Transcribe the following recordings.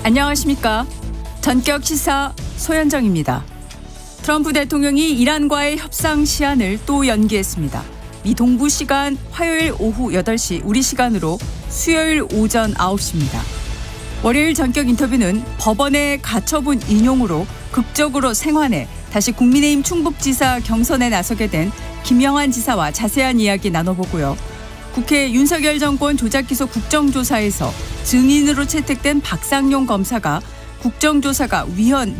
안녕하십니까. 전격 시사 소현정입니다. 트럼프 대통령이 이란과의 협상 시한을 또 연기했습니다. 미 동부 시간 화요일 오후 8시 우리 시간으로 수요일 오전 9시입니다. 월요일 전격 인터뷰는 법원의 가처분 인용으로 극적으로 생환해 다시 국민의힘 충북지사 경선에 나서게 된 김영환 지사와 자세한 이야기 나눠보고요. 국회 윤석열 정권 조작기소 국정조사에서 증인으로 채택된 박상용 검사가 국정조사가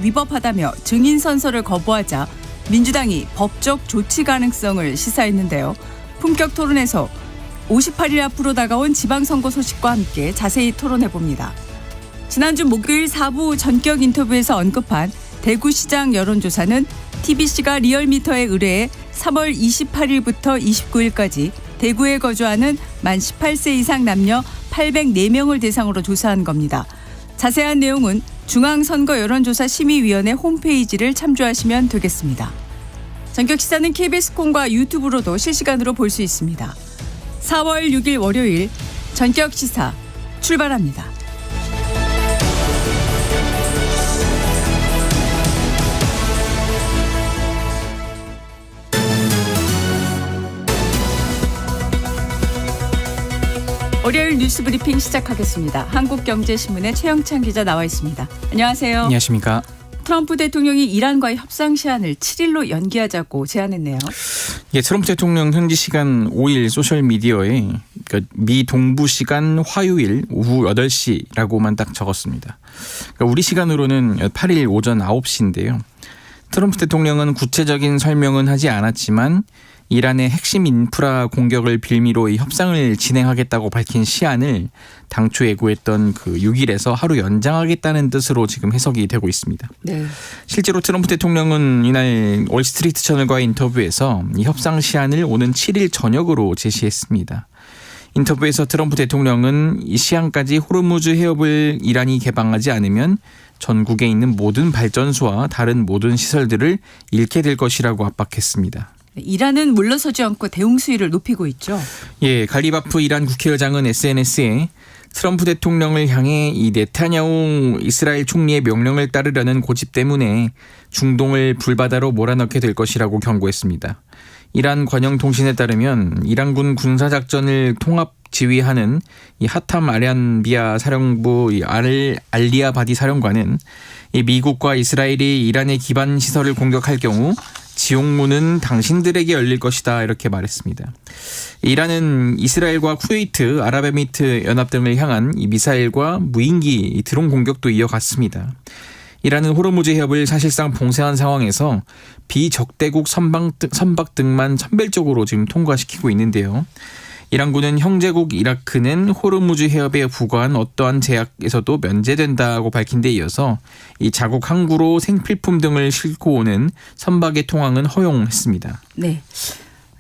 위법하다며 증인 선서를 거부하자 민주당이 법적 조치 가능성을 시사했는데요. 품격 토론에서 58일 앞으로 다가온 지방선거 소식과 함께 자세히 토론해봅니다. 지난주 목요일 4부 전격 인터뷰에서 언급한 대구시장 여론조사는 TBC가 리얼미터에 의뢰해 3월 28일부터 29일까지 대구에 거주하는 만 18세 이상 남녀 804명을 대상으로 조사한 겁니다. 자세한 내용은 중앙선거 여론조사 심의위원회 홈페이지를 참조하시면 되겠습니다. 전격 시사는 KBS 콩과 유튜브로도 실시간으로 볼 수 있습니다. 4월 6일 월요일 전격 시사 출발합니다. 월요일 뉴스 브리핑 시작하겠습니다. 한국경제신문의 최영찬 기자 나와 있습니다. 안녕하세요. 안녕하십니까. 트럼프 대통령이 이란과의 협상 시한을 7일로 연기하자고 제안했네요. 예, 트럼프 대통령 현지 시간 5일 소셜미디어에 미 동부 시간 화요일 오후 8시라고만 딱 적었습니다. 그러니까 우리 시간으로는 8일 오전 9시인데요. 트럼프 대통령은 구체적인 설명은 하지 않았지만 이란의 핵심 인프라 공격을 빌미로 이 협상을 진행하겠다고 밝힌 시한을 당초 예고했던 6일에서 하루 연장하겠다는 뜻으로 지금 해석이 되고 있습니다. 네. 실제로 트럼프 대통령은 이날 월스트리트 저널과의 인터뷰에서 이 협상 시한을 오는 7일 저녁으로 제시했습니다. 인터뷰에서 트럼프 대통령은 이 시한까지 호르무즈 해협을 이란이 개방하지 않으면 전국에 있는 모든 발전소와 다른 모든 시설들을 잃게 될 것이라고 압박했습니다. 이란은 물러서지 않고 대응 수위를 높이고 있죠. 예, 갈리바프 이란 국회의장은 SNS에 트럼프 대통령을 향해 이 네타냐후 이스라엘 총리의 명령을 따르려는 고집 때문에 중동을 불바다로 몰아넣게 될 것이라고 경고했습니다. 이란 관영통신에 따르면 이란군 군사작전을 통합 지휘하는 이 하탐 아란비아 사령부 알리아바디 사령관은 이 미국과 이스라엘이 이란의 기반 시설을 공격할 경우 지옥문은 당신들에게 열릴 것이다 이렇게 말했습니다. 이란은 이스라엘과 쿠웨이트, 아랍에미리트 연합 등을 향한 이 미사일과 무인기 드론 공격도 이어갔습니다. 이란은 호르무즈 해협을 사실상 봉쇄한 상황에서 비적대국 선박 등만 선별적으로 지금 통과시키고 있는데요. 이란군은 형제국 이라크는 호르무즈 해협에 부과한 어떠한 제약에서도 면제된다고 밝힌 데 이어서 이 자국 항구로 생필품 등을 싣고 오는 선박의 통항은 허용했습니다. 네.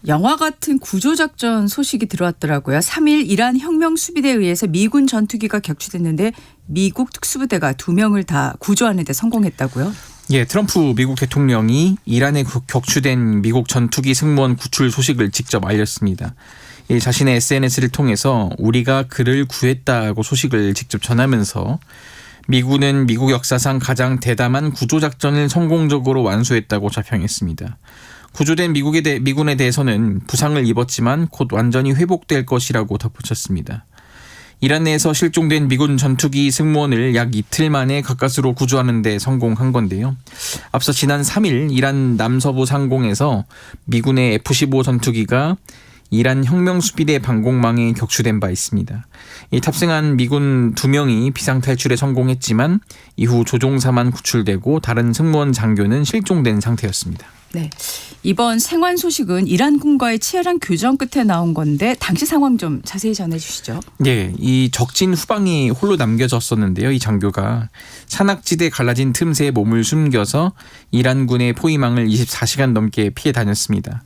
영화 같은 구조작전 소식이 들어왔더라고요. 3일 이란 혁명수비대에 의해서 미군 전투기가 격추됐는데 미국 특수부대가 2명을 다 구조하는 데 성공했다고요? 예, 트럼프 미국 대통령이 이란에 격추된 미국 전투기 승무원 구출 소식을 직접 알렸습니다. 자신의 SNS를 통해서 우리가 그를 구했다고 소식을 직접 전하면서 미군은 미국 역사상 가장 대담한 구조작전을 성공적으로 완수했다고 자평했습니다. 구조된 미군에 대해서는 부상을 입었지만 곧 완전히 회복될 것이라고 덧붙였습니다. 이란 내에서 실종된 미군 전투기 승무원을 약 이틀 만에 가까스로 구조하는 데 성공한 건데요. 앞서 지난 3일 이란 남서부 상공에서 미군의 F-15 전투기가 이란 혁명수비대 방공망에 격추된 바 있습니다. 이 탑승한 미군 2명이 비상탈출에 성공했지만 이후 조종사만 구출되고 다른 승무원 장교는 실종된 상태였습니다. 네, 이번 생환 소식은 이란군과의 치열한 교전 끝에 나온 건데 당시 상황 좀 자세히 전해주시죠. 네, 이 적진 후방이 홀로 남겨졌었는데요. 이 장교가 산악지대 갈라진 틈새에 몸을 숨겨서 이란군의 포위망을 24시간 넘게 피해 다녔습니다.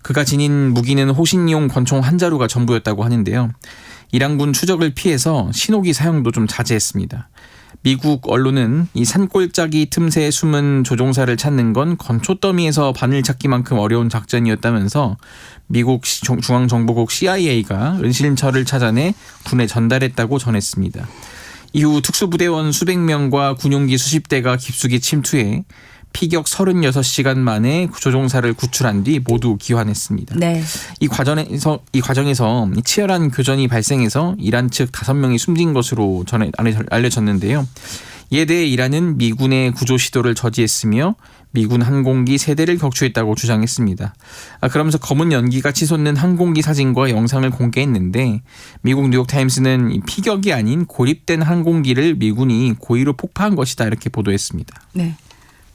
그가 지닌 무기는 호신용 권총 한 자루가 전부였다고 하는데요. 이란군 추적을 피해서 신호기 사용도 좀 자제했습니다. 미국 언론은 이 산골짜기 틈새에 숨은 조종사를 찾는 건 건초더미에서 바늘 찾기만큼 어려운 작전이었다면서 미국 중앙정보국 CIA가 은신처를 찾아내 군에 전달했다고 전했습니다. 이후 특수부대원 수백 명과 군용기 수십 대가 깊숙이 침투해 피격 36시간 만에 조종사를 구출한 뒤 모두 귀환했습니다. 네. 이 과정에서 치열한 교전이 발생해서 이란 측 5명이 숨진 것으로 알려졌는데요. 이에 대해 이란은 미군의 구조 시도를 저지했으며 미군 항공기 3대를 격추했다고 주장했습니다. 그러면서 검은 연기가 치솟는 항공기 사진과 영상을 공개했는데 미국 뉴욕타임스는 피격이 아닌 고립된 항공기를 미군이 고의로 폭파한 것이다 이렇게 보도했습니다. 네.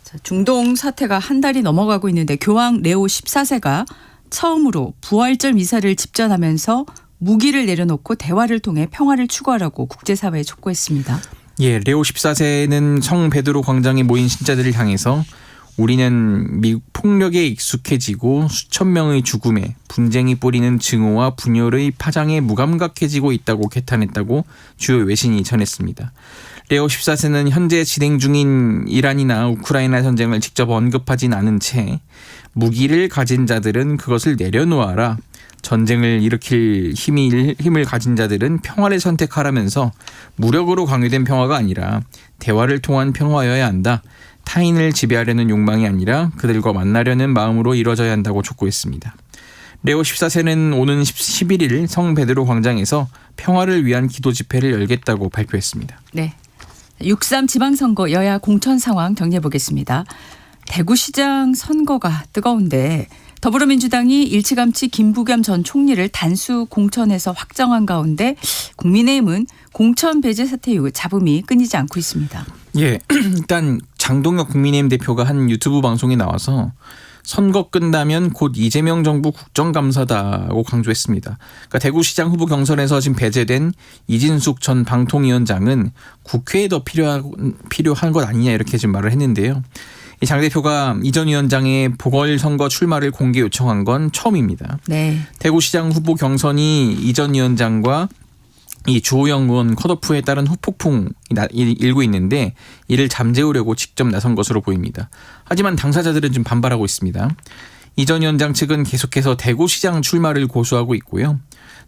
자, 중동 사태가 한 달이 넘어가고 있는데 교황 레오 14세가 처음으로 부활절 미사를 집전하면서 무기를 내려놓고 대화를 통해 평화를 추구하라고 국제사회에 촉구했습니다. 예, 레오 14세는 성 베드로 광장에 모인 신자들을 향해서 우리는 미국 폭력에 익숙해지고 수천 명의 죽음에 분쟁이 뿌리는 증오와 분열의 파장에 무감각해지고 있다고 개탄했다고 주요 외신이 전했습니다. 레오 14세는 현재 진행 중인 이란이나 우크라이나 전쟁을 직접 언급하진 않은 채 무기를 가진 자들은 그것을 내려놓아라. 전쟁을 일으킬 힘을 가진 자들은 평화를 선택하라면서 무력으로 강요된 평화가 아니라 대화를 통한 평화여야 한다. 타인을 지배하려는 욕망이 아니라 그들과 만나려는 마음으로 이루어져야 한다고 촉구했습니다. 레오 14세는 오는 11일 성 베드로 광장에서 평화를 위한 기도 집회를 열겠다고 발표했습니다. 네. 6.3 지방선거 여야 공천 상황 정리해 보겠습니다. 대구시장 선거가 뜨거운데 더불어민주당이 일찌감치 김부겸 전 총리를 단수 공천에서 확정한 가운데 국민의힘은 공천 배제 사태 이후 잡음이 끊이지 않고 있습니다. 예, 일단 장동혁 국민의힘 대표가 한 유튜브 방송에 나와서 선거 끝나면 곧 이재명 정부 국정감사다고 강조했습니다. 그러니까 대구시장 후보 경선에서 지금 배제된 이진숙 전 방통위원장은 국회에 더 필요한 것 아니냐 이렇게 지금 말을 했는데요. 장 대표가 이 전 위원장의 보궐선거 출마를 공개 요청한 건 처음입니다. 네. 대구시장 후보 경선이 이 전 위원장과 이 주호영 의원 컷오프에 따른 후폭풍이 일고 있는데 이를 잠재우려고 직접 나선 것으로 보입니다. 하지만 당사자들은 좀 반발하고 있습니다. 이 전 위원장 측은 계속해서 대구시장 출마를 고수하고 있고요.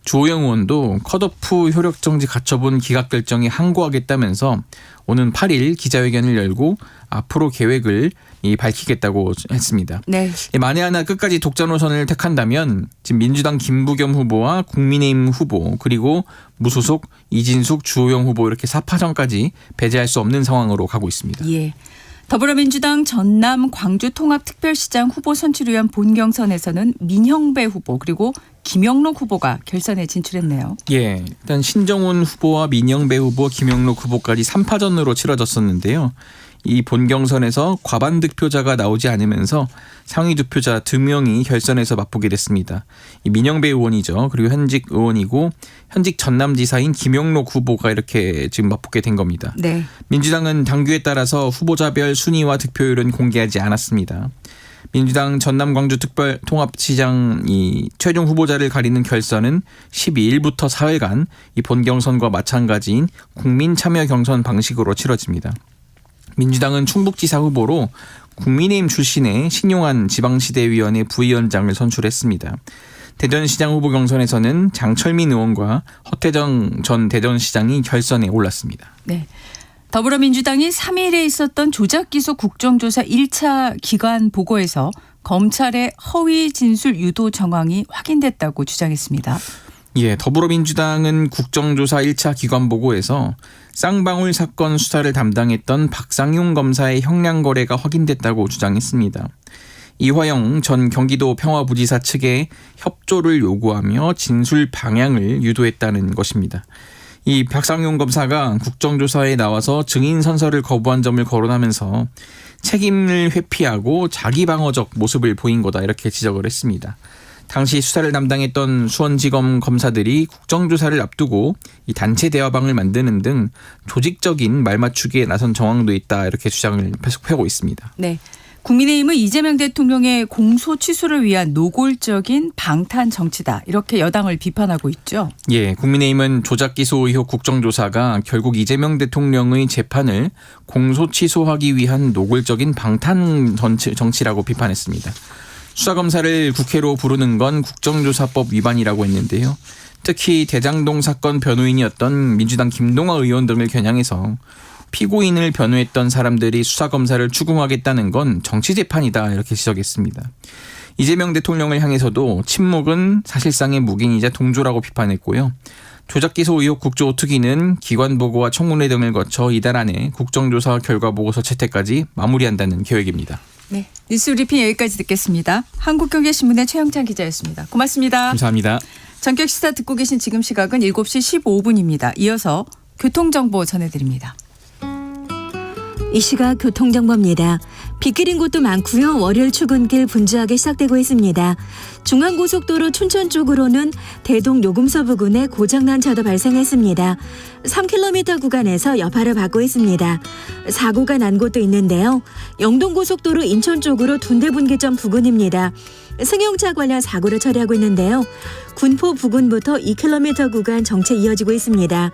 주호영 의원도 컷오프 효력정지 가처분 기각 결정에 항고하겠다면서 오는 8일 기자회견을 열고 앞으로 계획을 밝히겠다고 했습니다. 네. 만에 하나 끝까지 독자 노선을 택한다면 지금 민주당 김부겸 후보와 국민의힘 후보 그리고 무소속 이진숙 주호영 후보 이렇게 4파전까지 배제할 수 없는 상황으로 가고 있습니다. 예. 더불어민주당 전남 광주 통합특별시장 후보 선출을 위한 본경선에서는 민형배 후보 그리고 김영록 후보가 결선에 진출했네요. 예, 일단 신정훈 후보와 민영배 후보, 김영록 후보까지 3파전으로 치러졌었는데요. 이 본경선에서 과반 득표자가 나오지 않으면서 상위 득표자 2명이 결선에서 맞보게 됐습니다. 이 민영배 의원이죠. 그리고 현직 의원이고 현직 전남지사인 김영록 후보가 이렇게 지금 맞붙게 된 겁니다. 네. 민주당은 당규에 따라서 후보자별 순위와 득표율은 공개하지 않았습니다. 민주당 전남 광주 특별 통합시장 이 최종 후보자를 가리는 결선은 12일부터 사흘간 이 본경선과 마찬가지인 국민 참여 경선 방식으로 치러집니다. 민주당은 충북지사 후보로 국민의힘 출신의 신용한 지방시대위원회 부위원장을 선출했습니다. 대전시장 후보 경선에서는 장철민 의원과 허태정 전 대전시장이 결선에 올랐습니다. 네. 더불어민주당이 3일에 있었던 조작기소 국정조사 1차 기관 보고에서 검찰의 허위 진술 유도 정황이 확인됐다고 주장했습니다. 예, 더불어민주당은 국정조사 1차 기관 보고에서 쌍방울 사건 수사를 담당했던 박상용 검사의 형량 거래가 확인됐다고 주장했습니다. 이화영 전 경기도 평화부지사 측에 협조를 요구하며 진술 방향을 유도했다는 것입니다. 이 박상용 검사가 국정조사에 나와서 증인 선서를 거부한 점을 거론하면서 책임을 회피하고 자기 방어적 모습을 보인 거다 이렇게 지적을 했습니다. 당시 수사를 담당했던 수원지검 검사들이 국정조사를 앞두고 이 단체 대화방을 만드는 등 조직적인 말맞추기에 나선 정황도 있다 이렇게 주장을 펴고 있습니다. 네. 국민의힘은 이재명 대통령의 공소 취소를 위한 노골적인 방탄 정치다 이렇게 여당을 비판하고 있죠. 예, 국민의힘은 조작기소 의혹 국정조사가 결국 이재명 대통령의 재판을 공소 취소하기 위한 노골적인 방탄 정치라고 비판했습니다. 수사검사를 국회로 부르는 건 국정조사법 위반이라고 했는데요. 특히 대장동 사건 변호인이었던 민주당 김동화 의원 등을 겨냥해서 피고인을 변호했던 사람들이 수사검사를 추궁하겠다는 건 정치재판이다 이렇게 지적했습니다. 이재명 대통령을 향해서도 침묵은 사실상의 묵인이자 동조라고 비판했고요. 조작기소 의혹 국조특위는 기관보고와 청문회 등을 거쳐 이달 안에 국정조사 결과보고서 채택까지 마무리한다는 계획입니다. 네, 뉴스 브리핑 여기까지 듣겠습니다. 한국경제신문의 최영찬 기자였습니다. 고맙습니다. 감사합니다. 전격 시사 듣고 계신 지금 시각은 7시 15분입니다. 이어서 교통정보 전해드립니다. 이 시각 교통정보입니다. 빗길인 곳도 많고요. 월요일 출근길 분주하게 시작되고 있습니다. 중앙고속도로 춘천 쪽으로는 대동 요금소 부근에 고장난 차도 발생했습니다. 3km 구간에서 여파를 받고 있습니다. 사고가 난 곳도 있는데요. 영동고속도로 인천 쪽으로 둔대분기점 부근입니다. 승용차 관련 사고를 처리하고 있는데요. 군포 부근부터 2km 구간 정체 이어지고 있습니다.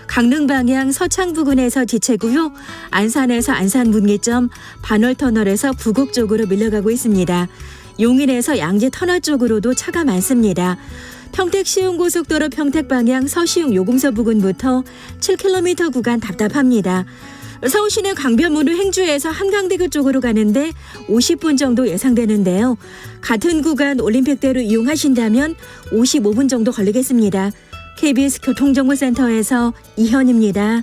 강릉 방향 서창 부근에서 지체고요. 안산에서 안산 분기점, 반월터널에서 부곡 쪽으로 밀려가고 있습니다. 용인에서 양재 터널 쪽으로도 차가 많습니다. 평택 시흥고속도로 평택 방향 서시흥 요금소 부근부터 7km 구간 답답합니다. 서울시내 강변북로 행주에서 한강대교 쪽으로 가는데 50분 정도 예상되는데요. 같은 구간 올림픽대로 이용하신다면 55분 정도 걸리겠습니다. KBS 교통정보센터에서 이현입니다.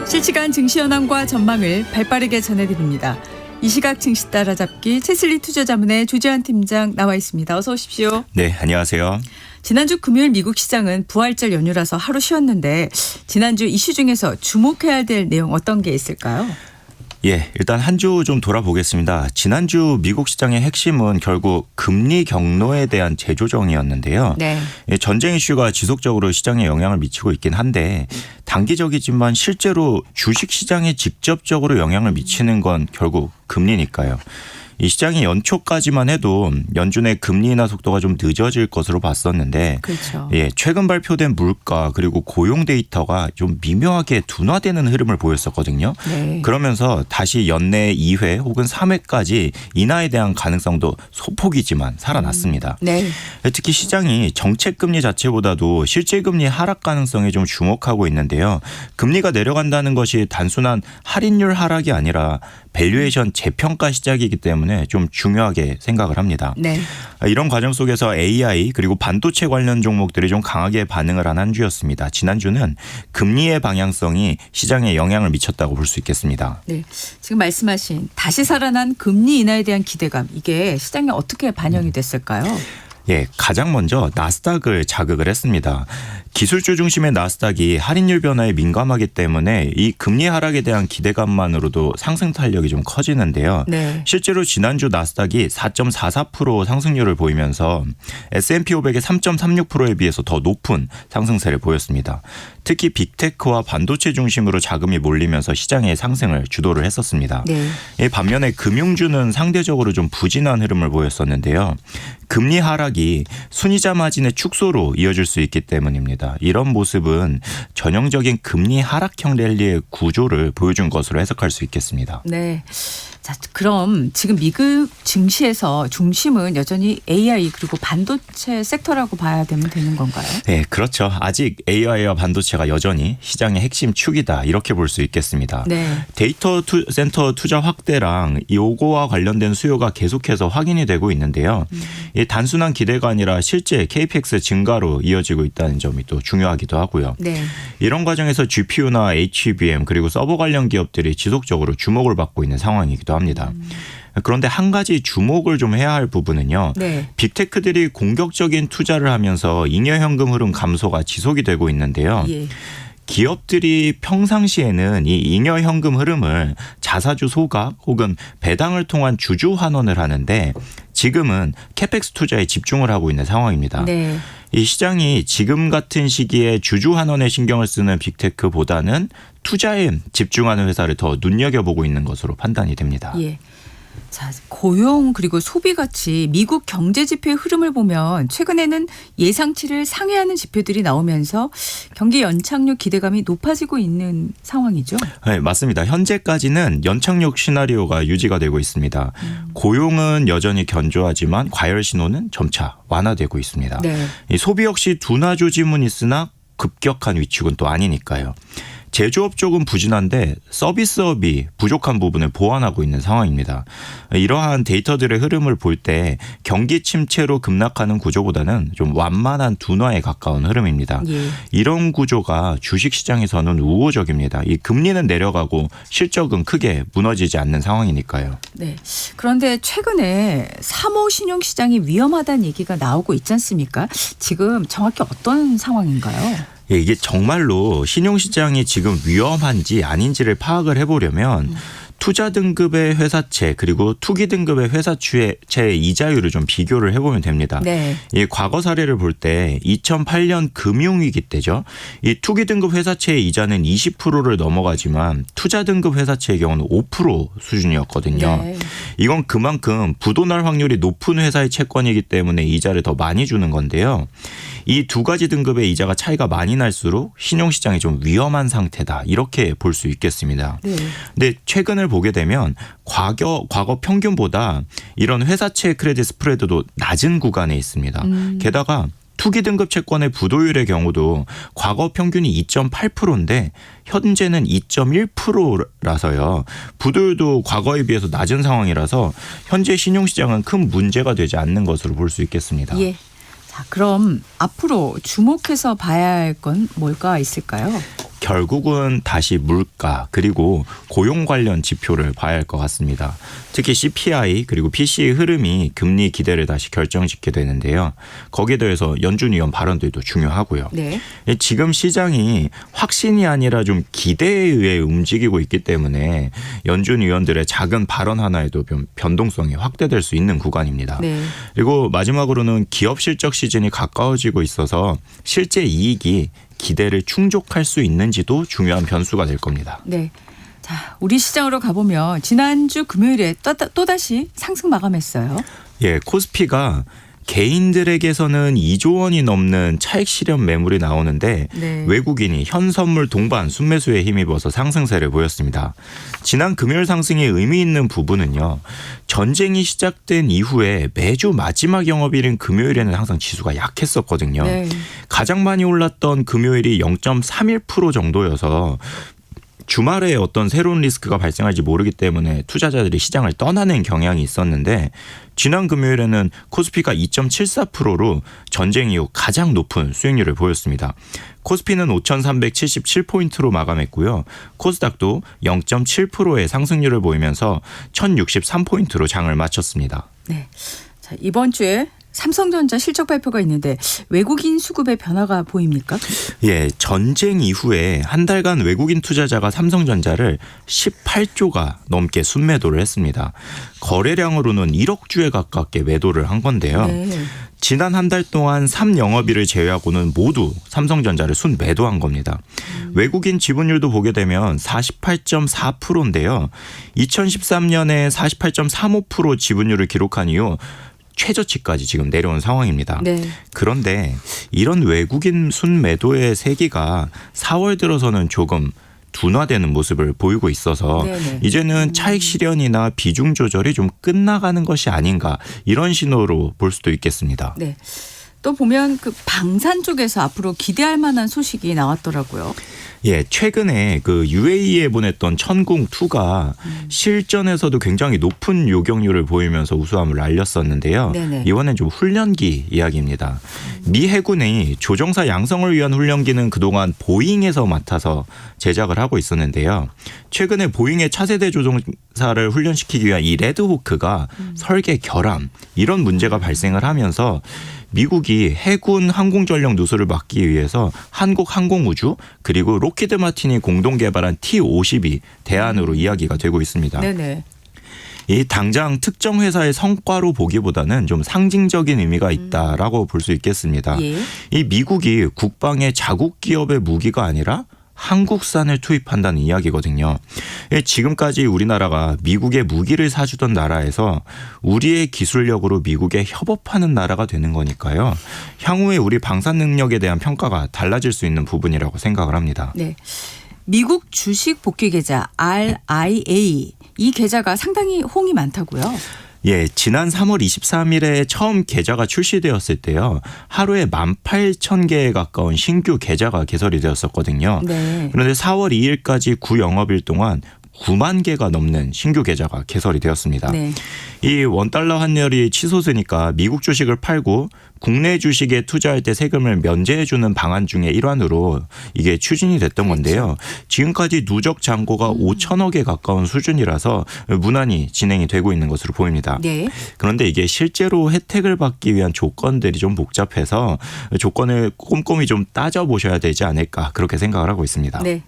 실시간 증시 현황과 전망을 발빠르게 전해드립니다. 이 시각 증시 따라잡기 채슬리 투자자문의 조재환 팀장 나와 있습니다. 어서 오십시오. 네, 안녕하세요. 지난주 금요일 미국 시장은 부활절 연휴라서 하루 쉬었는데 지난주 이슈 중에서 주목해야 될 내용 어떤 게 있을까요? 예, 일단 한 주 좀 돌아보겠습니다. 지난주 미국 시장의 핵심은 결국 금리 경로에 대한 재조정이었는데요. 네. 전쟁 이슈가 지속적으로 시장에 영향을 미치고 있긴 한데 단기적이지만 실제로 주식 시장에 직접적으로 영향을 미치는 건 결국 금리니까요. 이 시장이 연초까지만 해도 연준의 금리 인하 속도가 좀 늦어질 것으로 봤었는데 그렇죠. 예, 최근 발표된 물가 그리고 고용 데이터가 좀 미묘하게 둔화되는 흐름을 보였었거든요. 네. 그러면서 다시 연내 2회 혹은 3회까지 인하에 대한 가능성도 소폭이지만 살아났습니다. 네. 특히 시장이 정책 금리 자체보다도 실제 금리 하락 가능성에 좀 주목하고 있는데요. 금리가 내려간다는 것이 단순한 할인율 하락이 아니라 밸류에이션 재평가 시작이기 때문에 좀 중요하게 생각을 합니다. 네. 이런 과정 속에서 AI 그리고 반도체 관련 종목들이 좀 강하게 반응을 한 주였습니다. 지난주는 금리의 방향성이 시장에 영향을 미쳤다고 볼 수 있겠습니다. 네. 지금 말씀하신 다시 살아난 금리 인하에 대한 기대감 이게 시장에 어떻게 반영이 됐을까요? 예, 가장 먼저 나스닥을 자극을 했습니다. 기술주 중심의 나스닥이 할인율 변화에 민감하기 때문에 이 금리 하락에 대한 기대감만으로도 상승 탄력이 좀 커지는데요. 네. 실제로 지난주 나스닥이 4.44% 상승률을 보이면서 S&P 500의 3.36%에 비해서 더 높은 상승세를 보였습니다. 특히 빅테크와 반도체 중심으로 자금이 몰리면서 시장의 상승을 주도를 했었습니다. 네. 반면에 금융주는 상대적으로 좀 부진한 흐름을 보였었는데요. 금리 하락이 순이자 마진의 축소로 이어질 수 있기 때문입니다. 이런 모습은 전형적인 금리 하락형 랠리의 구조를 보여준 것으로 해석할 수 있겠습니다. 네. 자, 그럼 지금 미국 증시에서 중심은 여전히 AI 그리고 반도체 섹터라고 봐야 되는 건가요? 네, 그렇죠. 아직 AI와 반도체가 여전히 시장의 핵심 축이다 이렇게 볼 수 있겠습니다. 네. 데이터 센터 투자 확대랑 요거와 관련된 수요가 계속해서 확인이 되고 있는데요. 이 단순한 기대가 아니라 실제 KPX 증가로 이어지고 있다는 점이 또 중요하기도 하고요. 네. 이런 과정에서 GPU나 HBM 그리고 서버 관련 기업들이 지속적으로 주목을 받고 있는 상황이기도 합니다. 그런데 한 가지 주목을 좀 해야 할 부분은요. 네. 빅테크들이 공격적인 투자를 하면서 잉여현금 흐름 감소가 지속이 되고 있는데요. 예. 기업들이 평상시에는 이 잉여현금 흐름을 자사주 소각 혹은 배당을 통한 주주 환원을 하는데 지금은 캐펙스 투자에 집중을 하고 있는 상황입니다. 네. 이 시장이 지금 같은 시기에 주주 환원에 신경을 쓰는 빅테크보다는 투자에 집중하는 회사를 더 눈여겨보고 있는 것으로 판단이 됩니다. 예. 자, 고용 그리고 소비 같이 미국 경제 지표의 흐름을 보면 최근에는 예상치를 상회하는 지표들이 나오면서 경기 연착륙 기대감이 높아지고 있는 상황이죠. 네, 맞습니다. 현재까지는 연착륙 시나리오가 유지가 되고 있습니다. 고용은 여전히 견조하지만 과열 신호는 점차 완화되고 있습니다. 네. 이 소비 역시 둔화 조짐은 있으나 급격한 위축은 또 아니니까요. 제조업 쪽은 부진한데 서비스업이 부족한 부분을 보완하고 있는 상황입니다. 이러한 데이터들의 흐름을 볼 때 경기 침체로 급락하는 구조보다는 좀 완만한 둔화에 가까운 흐름입니다. 예. 이런 구조가 주식시장에서는 우호적입니다. 이 금리는 내려가고 실적은 크게 무너지지 않는 상황이니까요. 네. 그런데 최근에 3호 신용시장이 위험하다는 얘기가 나오고 있지 않습니까? 지금 정확히 어떤 상황인가요? 예, 이게 정말로 신용시장이 지금 위험한지 아닌지를 파악을 해보려면 투자 등급의 회사채 그리고 투기 등급의 회사채의 이자율을 좀 비교를 해보면 됩니다. 네. 이 과거 사례를 볼 때 2008년 금융위기 때죠. 이 투기 등급 회사채의 이자는 20%를 넘어가지만 투자 등급 회사채의 경우는 5% 수준이었거든요. 네. 이건 그만큼 부도날 확률이 높은 회사의 채권이기 때문에 이자를 더 많이 주는 건데요. 이 두 가지 등급의 이자가 차이가 많이 날수록 신용시장이 좀 위험한 상태다. 이렇게 볼 수 있겠습니다. 네. 근데 최근을 보게 되면 과거 평균보다 이런 회사채 크레딧 스프레드도 낮은 구간에 있습니다. 게다가 투기 등급 채권의 부도율의 경우도 과거 평균이 2.8%인데 현재는 2.1%라서요. 부도율도 과거에 비해서 낮은 상황이라서 현재 신용시장은 큰 문제가 되지 않는 것으로 볼 수 있겠습니다. 예. 자, 그럼 앞으로 주목해서 봐야 할 건 뭘까 있을까요? 결국은 다시 물가 그리고 고용 관련 지표를 봐야 할 것 같습니다. 특히 CPI 그리고 PC의 흐름이 금리 기대를 다시 결정짓게 되는데요. 거기에 대해서 연준 위원 발언들도 중요하고요. 네. 지금 시장이 확신이 아니라 좀 기대에 의해 움직이고 있기 때문에 연준 위원들의 작은 발언 하나에도 변동성이 확대될 수 있는 구간입니다. 네. 그리고 마지막으로는 기업 실적 시즌이 가까워지고 있어서 실제 이익이 기대를 충족할 수 있는지도 중요한 변수가 될 겁니다. 네. 자, 우리 시장으로 가보면 지난주 금요일에 또다시 상승 마감했어요. 예, 코스피가 개인들에게서는 2조 원이 넘는 차익 실현 매물이 나오는데 네. 외국인이 현선물 동반 순매수에 힘입어서 상승세를 보였습니다. 지난 금요일 상승의 의미 있는 부분은요. 전쟁이 시작된 이후에 매주 마지막 영업일인 금요일에는 항상 지수가 약했었거든요. 네. 가장 많이 올랐던 금요일이 0.31% 정도여서 주말에 어떤 새로운 리스크가 발생할지 모르기 때문에 투자자들이 시장을 떠나는 경향이 있었는데 지난 금요일에는 코스피가 2.74%로 전쟁 이후 가장 높은 수익률을 보였습니다. 코스피는 5,377포인트로 마감했고요. 코스닥도 0.7%의 상승률을 보이면서 1,063포인트로 장을 마쳤습니다. 네. 자, 이번 주에 삼성전자 실적 발표가 있는데 외국인 수급의 변화가 보입니까? 예, 전쟁 이후에 한 달간 외국인 투자자가 삼성전자를 18조가 넘게 순매도를 했습니다. 거래량으로는 1억 주에 가깝게 매도를 한 건데요. 네. 지난 한 달 동안 3영업일을 제외하고는 모두 삼성전자를 순매도한 겁니다. 외국인 지분율도 보게 되면 48.4%인데요. 2013년에 48.35% 지분율을 기록한 이후 최저치까지 지금 내려온 상황입니다. 네. 그런데 이런 외국인 순매도의 세기가 4월 들어서는 조금 둔화되는 모습을 보이고 있어서 네네. 이제는 차익 실현이나 비중 조절이 좀 끝나가는 것이 아닌가 이런 신호로 볼 수도 있겠습니다. 네. 또 보면 그 방산 쪽에서 앞으로 기대할 만한 소식이 나왔더라고요. 예, 최근에 그 UAE에 보냈던 천궁2가 실전에서도 굉장히 높은 요격률을 보이면서 우수함을 알렸었는데요. 네네. 이번엔 좀 훈련기 이야기입니다. 미 해군이 조종사 양성을 위한 훈련기는 그동안 보잉에서 맡아서 제작을 하고 있었는데요. 최근에 보잉의 차세대 조종사를 훈련시키기 위한 이 레드호크가 설계 결함 이런 문제가 발생을 하면서 미국이 해군 항공전력 누수를 막기 위해서 한국항공우주 그리고 로키드 마틴이 공동 개발한 T-50이 대안으로 이야기가 되고 있습니다. 네네. 이 당장 특정 회사의 성과로 보기보다는 좀 상징적인 의미가 있다라고 볼 수 있겠습니다. 예. 이 미국이 국방의 자국 기업의 무기가 아니라 한국산을 투입한다는 이야기거든요. 지금까지 우리나라가 미국에 무기를 사주던 나라에서 우리의 기술력으로 미국에 협업하는 나라가 되는 거니까요. 향후에 우리 방산 능력에 대한 평가가 달라질 수 있는 부분이라고 생각을 합니다. 네. 미국 주식 복귀 계좌 RIA 이 계좌가 상당히 호응이 많다고요. 예, 지난 3월 23일에 처음 계좌가 출시되었을 때요. 하루에 18,000개에 가까운 신규 계좌가 개설이 되었었거든요. 네. 그런데 4월 2일까지 9영업일 동안 9만 개가 넘는 신규 계좌가 개설이 되었습니다. 네. 이 원달러 환율이 치솟으니까 미국 주식을 팔고 국내 주식에 투자할 때 세금을 면제해주는 방안 중의 일환으로 이게 추진이 됐던 건데요. 지금까지 누적 잔고가 5천억에 가까운 수준이라서 무난히 진행이 되고 있는 것으로 보입니다. 네. 그런데 이게 실제로 혜택을 받기 위한 조건들이 좀 복잡해서 조건을 꼼꼼히 좀 따져보셔야 되지 않을까 그렇게 생각을 하고 있습니다. 네.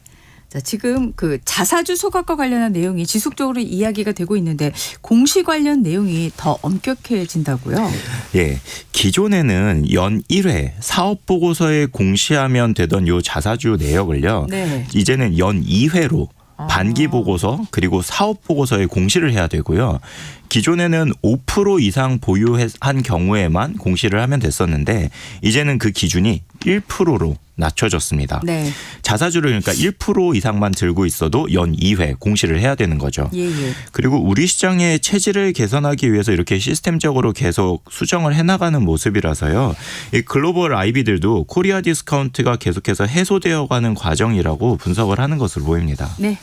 자, 지금 그 자사주 소각과 관련한 내용이 지속적으로 이야기가 되고 있는데 공시 관련 내용이 더 엄격해진다고요? 예, 기존에는 연 1회 사업 보고서에 공시하면 되던 요 자사주 내역을요. 네. 이제는 연 2회로 반기 보고서 그리고 사업 보고서에 공시를 해야 되고요. 기존에는 5% 이상 보유한 경우에만 공시를 하면 됐었는데 이제는 그 기준이 1%로 낮춰졌습니다. 네. 자사주를 그러니까 1% 이상만 들고 있어도 연 2회 공시를 해야 되는 거죠. 예, 예. 그리고 우리 시장의 체질을 개선하기 위해서 이렇게 시스템적으로 계속 수정을 해나가는 모습이라서요. 이 글로벌 IB들도 코리아 디스카운트가 계속해서 해소되어가는 과정이라고 분석을 하는 것으로 보입니다. 네.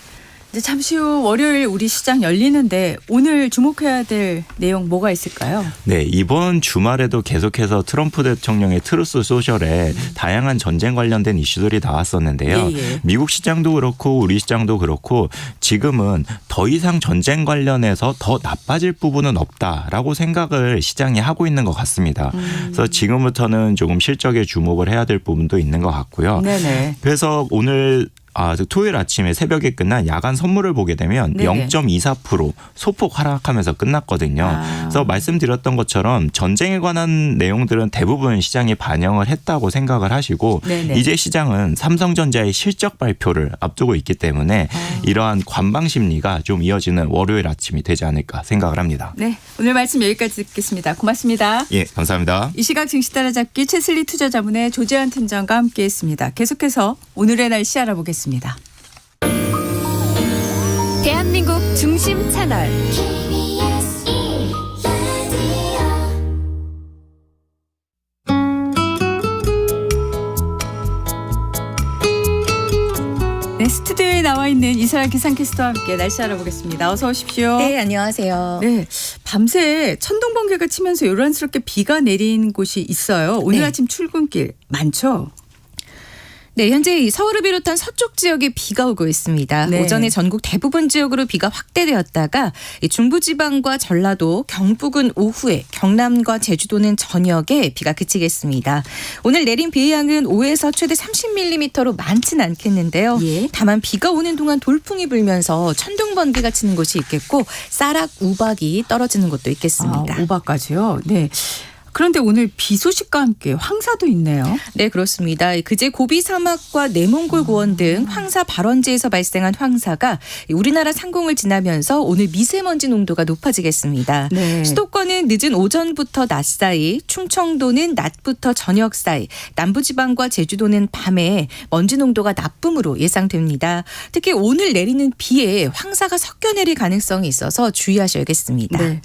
이제 잠시 후 월요일 우리 시장 열리는데 오늘 주목해야 될 내용 뭐가 있을까요? 네, 이번 주말에도 계속해서 트럼프 대통령의 트루스 소셜에 다양한 전쟁 관련된 이슈들이 나왔었는데요. 예, 예. 미국 시장도 그렇고 우리 시장도 그렇고 지금은 더 이상 전쟁 관련해서 더 나빠질 부분은 없다라고 생각을 시장이 하고 있는 것 같습니다. 그래서 지금부터는 조금 실적에 주목을 해야 될 부분도 있는 것 같고요. 네네. 그래서 오늘 토요일 아침에 새벽에 끝난 야간 선물을 보게 되면 네네. 0.24% 소폭 하락하면서 끝났거든요. 그래서 말씀드렸던 것처럼 전쟁에 관한 내용들은 대부분 시장이 반영을 했다고 생각을 하시고 네네. 이제 시장은 삼성전자의 실적 발표를 앞두고 있기 때문에 이러한 관방 심리가 좀 이어지는 월요일 아침이 되지 않을까 생각을 합니다. 네. 오늘 말씀 여기까지 듣겠습니다. 고맙습니다. 예, 감사합니다. 이 시각 증시 따라잡기 채슬리 투자자문의 조재한 팀장과 함께했습니다. 계속해서 오늘의 날씨 알아보겠습니다. 대한민국 중심 채널 네, 스튜디오에 나와 있는 이소라 기상캐스터와 함께 날씨 알아보겠습니다. 어서 오십시오. 네, 안녕하세요. 네, 밤새 천둥 번개가 치면서 요란스럽게 비가 내린 곳이 있어요. 오늘 네. 아침 출근길 많죠? 네, 현재 이 서울을 비롯한 서쪽 지역에 비가 오고 있습니다. 네. 오전에 전국 대부분 지역으로 비가 확대되었다가 이 중부지방과 전라도, 경북은 오후에, 경남과 제주도는 저녁에 비가 그치겠습니다. 오늘 내린 비의 양은 5에서 최대 30mm로 많진 않겠는데요. 예. 다만 비가 오는 동안 돌풍이 불면서 천둥 번개가 치는 곳이 있겠고 쌀락, 우박이 떨어지는 곳도 있겠습니다. 오바까지요. 네. 그런데 오늘 비 소식과 함께 황사도 있네요. 네, 그렇습니다. 그제 고비 사막과 내몽골 고원 등 황사 발원지에서 발생한 황사가 우리나라 상공을 지나면서 오늘 미세먼지 농도가 높아지겠습니다. 네. 수도권은 늦은 오전부터 낮 사이, 충청도는 낮부터 저녁 사이, 남부지방과 제주도는 밤에 먼지 농도가 나쁨으로 예상됩니다. 특히 오늘 내리는 비에 황사가 섞여 내릴 가능성이 있어서 주의하셔야겠습니다. 네.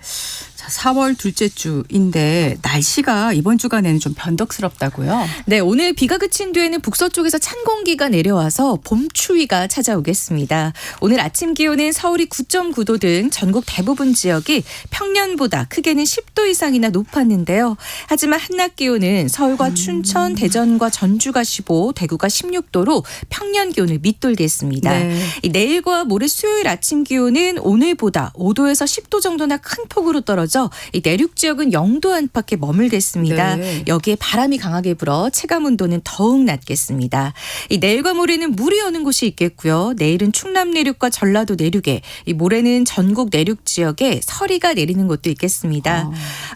자, 4월 둘째 주인데 날씨가 이번 주간에는 좀 변덕스럽다고요? 네, 오늘 비가 그친 뒤에는 북서쪽에서 찬 공기가 내려와서 봄 추위가 찾아오겠습니다. 오늘 아침 기온은 서울이 9.9도 등 전국 대부분 지역이 평년보다 크게는 10도 이상이나 높았는데요. 하지만 한낮 기온은 서울과 춘천, 대전과 전주가 15, 대구가 16도로 평년 기온을 밑돌겠습니다. 네. 내일과 모레 수요일 아침 기온은 오늘보다 5도에서 10도 정도나 큰 폭으로 떨어져 있었죠. 이 내륙 지역은 0도 안팎에 머물겠습니다. 네. 여기에 바람이 강하게 불어 체감 온도는 더욱 낮겠습니다. 이 내일과 모레는 물이 오는 곳이 있겠고요. 내일은 충남 내륙과 전라도 내륙에, 이 모레는 전국 내륙 지역에 서리가 내리는 곳도 있겠습니다.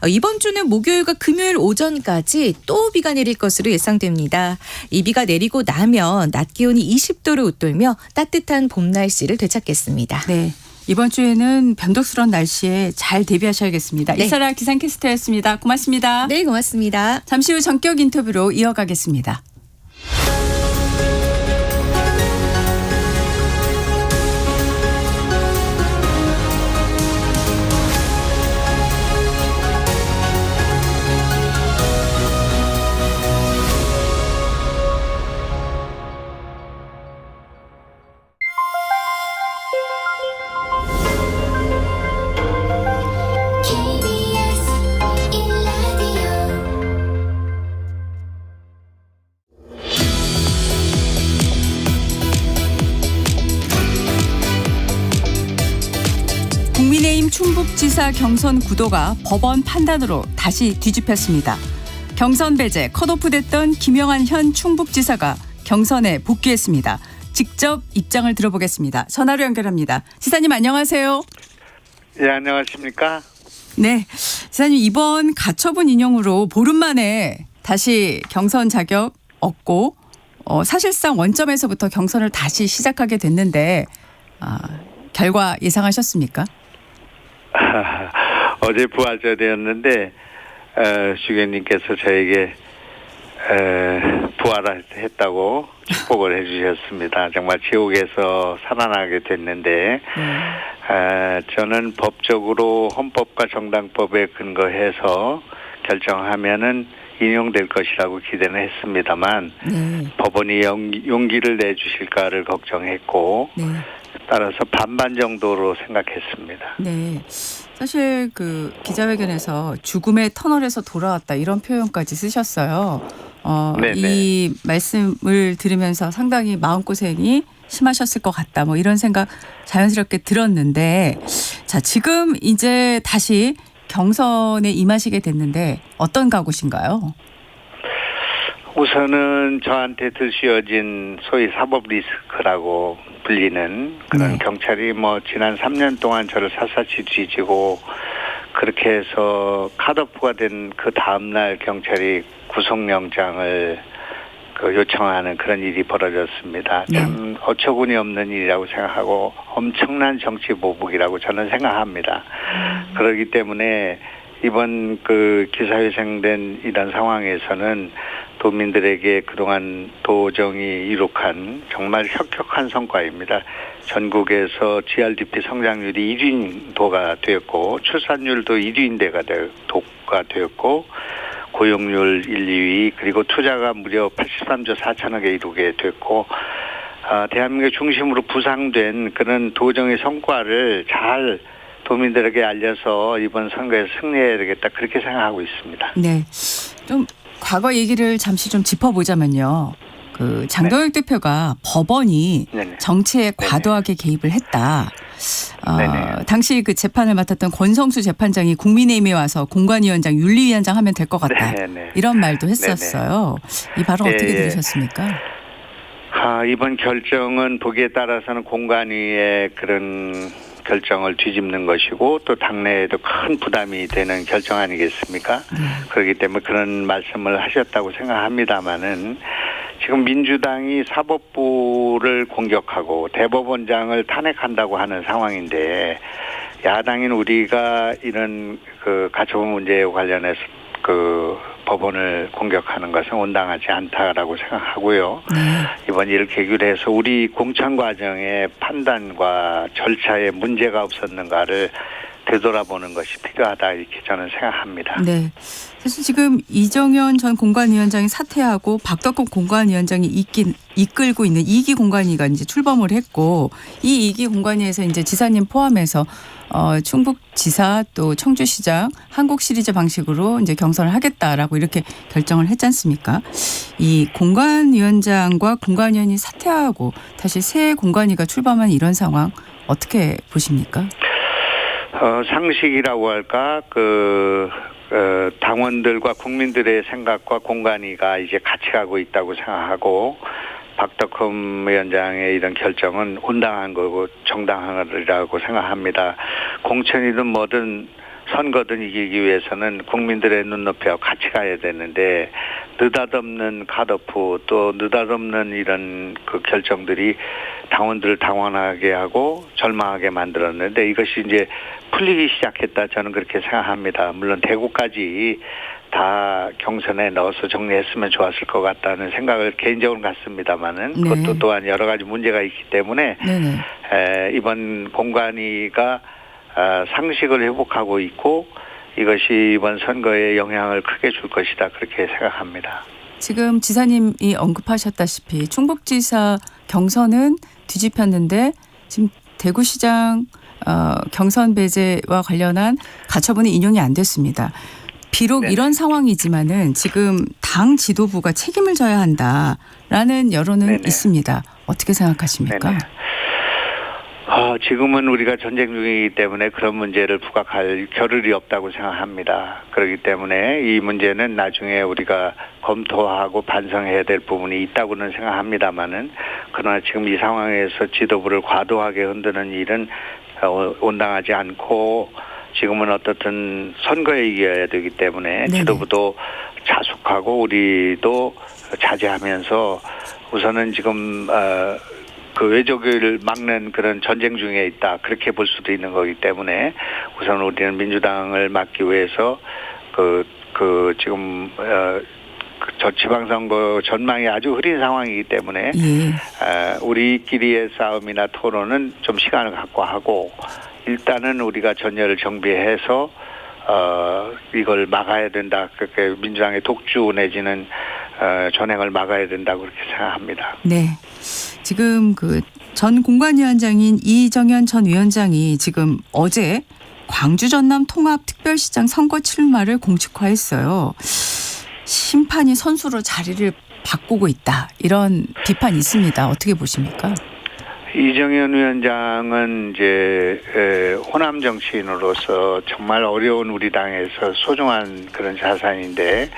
이번 주는 목요일과 금요일 오전까지 또 비가 내릴 것으로 예상됩니다. 이 비가 내리고 나면 낮 기온이 20도를 웃돌며 따뜻한 봄 날씨를 되찾겠습니다. 네. 이번 주에는 변덕스러운 날씨에 잘 대비하셔야겠습니다. 네. 이사라 기상캐스터였습니다. 고맙습니다. 네, 고맙습니다. 잠시 후 전격 인터뷰로 이어가겠습니다. KBS 1라디오 국민의힘 충북지사 경선 구도가 법원 판단으로 다시 뒤집혔습니다. 경선 배제 컷오프 됐던 김영한 현 충북지사가 경선에 복귀했습니다. 직접 입장을 들어보겠습니다. 전화로 연결합니다. 지사님 안녕하세요. 예, 안녕하십니까? 네, 지사님 이번 가처분 인용으로 보름 만에 다시 경선 자격 얻고 사실상 원점에서부터 경선을 다시 시작하게 됐는데 결과 예상하셨습니까? 어제 부활절이었는데 주교님께서 저에게 부활했다고 축복을 해주셨습니다. 정말 지옥에서 살아나게 됐는데 저는 법적으로 헌법과 정당법에 근거해서 결정하면은 인용될 것이라고 기대는 했습니다만 법원이 용기를 내주실까를 걱정했고 따라서 반반 정도로 생각했습니다. 네. 사실 그 기자회견에서 죽음의 터널에서 돌아왔다 이런 표현까지 쓰셨어요. 이 말씀을 들으면서 상당히 마음고생이 심하셨을 것 같다. 뭐 이런 생각 자연스럽게 들었는데 자, 지금 이제 다시 경선에 임하시게 됐는데 어떤 각오신가요? 우선은 저한테 들씌워진 소위 사법 리스크라고 불리는 그런 경찰이 뭐 지난 3년 동안 저를 샅샅이 뒤지고 그렇게 해서 컷오프가 된 그 다음날 경찰이 구속영장을 요청하는 그런 일이 벌어졌습니다. 참 어처구니 없는 일이라고 생각하고 엄청난 정치 보복이라고 저는 생각합니다. 그렇기 때문에 이번 기사회생된 이런 상황에서는 도민들에게 그동안 도정이 이룩한 정말 혁혁한 성과입니다. 전국에서 GRDP 성장률이 1위인도가 되었고 출산율도 1위인대가 되었고 고용률 1, 2위 그리고 투자가 무려 83조 4천억에 이르게 됐고 대한민국 중심으로 부상된 그런 도정의 성과를 잘 도민들에게 알려서 이번 선거에 승리해야 되겠다 그렇게 생각하고 있습니다. 네, 좀 과거 얘기를 잠시 좀 짚어보자면요. 장동혁 대표가 법원이 정치에 과도하게 개입을 했다. 당시 그 재판을 맡았던 권성수 재판장이 국민의힘에 와서 공관위원장, 윤리위원장 하면 될 것 같다. 이런 말도 했었어요. 이 발언 어떻게 들으셨습니까? 이번 결정은 보기에 따라서는 공관위의 그런 결정을 뒤집는 것이고 또 당내에도 큰 부담이 되는 결정 아니겠습니까? 그렇기 때문에 그런 말씀을 하셨다고 생각합니다마는 지금 민주당이 사법부를 공격하고 대법원장을 탄핵한다고 하는 상황인데 야당인 우리가 이런 가처분 문제에 관련해서 법원을 공격하는 것은 온당하지 않다라고 생각하고요. 이번 일을 계기로 해서 우리 공천 과정의 판단과 절차에 문제가 없었는가를 되돌아보는 것이 필요하다 이렇게 저는 생각합니다. 네. 사실 지금 이정현 전 공관위원장이 사퇴하고 박덕흠 공관위원장이 이끌고 있는 2기 공관위가 이제 출범을 했고 이 2기 공관위에서 이제 지사님 포함해서 충북지사 또 청주시장 한국 시리즈 방식으로 이제 경선을 하겠다라고 이렇게 결정을 했지 않습니까? 이 공관위원장과 공관위원이 사퇴하고 다시 새 공관위가 출범한 이런 상황 어떻게 보십니까? 상식이라고 할까 당원들과 국민들의 생각과 공간이가 이제 같이 가고 있다고 생각하고 박덕흠 위원장의 이런 결정은 온당한 거고 정당하리라고 생각합니다. 공천이든 뭐든 선거든 이기기 위해서는 국민들의 눈높이와 같이 가야 되는데 느닷없는 컷오프 또 느닷없는 이런 그 결정들이 당원들을 당황하게 하고 절망하게 만들었는데 이것이 이제 풀리기 시작했다 저는 그렇게 생각합니다. 물론 대구까지 다 경선에 넣어서 정리했으면 좋았을 것 같다는 생각을 개인적으로 갖습니다만은 네. 그것도 또한 여러 가지 문제가 있기 때문에 네네. 이번 공관위가 상식을 회복하고 있고 이것이 이번 선거에 영향을 크게 줄 것이다 그렇게 생각합니다. 지금 지사님이 언급하셨다시피 충북지사 경선은 뒤집혔는데 지금 대구시장 경선 배제와 관련한 가처분이 인용이 안 됐습니다. 비록 네네. 이런 상황이지만은 지금 당 지도부가 책임을 져야 한다라는 여론은 네네. 있습니다. 어떻게 생각하십니까? 네네. 지금은 우리가 전쟁 중이기 때문에 그런 문제를 부각할 겨를이 없다고 생각합니다. 그렇기 때문에 이 문제는 나중에 우리가 검토하고 반성해야 될 부분이 있다고는 생각합니다만은 그러나 지금 이 상황에서 지도부를 과도하게 흔드는 일은 온당하지 않고 지금은 어떻든 선거에 이겨야 되기 때문에 네네. 지도부도 자숙하고 우리도 자제하면서 우선은 지금 그 외적을 막는 그런 전쟁 중에 있다 그렇게 볼 수도 있는 거기 때문에 우선 우리는 민주당을 막기 위해서 지금 저 지방선거 전망이 아주 흐린 상황이기 때문에 우리끼리의 싸움이나 토론은 좀 시간을 갖고 하고 일단은 우리가 전열을 정비해서 이걸 막아야 된다. 그렇게 민주당의 독주 내지는 전횡을 막아야 된다고 그렇게 생각합니다. 네. 지금 그 전 공관위원장인 이정현 전 위원장이 지금 어제 광주 전남 통합 특별시장 선거 출마를 공식화했어요. 심판이 선수로 자리를 바꾸고 있다. 이런 비판이 있습니다. 어떻게 보십니까? 이정현 위원장은 이제 호남 정치인으로서 정말 어려운 우리 당에서 소중한 그런 자산인데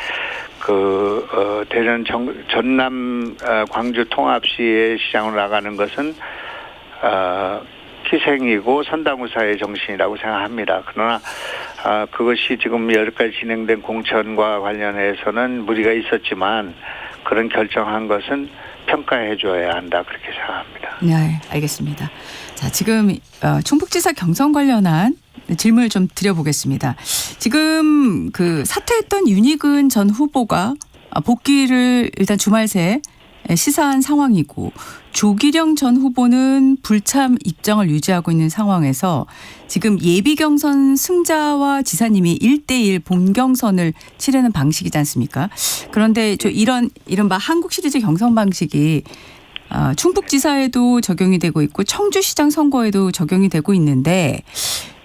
대전 전남 광주 통합시의 시장으로 나가는 것은 희생이고 선당우사의 정신이라고 생각합니다. 그러나 그것이 지금 여기까지 진행된 공천과 관련해서는 무리가 있었지만 그런 결정한 것은 평가해 줘야 한다 그렇게 생각합니다. 네, 알겠습니다. 자, 지금 충북지사 경선 관련한 질문을 좀 드려보겠습니다. 지금 그 사퇴했던 윤희근 전 후보가 복귀를 일단 주말 새 시사한 상황이고 조기령 전 후보는 불참 입장을 유지하고 있는 상황에서 지금 예비 경선 승자와 지사님이 1대1 본경선을 치르는 방식이지 않습니까? 그런데 이른바 한국 시리즈 경선 방식이 충북지사에도 적용이 되고 있고 청주시장 선거에도 적용이 되고 있는데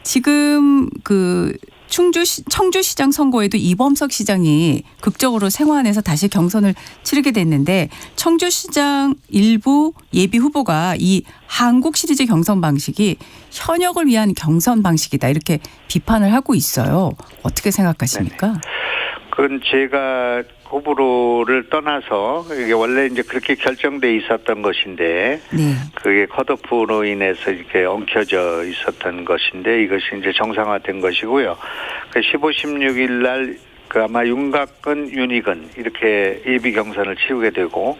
지금 그 청주시장 선거에도 이범석 시장이 극적으로 생환해서 다시 경선을 치르게 됐는데 청주시장 일부 예비 후보가 이 한국 시리즈 경선 방식이 현역을 위한 경선 방식이다 이렇게 비판을 하고 있어요. 어떻게 생각하십니까? 그건 제가 호불호를 떠나서 이게 원래 이제 그렇게 결정돼 있었던 것인데 네. 그게 컷오프로 인해서 이렇게 엉켜져 있었던 것인데 이것이 이제 정상화된 것이고요. 15, 16일 날 아마 윤곽근, 윤희근 이렇게 예비 경선을 치르게 되고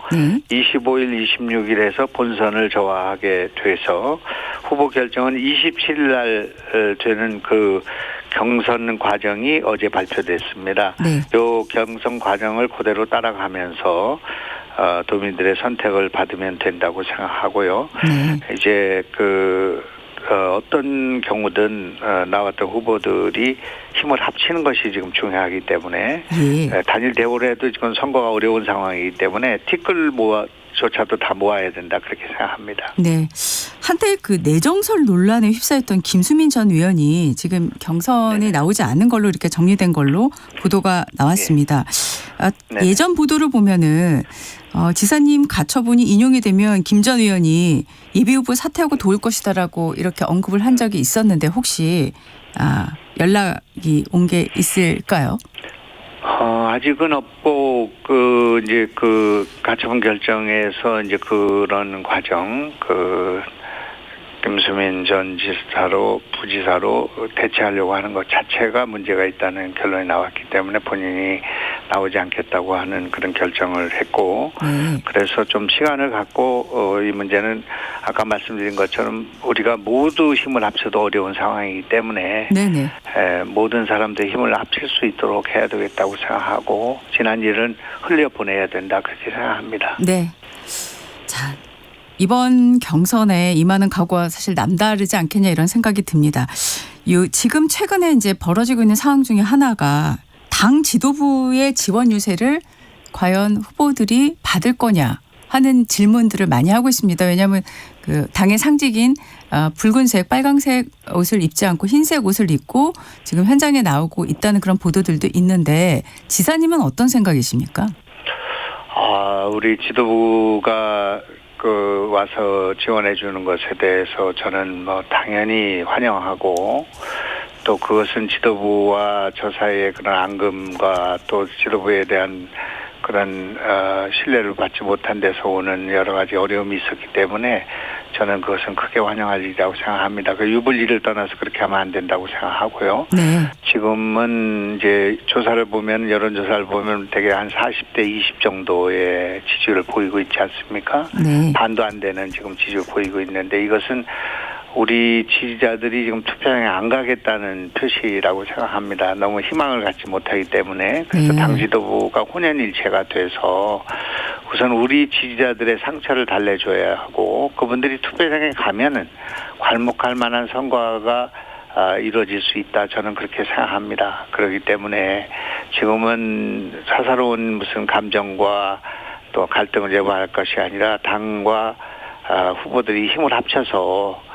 25일, 26일에서 본선을 저하하게 돼서 후보 결정은 27일 날 되는 그 경선 과정이 어제 발표됐습니다. 네. 요 경선 과정을 그대로 따라가면서 도민들의 선택을 받으면 된다고 생각하고요. 네. 이제 어떤 경우든 나왔던 후보들이 힘을 합치는 것이 지금 중요하기 때문에 단일 대우를 해도 지금 선거가 어려운 상황이기 때문에 티끌 조차도 다 모아야 된다 그렇게 생각합니다. 네. 한때 그 내정설 논란에 휩싸였던 김수민 전 의원이 지금 경선에 나오지 않는 걸로 이렇게 정리된 걸로 보도가 나왔습니다. 네네. 예전 보도를 보면은 지사님 가처분이 인용이 되면 김 전 의원이 예비후보 사퇴하고 도울 것이다라고 이렇게 언급을 한 적이 있었는데 혹시 연락이 온 게 있을까요? 아직은 없고 이제 가처분 결정에서 이제 그런 과정 김수민 전 지사로 부지사로 대체하려고 하는 것 자체가 문제가 있다는 결론이 나왔기 때문에 본인이 나오지 않겠다고 하는 그런 결정을 했고 그래서 좀 시간을 갖고 이 문제는 아까 말씀드린 것처럼 우리가 모두 힘을 합쳐도 어려운 상황이기 때문에 네네. 모든 사람들의 힘을 합칠 수 있도록 해야 되겠다고 생각하고 지난 일은 흘려보내야 된다 그렇게 생각합니다. 네. 자. 이번 경선에 임하는 각오와 사실 남다르지 않겠냐 이런 생각이 듭니다. 지금 최근에 이제 벌어지고 있는 상황 중에 하나가 당 지도부의 지원 유세를 과연 후보들이 받을 거냐 하는 질문들을 많이 하고 있습니다. 왜냐하면 그 당의 상징인 붉은색, 빨강색 옷을 입지 않고 흰색 옷을 입고 지금 현장에 나오고 있다는 그런 보도들도 있는데 지사님은 어떤 생각이십니까? 우리 지도부가 와서 지원해 주는 것에 대해서 저는 당연히 환영하고 또 그것은 지도부와 저 사이의 그런 앙금과 또 지도부에 대한 그런 신뢰를 받지 못한 데서 오는 여러 가지 어려움이 있었기 때문에 저는 그것은 크게 환영할 일이라고 생각합니다. 유불리를 떠나서 그렇게 하면 안 된다고 생각하고요. 네. 지금은 이제 조사를 보면 여론조사를 보면 되게 한 40대 20 정도의 지지율을 보이고 있지 않습니까? 네. 반도 안 되는 지금 지지율을 보이고 있는데 이것은 우리 지지자들이 지금 투표장에 안 가겠다는 표시라고 생각합니다. 너무 희망을 갖지 못하기 때문에 그래서 당 지도부가 혼연일체가 돼서 우선 우리 지지자들의 상처를 달래줘야 하고 그분들이 투표장에 가면은 괄목할 만한 선거가 이루어질 수 있다. 저는 그렇게 생각합니다. 그렇기 때문에 지금은 사사로운 무슨 감정과 또 갈등을 예방할 것이 아니라 당과 후보들이 힘을 합쳐서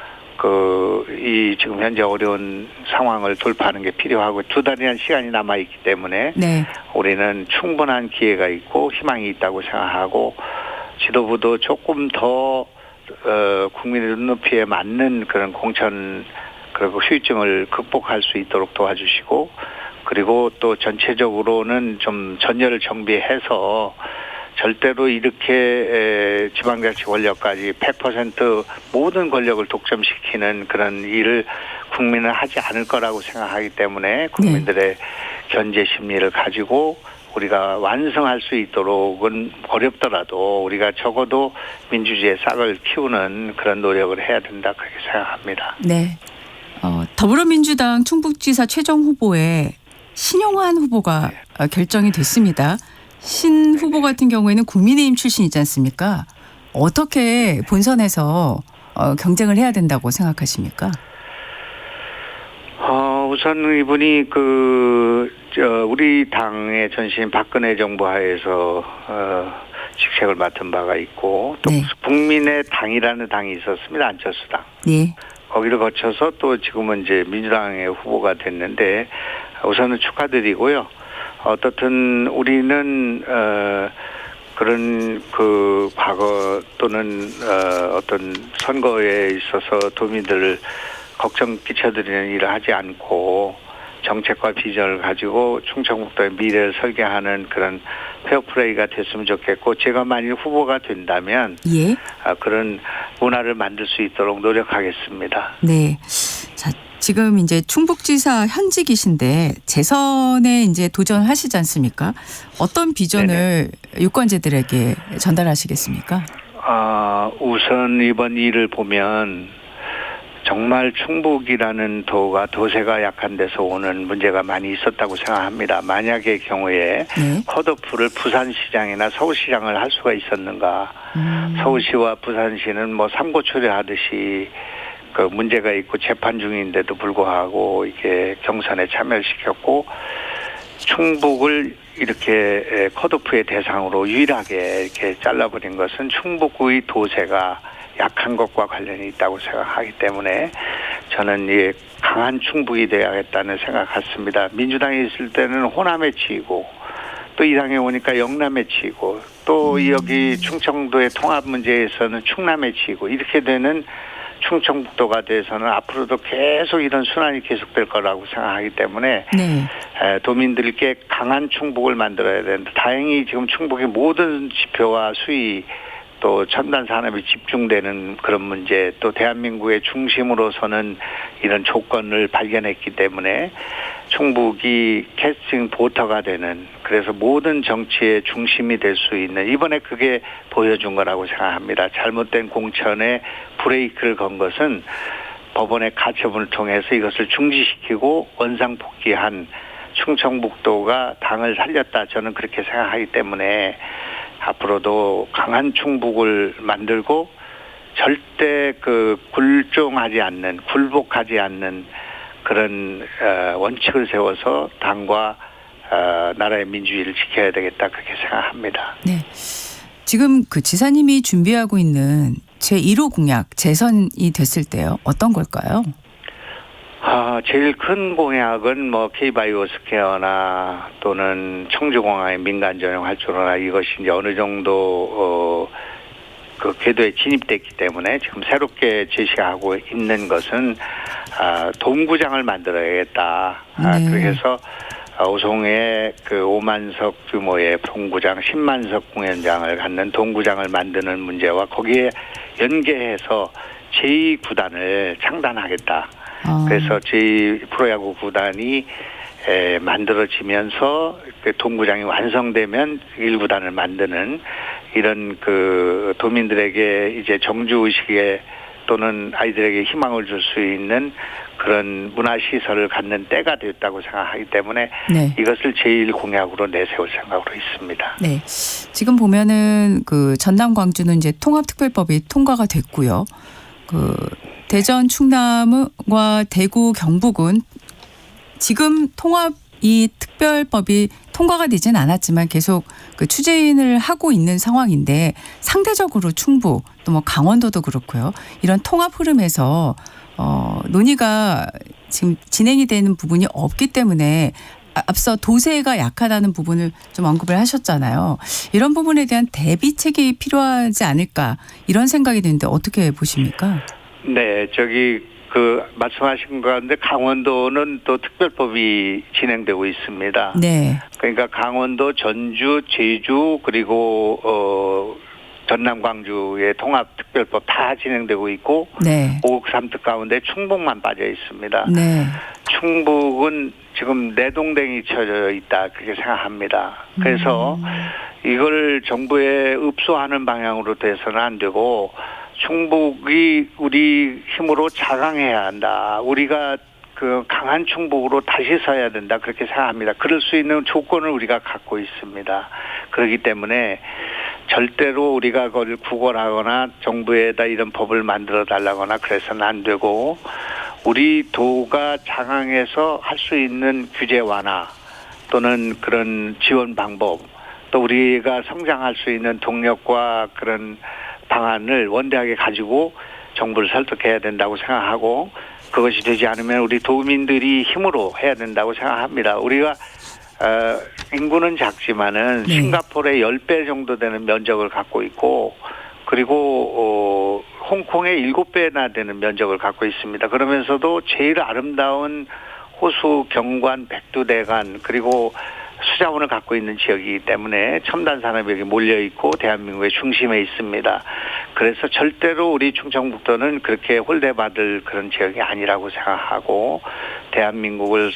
이 지금 현재 어려운 상황을 돌파하는 게 필요하고 2달이라는 시간이 남아 있기 때문에 네. 우리는 충분한 기회가 있고 희망이 있다고 생각하고 지도부도 조금 더 국민의 눈높이에 맞는 그런 공천 그리고 후유증을 극복할 수 있도록 도와주시고 그리고 또 전체적으로는 좀 전열을 정비해서 절대로 이렇게 지방자치 권력까지 100% 모든 권력을 독점시키는 그런 일을 국민은 하지 않을 거라고 생각하기 때문에 국민들의 견제 심리를 가지고 우리가 완성할 수 있도록은 어렵더라도 우리가 적어도 민주주의의 싹을 키우는 그런 노력을 해야 된다 그렇게 생각합니다. 네. 더불어민주당 충북지사 최종 후보에 신용환 후보가 결정이 됐습니다. 신 후보 같은 경우에는 국민의힘 출신이지 않습니까? 어떻게 본선에서 경쟁을 해야 된다고 생각하십니까? 우선 이분이 우리 당의 전신 박근혜 정부 하에서 직책을 맡은 바가 있고 또 국민의 당이라는 당이 있었습니다. 안철수당. 네. 거기를 거쳐서 또 지금은 이제 민주당의 후보가 됐는데 우선은 축하드리고요. 어떻든 우리는 그런 과거 또는 어떤 선거에 있어서 도민들을 걱정 끼쳐드리는 일을 하지 않고 정책과 비전을 가지고 충청북도의 미래를 설계하는 그런 페어플레이가 됐으면 좋겠고 제가 만일 후보가 된다면 그런 문화를 만들 수 있도록 노력하겠습니다. 네. 자, 지금 이제 충북지사 현직이신데 재선에 이제 도전하시지 않습니까? 어떤 비전을 유권자들에게 전달하시겠습니까? 우선 이번 일을 보면 정말 충북이라는 도세가 약한 데서 오는 문제가 많이 있었다고 생각합니다. 만약의 경우에 컷오프를 부산시장이나 서울시장을 할 수가 있었는가. 서울시와 부산시는 삼고초려하듯이 문제가 있고 재판 중인데도 불구하고 이게 경선에 참여를 시켰고 충북을 이렇게 컷오프의 대상으로 유일하게 이렇게 잘라버린 것은 충북의 도세가 약한 것과 관련이 있다고 생각하기 때문에 저는 이 강한 충북이 되어야겠다는 생각 같습니다. 민주당에 있을 때는 호남에 치이고 또 이 당에 오니까 영남에 치이고 또 여기 충청도의 통합 문제에서는 충남에 치이고 이렇게 되는 충청북도가 돼서는 앞으로도 계속 이런 순환이 계속될 거라고 생각하기 때문에 네. 도민들께 강한 충북을 만들어야 된다. 다행히 지금 충북의 모든 지표와 수위 또 첨단 산업이 집중되는 그런 문제 또 대한민국의 중심으로서는 이런 조건을 발견했기 때문에 충북이 캐스팅 보터가 되는 그래서 모든 정치의 중심이 될 수 있는 이번에 그게 보여준 거라고 생각합니다. 잘못된 공천에 브레이크를 건 것은 법원의 가처분을 통해서 이것을 중지시키고 원상복귀한 충청북도가 당을 살렸다. 저는 그렇게 생각하기 때문에 앞으로도 강한 충북을 만들고 절대 굴종하지 않는 굴복하지 않는 그런 원칙을 세워서 당과 나라의 민주주의를 지켜야 되겠다 그렇게 생각합니다. 네. 지금 그 지사님이 준비하고 있는 제1호 공약 재선이 됐을 때요. 어떤 걸까요? 제일 큰 공약은 뭐 K바이오 스퀘어나 또는 청주공항의 민간 전용 활주로나 이것이 이제 어느 정도 그 궤도에 진입됐기 때문에 지금 새롭게 제시하고 있는 것은 동구장을 만들어야겠다. 네. 그래서 오송에 그 5만석 규모의 동구장, 10만석 공연장을 갖는 동구장을 만드는 문제와 거기에 연계해서 제2구단을 창단하겠다. 그래서 제2 프로야구 구단이 만들어지면서 그 동구장이 완성되면 1구단을 만드는 이런 그 도민들에게 이제 정주의식에 또는 아이들에게 희망을 줄 수 있는 그런 문화시설을 갖는 때가 됐다고 생각하기 때문에 네. 이것을 제일 공약으로 내세울 생각으로 있습니다. 네. 지금 보면은 그 전남 광주는 이제 통합특별법이 통과가 됐고요. 그 대전 충남과 대구 경북은 지금 통합 이 특별법이 통과가 되진 않았지만 계속 그 추진을 하고 있는 상황인데 상대적으로 충북 또 뭐 강원도도 그렇고요. 이런 통합 흐름에서 논의가 지금 진행이 되는 부분이 없기 때문에 앞서 도세가 약하다는 부분을 좀 언급을 하셨잖아요. 이런 부분에 대한 대비책이 필요하지 않을까 이런 생각이 드는데 어떻게 보십니까? 네, 그 말씀하신 것 같은데 강원도는 또 특별법이 진행되고 있습니다. 네. 그러니까 강원도, 전주, 제주 그리고 전남 광주의 통합 특별법 다 진행되고 있고 네. 5국 3특 가운데 충북만 빠져 있습니다. 네. 충북은 지금 내동댕이 쳐져 있다 그렇게 생각합니다. 그래서 이걸 정부에 읍소하는 방향으로 돼서는 안 되고 충북이 우리 힘으로 자강해야 한다. 우리가 그 강한 충북으로 다시 서야 된다. 그렇게 생각합니다. 그럴 수 있는 조건을 우리가 갖고 있습니다. 그렇기 때문에 절대로 우리가 그걸 구걸하거나 정부에다 이런 법을 만들어 달라거나 그래서는 안 되고 우리 도가 자강해서 할 수 있는 규제 완화 또는 그런 지원 방법 또 우리가 성장할 수 있는 동력과 그런 방안을 원대하게 가지고 정부를 설득해야 된다고 생각하고 그것이 되지 않으면 우리 도민들이 힘으로 해야 된다고 생각합니다. 우리가 인구는 작지만은 네. 싱가포르의 10배 정도 되는 면적을 갖고 있고 그리고 홍콩의 7배나 되는 면적을 갖고 있습니다. 그러면서도 제일 아름다운 호수 경관, 백두대간 그리고 수자원을 갖고 있는 지역이기 때문에 첨단 산업이 여기 몰려 있고 대한민국의 중심에 있습니다. 그래서 절대로 우리 충청북도는 그렇게 홀대받을 그런 지역이 아니라고 생각하고 대한민국을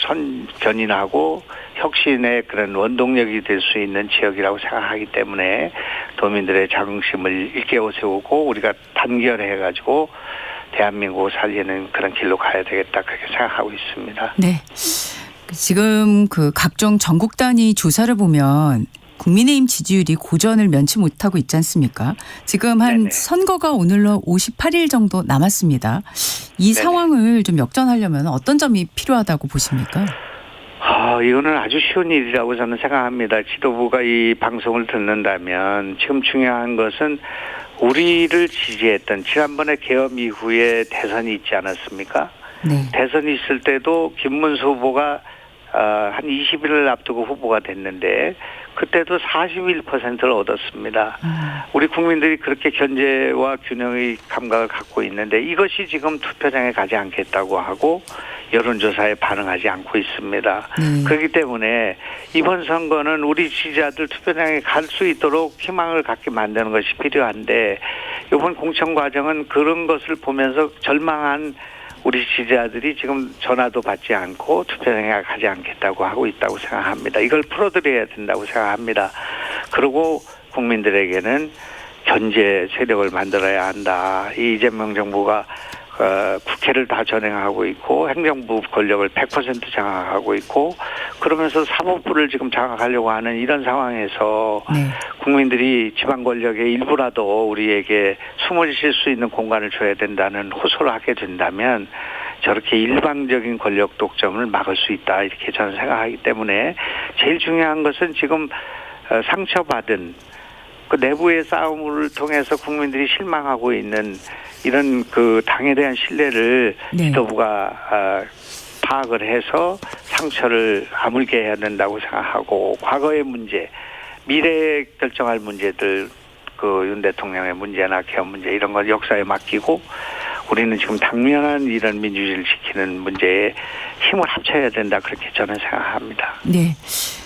견인하고 혁신의 그런 원동력이 될 수 있는 지역이라고 생각하기 때문에 도민들의 자긍심을 일깨워 세우고 우리가 단결해가지고 대한민국을 살리는 그런 길로 가야 되겠다 그렇게 생각하고 있습니다. 네. 지금 그 각종 전국 단위 조사를 보면 국민의힘 지지율이 고전을 면치 못하고 있지 않습니까? 지금 한 네네. 선거가 오늘로 58일 정도 남았습니다. 이 네네. 상황을 좀 역전하려면 어떤 점이 필요하다고 보십니까? 이거는 아주 쉬운 일이라고 저는 생각합니다. 지도부가 이 방송을 듣는다면 지금 중요한 것은 우리를 지지했던 지난번에 계엄 이후에 대선이 있지 않았습니까? 네. 대선이 있을 때도 김문수 후보가 한 20일을 앞두고 후보가 됐는데 그때도 41%를 얻었습니다. 우리 국민들이 그렇게 견제와 균형의 감각을 갖고 있는데 이것이 지금 투표장에 가지 않겠다고 하고 여론조사에 반응하지 않고 있습니다. 그렇기 때문에 이번 선거는 우리 지지자들 투표장에 갈 수 있도록 희망을 갖게 만드는 것이 필요한데 이번 공천 과정은 그런 것을 보면서 절망한 우리 지지자들이 지금 전화도 받지 않고 투표장에 가지 않겠다고 하고 있다고 생각합니다. 이걸 풀어드려야 된다고 생각합니다. 그리고 국민들에게는 견제 세력을 만들어야 한다. 이 이재명 정부가 국회를 다 전행하고 있고 행정부 권력을 100% 장악하고 있고 그러면서 사법부를 지금 장악하려고 하는 이런 상황에서 국민들이 지방 권력의 일부라도 우리에게 숨을 쉴 수 있는 공간을 줘야 된다는 호소를 하게 된다면 저렇게 일방적인 권력 독점을 막을 수 있다 이렇게 저는 생각하기 때문에 제일 중요한 것은 지금 상처받은 그 내부의 싸움을 통해서 국민들이 실망하고 있는 이런 그 당에 대한 신뢰를 지도부가 파악을 해서 상처를 아물게 해야 된다고 생각하고 과거의 문제, 미래에 결정할 문제들 그 윤 대통령의 문제나 개헌 문제 이런 걸 역사에 맡기고 우리는 지금 당면한 이런 민주주의를 지키는 문제에 힘을 합쳐야 된다 그렇게 저는 생각합니다. 네.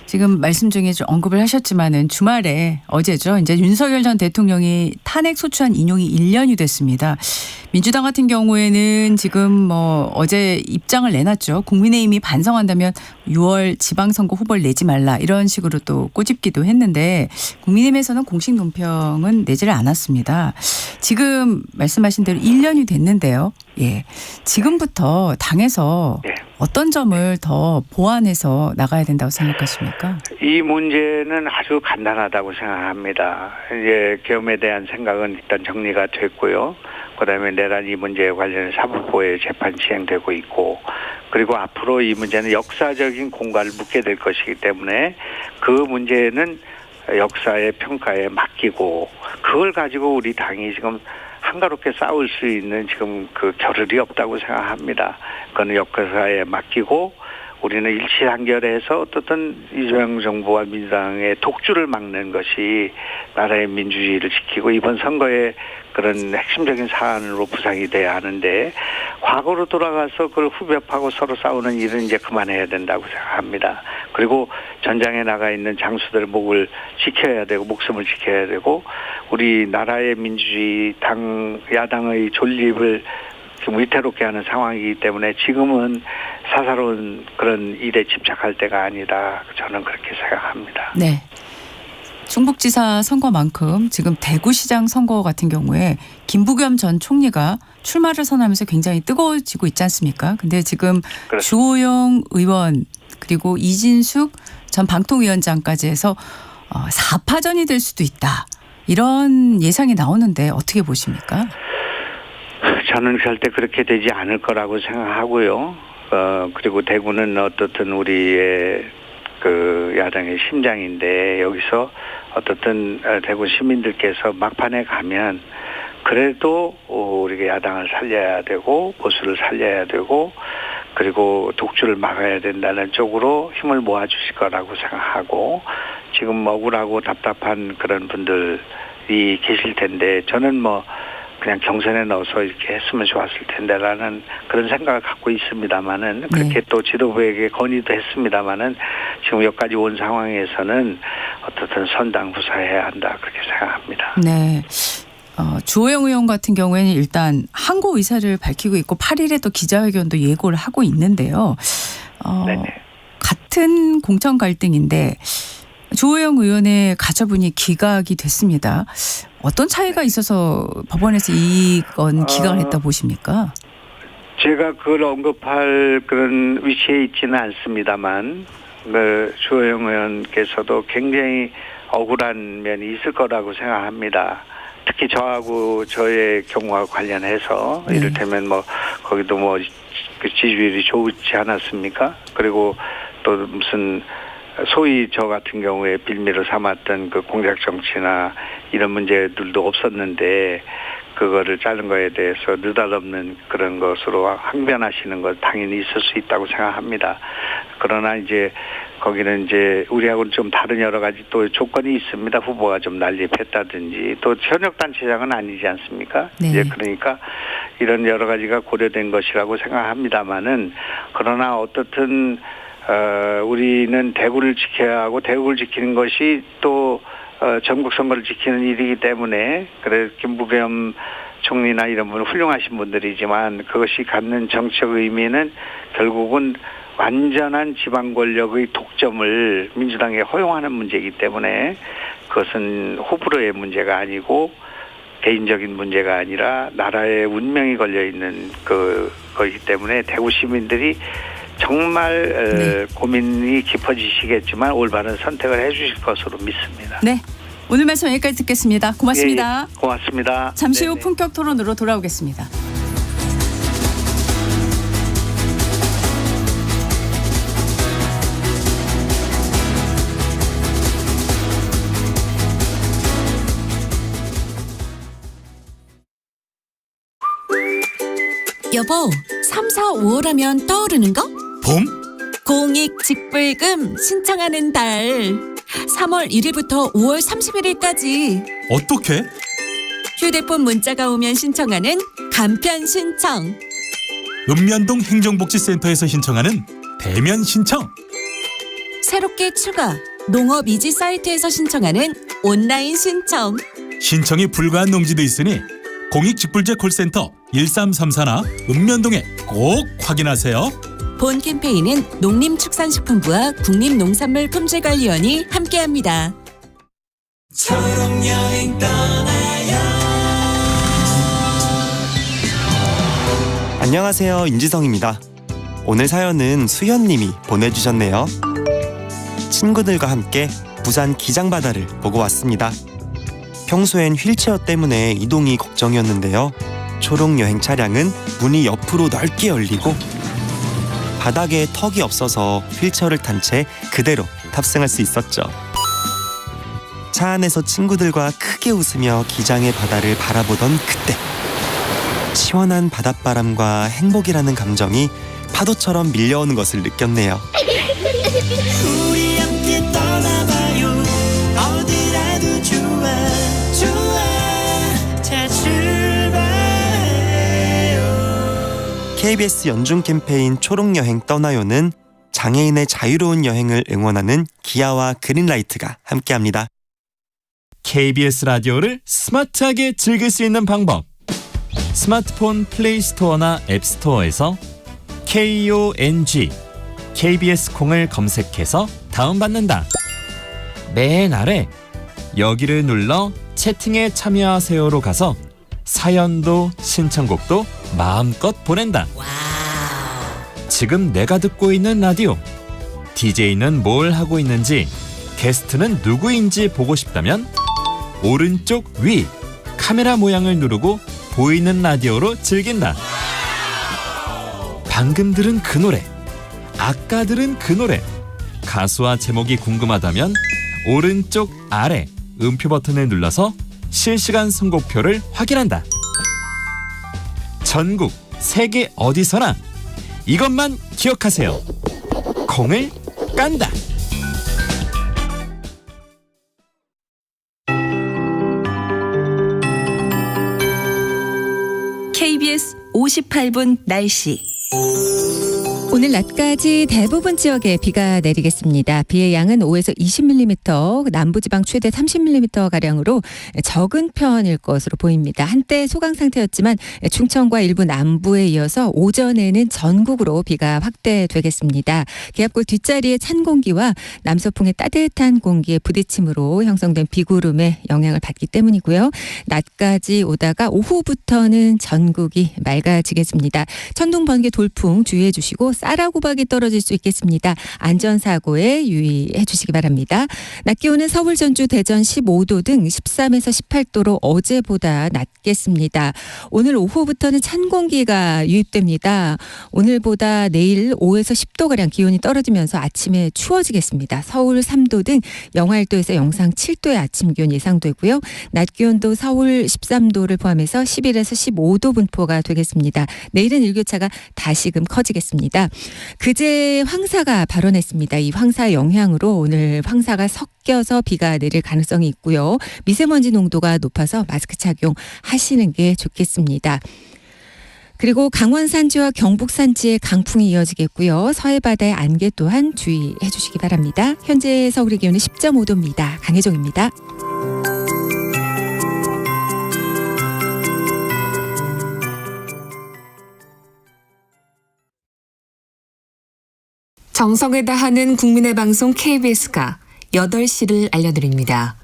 지금 말씀 중에 좀 언급을 하셨지만은 주말에 어제죠. 이제 윤석열 전 대통령이 탄핵 소추안 인용이 1년이 됐습니다. 민주당 같은 경우에는 지금 어제 입장을 내놨죠. 국민의힘이 반성한다면 6월 지방선거 후보를 내지 말라 이런 식으로 또 꼬집기도 했는데 국민의힘에서는 공식 논평은 내지를 않았습니다. 지금 말씀하신 대로 1년이 됐는데요. 예. 지금부터 당에서 어떤 점을 더 보완해서 나가야 된다고 생각하십니까? 이 문제는 아주 간단하다고 생각합니다. 이제 계엄에 대한 생각은 일단 정리가 됐고요. 그다음에 내란 이 문제에 관련해 사법부의 재판 진행되고 있고 그리고 앞으로 이 문제는 역사적인 공과를 묻게 될 것이기 때문에 그 문제는 역사의 평가에 맡기고 그걸 가지고 우리 당이 지금 한가롭게 싸울 수 있는 지금 그 겨를이 없다고 생각합니다. 그거는 역사에 맡기고 우리는 일치단결해서 어떻든 이재명 정부와 민주당의 독주를 막는 것이 나라의 민주주의를 지키고 이번 선거에 그런 핵심적인 사안으로 부상이 돼야 하는데 과거로 돌아가서 그걸 후벼파고 서로 싸우는 일은 이제 그만해야 된다고 생각합니다. 그리고 전장에 나가 있는 장수들 목을 지켜야 되고 목숨을 지켜야 되고 우리 나라의 민주주의 야당의 존립을 좀 위태롭게 하는 상황이기 때문에 지금은 사사로운 그런 일에 집착할 때가 아니다. 저는 그렇게 생각합니다. 네. 충북지사 선거만큼 지금 대구시장 선거 같은 경우에 김부겸 전 총리가 출마를 선언하면서 굉장히 뜨거워지고 있지 않습니까? 근데 지금 그렇습니다. 주호영 의원 그리고 이진숙 전 방통위원장까지 해서 4파전이 될 수도 있다. 이런 예상이 나오는데 어떻게 보십니까? 저는 절대 그렇게 되지 않을 거라고 생각하고요. 그리고 대구는 어떻든 우리의 그 야당의 심장인데 여기서 어떻든 대구 시민들께서 막판에 가면 그래도 우리가 야당을 살려야 되고 보수를 살려야 되고 그리고 독주를 막아야 된다는 쪽으로 힘을 모아주실 거라고 생각하고 지금 억울하고 답답한 그런 분들이 계실 텐데 저는 그냥 경선에 넣어서 이렇게 했으면 좋았을 텐데라는 그런 생각을 갖고 있습니다만은 그렇게 또 지도부에게 건의도 했습니다만은 지금 여기까지 온 상황에서는 어떻든 선당후사해야 한다 그렇게 생각합니다. 네. 주호영 의원 같은 경우에는 일단 항고 의사를 밝히고 있고 8일에 또 기자회견도 예고를 하고 있는데요. 같은 공천 갈등인데 주호영 의원의 가처분이 기각이 됐습니다. 어떤 차이가 있어서 법원에서 이건 기각을 했다 보십니까? 제가 그걸 언급할 그런 위치에 있지는 않습니다만 주호영 의원께서도 굉장히 억울한 면이 있을 거라고 생각합니다. 특히 저하고 저의 경우와 관련해서 이를테면 거기도 그 지지율이 좋지 않았습니까? 그리고 또 무슨 소위 저 같은 경우에 빌미로 삼았던 그 공작 정치나 이런 문제들도 없었는데 그거를 자른 거에 대해서 느닷없는 그런 것으로 항변하시는 것 당연히 있을 수 있다고 생각합니다. 그러나 이제 거기는 이제 우리하고는 좀 다른 여러 가지 또 조건이 있습니다. 후보가 좀 난립했다든지 또 현역 단체장은 아니지 않습니까? 네. 이제 그러니까 이런 여러 가지가 고려된 것이라고 생각합니다만은 그러나 어떻든 우리는 대구를 지켜야 하고 대구를 지키는 것이 또 전국 선거를 지키는 일이기 때문에 그래 김부겸 총리나 이런 분은 훌륭하신 분들이지만 그것이 갖는 정책 의미는 결국은 완전한 지방 권력의 독점을 민주당에 허용하는 문제이기 때문에 그것은 호불호의 문제가 아니고 개인적인 문제가 아니라 나라의 운명이 걸려 있는 거이기 때문에 대구 시민들이 정말 고민이 깊어지시겠지만 올바른 선택을 해주실 것으로 믿습니다. 네. 오늘 말씀 여기까지 듣겠습니다. 고맙습니다. 예, 고맙습니다. 잠시 후 네네. 품격 토론으로 돌아오겠습니다. 여보, 3, 4, 5월 하면 떠오르는 거? 봄? 공익직불금 신청하는 달. 3월 1일부터 5월 31일까지 어떻게? 휴대폰 문자가 오면 신청하는 간편 신청. 읍면동 행정복지센터에서 신청하는 대면 신청. 새롭게 추가 농업이지 사이트에서 신청하는 온라인 신청. 신청이 불가한 농지도 있으니 공익직불제 콜센터 1334나 읍면동에 꼭 확인하세요. 본 캠페인은 농림축산식품부와 국립농산물품질관리원이 함께합니다. 초록여행 떠나요. 안녕하세요, 임지성입니다. 오늘 사연은 수현님이 보내주셨네요. 친구들과 함께 부산 기장바다를 보고 왔습니다. 평소엔 휠체어 때문에 이동이 걱정이었는데요. 초록여행 차량은 문이 옆으로 넓게 열리고 바닥에 턱이 없어서 휠체어를 탄 채 그대로 탑승할 수 있었죠. 차 안에서 친구들과 크게 웃으며 기장의 바다를 바라보던 그때 시원한 바닷바람과 행복이라는 감정이 파도처럼 밀려오는 것을 느꼈네요. 우리 함께 떠나봐요. 어디라도 좋아 좋아. 자 출발해요. KBS 연중 캠페인 초록여행 떠나요는 장애인의 자유로운 여행을 응원하는 기아와 그린라이트가 함께합니다. KBS 라디오를 스마트하게 즐길 수 있는 방법. 스마트폰 플레이 스토어나 앱 스토어에서 KONG KBS 콩을 검색해서 다운받는다. 맨 아래 여기를 눌러 채팅에 참여하세요로 가서 사연도 신청곡도 마음껏 보낸다. 지금 내가 듣고 있는 라디오, DJ는 뭘 하고 있는지, 게스트는 누구인지 보고 싶다면 오른쪽 위 카메라 모양을 누르고 보이는 라디오로 즐긴다. 방금 들은 그 노래, 아까 들은 그 노래, 가수와 제목이 궁금하다면 오른쪽 아래 음표 버튼을 눌러서 실시간 선곡표를 확인한다. 전국 세계 어디서나 이것만 기억하세요. 콩을 깐다. KBS 58분 날씨. 오늘 낮까지 대부분 지역에 비가 내리겠습니다. 비의 양은 5에서 20mm, 남부지방 최대 30mm가량으로 적은 편일 것으로 보입니다. 한때 소강 상태였지만 충청과 일부 남부에 이어서 오전에는 전국으로 비가 확대되겠습니다. 기압골 뒷자리의 찬 공기와 남서풍의 따뜻한 공기의 부딪힘으로 형성된 비구름의 영향을 받기 때문이고요. 낮까지 오다가 오후부터는 전국이 맑아지겠습니다. 천둥, 번개, 돌풍 주의해 주시고 쌀아구박이 떨어질 수 있겠습니다. 안전사고에 유의해 주시기 바랍니다. 낮 기온은 서울, 전주, 대전 15도 등 13에서 18도로 어제보다 낮겠습니다. 오늘 오후부터는 찬 공기가 유입됩니다. 오늘보다 내일 5에서 10도가량 기온이 떨어지면서 아침에 추워지겠습니다. 서울 3도 등 영하 1도에서 영상 7도의 아침 기온 예상되고요. 낮 기온도 서울 13도를 포함해서 11에서 15도 분포가 되겠습니다. 내일은 일교차가 다시금 커지겠습니다. 그제 황사가 발원했습니다. 이 황사 영향으로 오늘 황사가 섞여서 비가 내릴 가능성이 있고요. 미세먼지 농도가 높아서 마스크 착용하시는 게 좋겠습니다. 그리고 강원 산지와 경북 산지에 강풍이 이어지겠고요. 서해 바다의 안개 또한 주의해 주시기 바랍니다. 현재 서울의 기온은 10.5도입니다. 강혜정입니다. 정성을 다하는 국민의 방송 KBS가 8시를 알려드립니다.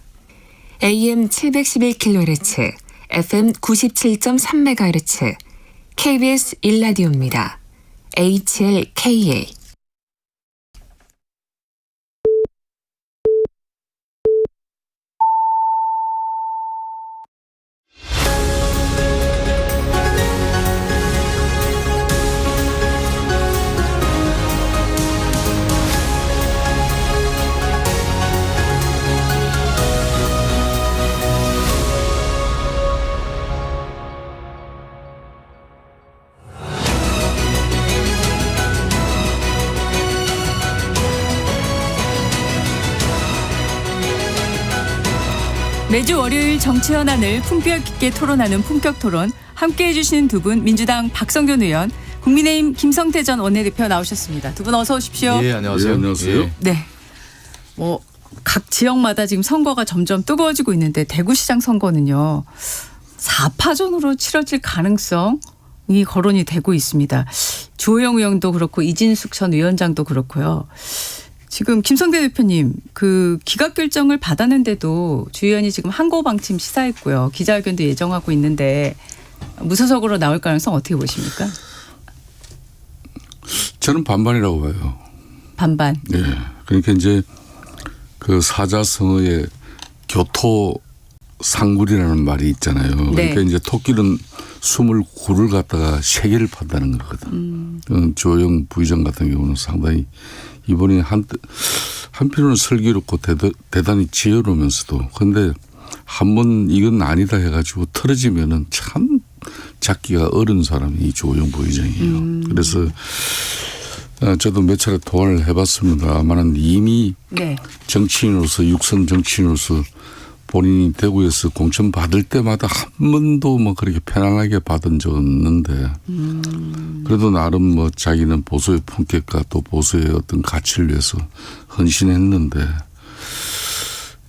AM 711kHz, FM 97.3MHz, KBS 1라디오입니다. HLKA. 매주 월요일 정치 현안을 품격 있게 토론하는 품격 토론, 함께해 주시는 두 분, 민주당 박성균 의원, 국민의힘 김성태 전 원내대표 나오셨습니다. 두 분 어서 오십시오. 예, 안녕하세요. 안녕하세요. 네. 각 지역마다 지금 선거가 점점 뜨거워지고 있는데 대구시장 선거는요, 4파전으로 치러질 가능성이 거론이 되고 있습니다. 주호영 의원도 그렇고 이진숙 전 위원장도 그렇고요. 지금 김성대 대표님, 그 기각 결정을 받았는데도 주 의원이 지금 항고방침 시사했고요. 기자회견도 예정하고 있는데 무소속으로 나올 가능성 어떻게 보십니까? 저는 반반이라고 봐요. 반반. 네. 그러니까 이제 그 사자성어의 교토상굴이라는 말이 있잖아요. 네. 그러니까 이제 토끼는 29를 갖다가 3개를 판다는 거거든. 조영 부의장 같은 경우는 상당히 이번에 한편으로는 슬기롭고 대단히 지혜로우면서도, 근데 한번 이건 아니다 해가지고 틀어지면은 참 잡기가 어려운 사람이 이 조영 부의장이에요. 그래서 저도 몇 차례 통화를 해봤습니다만은 이미 네. 정치인으로서, 육선 정치인으로서 본인이 대구에서 공천 받을 때마다 한 번도 뭐 그렇게 편안하게 받은 적은 없는데, 그래도 나름 뭐 자기는 보수의 품격과 또 보수의 어떤 가치를 위해서 헌신했는데,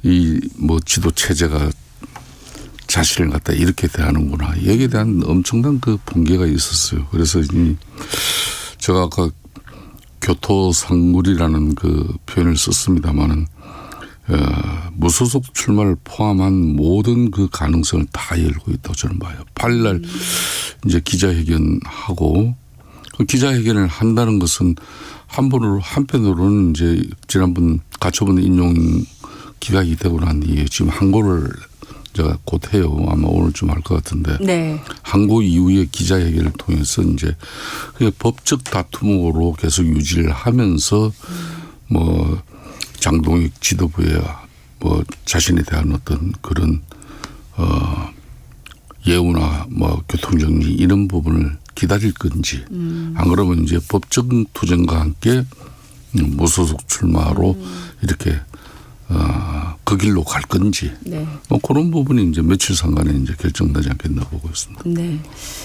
이 뭐 지도 체제가 자신을 갖다 이렇게 대하는구나, 여기에 대한 엄청난 그 붕괴가 있었어요. 그래서 제가 아까 교토상굴이라는 그 표현을 썼습니다마는 무소속 출마를 포함한 모든 그 가능성을 다 열고 있다고 저는 봐요. 8일 이제 기자회견하고, 그 기자회견을 한다는 것은 한편으로는 이제 지난번 가처분 인용 기각이 되고 난 뒤에 지금 항고를 제가 곧 해요. 아마 오늘쯤 할 것 같은데. 네. 항고 이후에 기자회견을 통해서 이제 법적 다툼으로 계속 유지를 하면서 뭐 장동익 지도부에 뭐 자신에 대한 어떤 그런 예우나 뭐 교통정리 이런 부분을 기다릴 건지, 안 그러면 이제 법적 투쟁과 함께 무소속 출마로 이렇게 그 길로 갈 건지, 네. 뭐 그런 부분이 이제 며칠 상간에 이제 결정되지 않겠나 보고 있습니다. 네.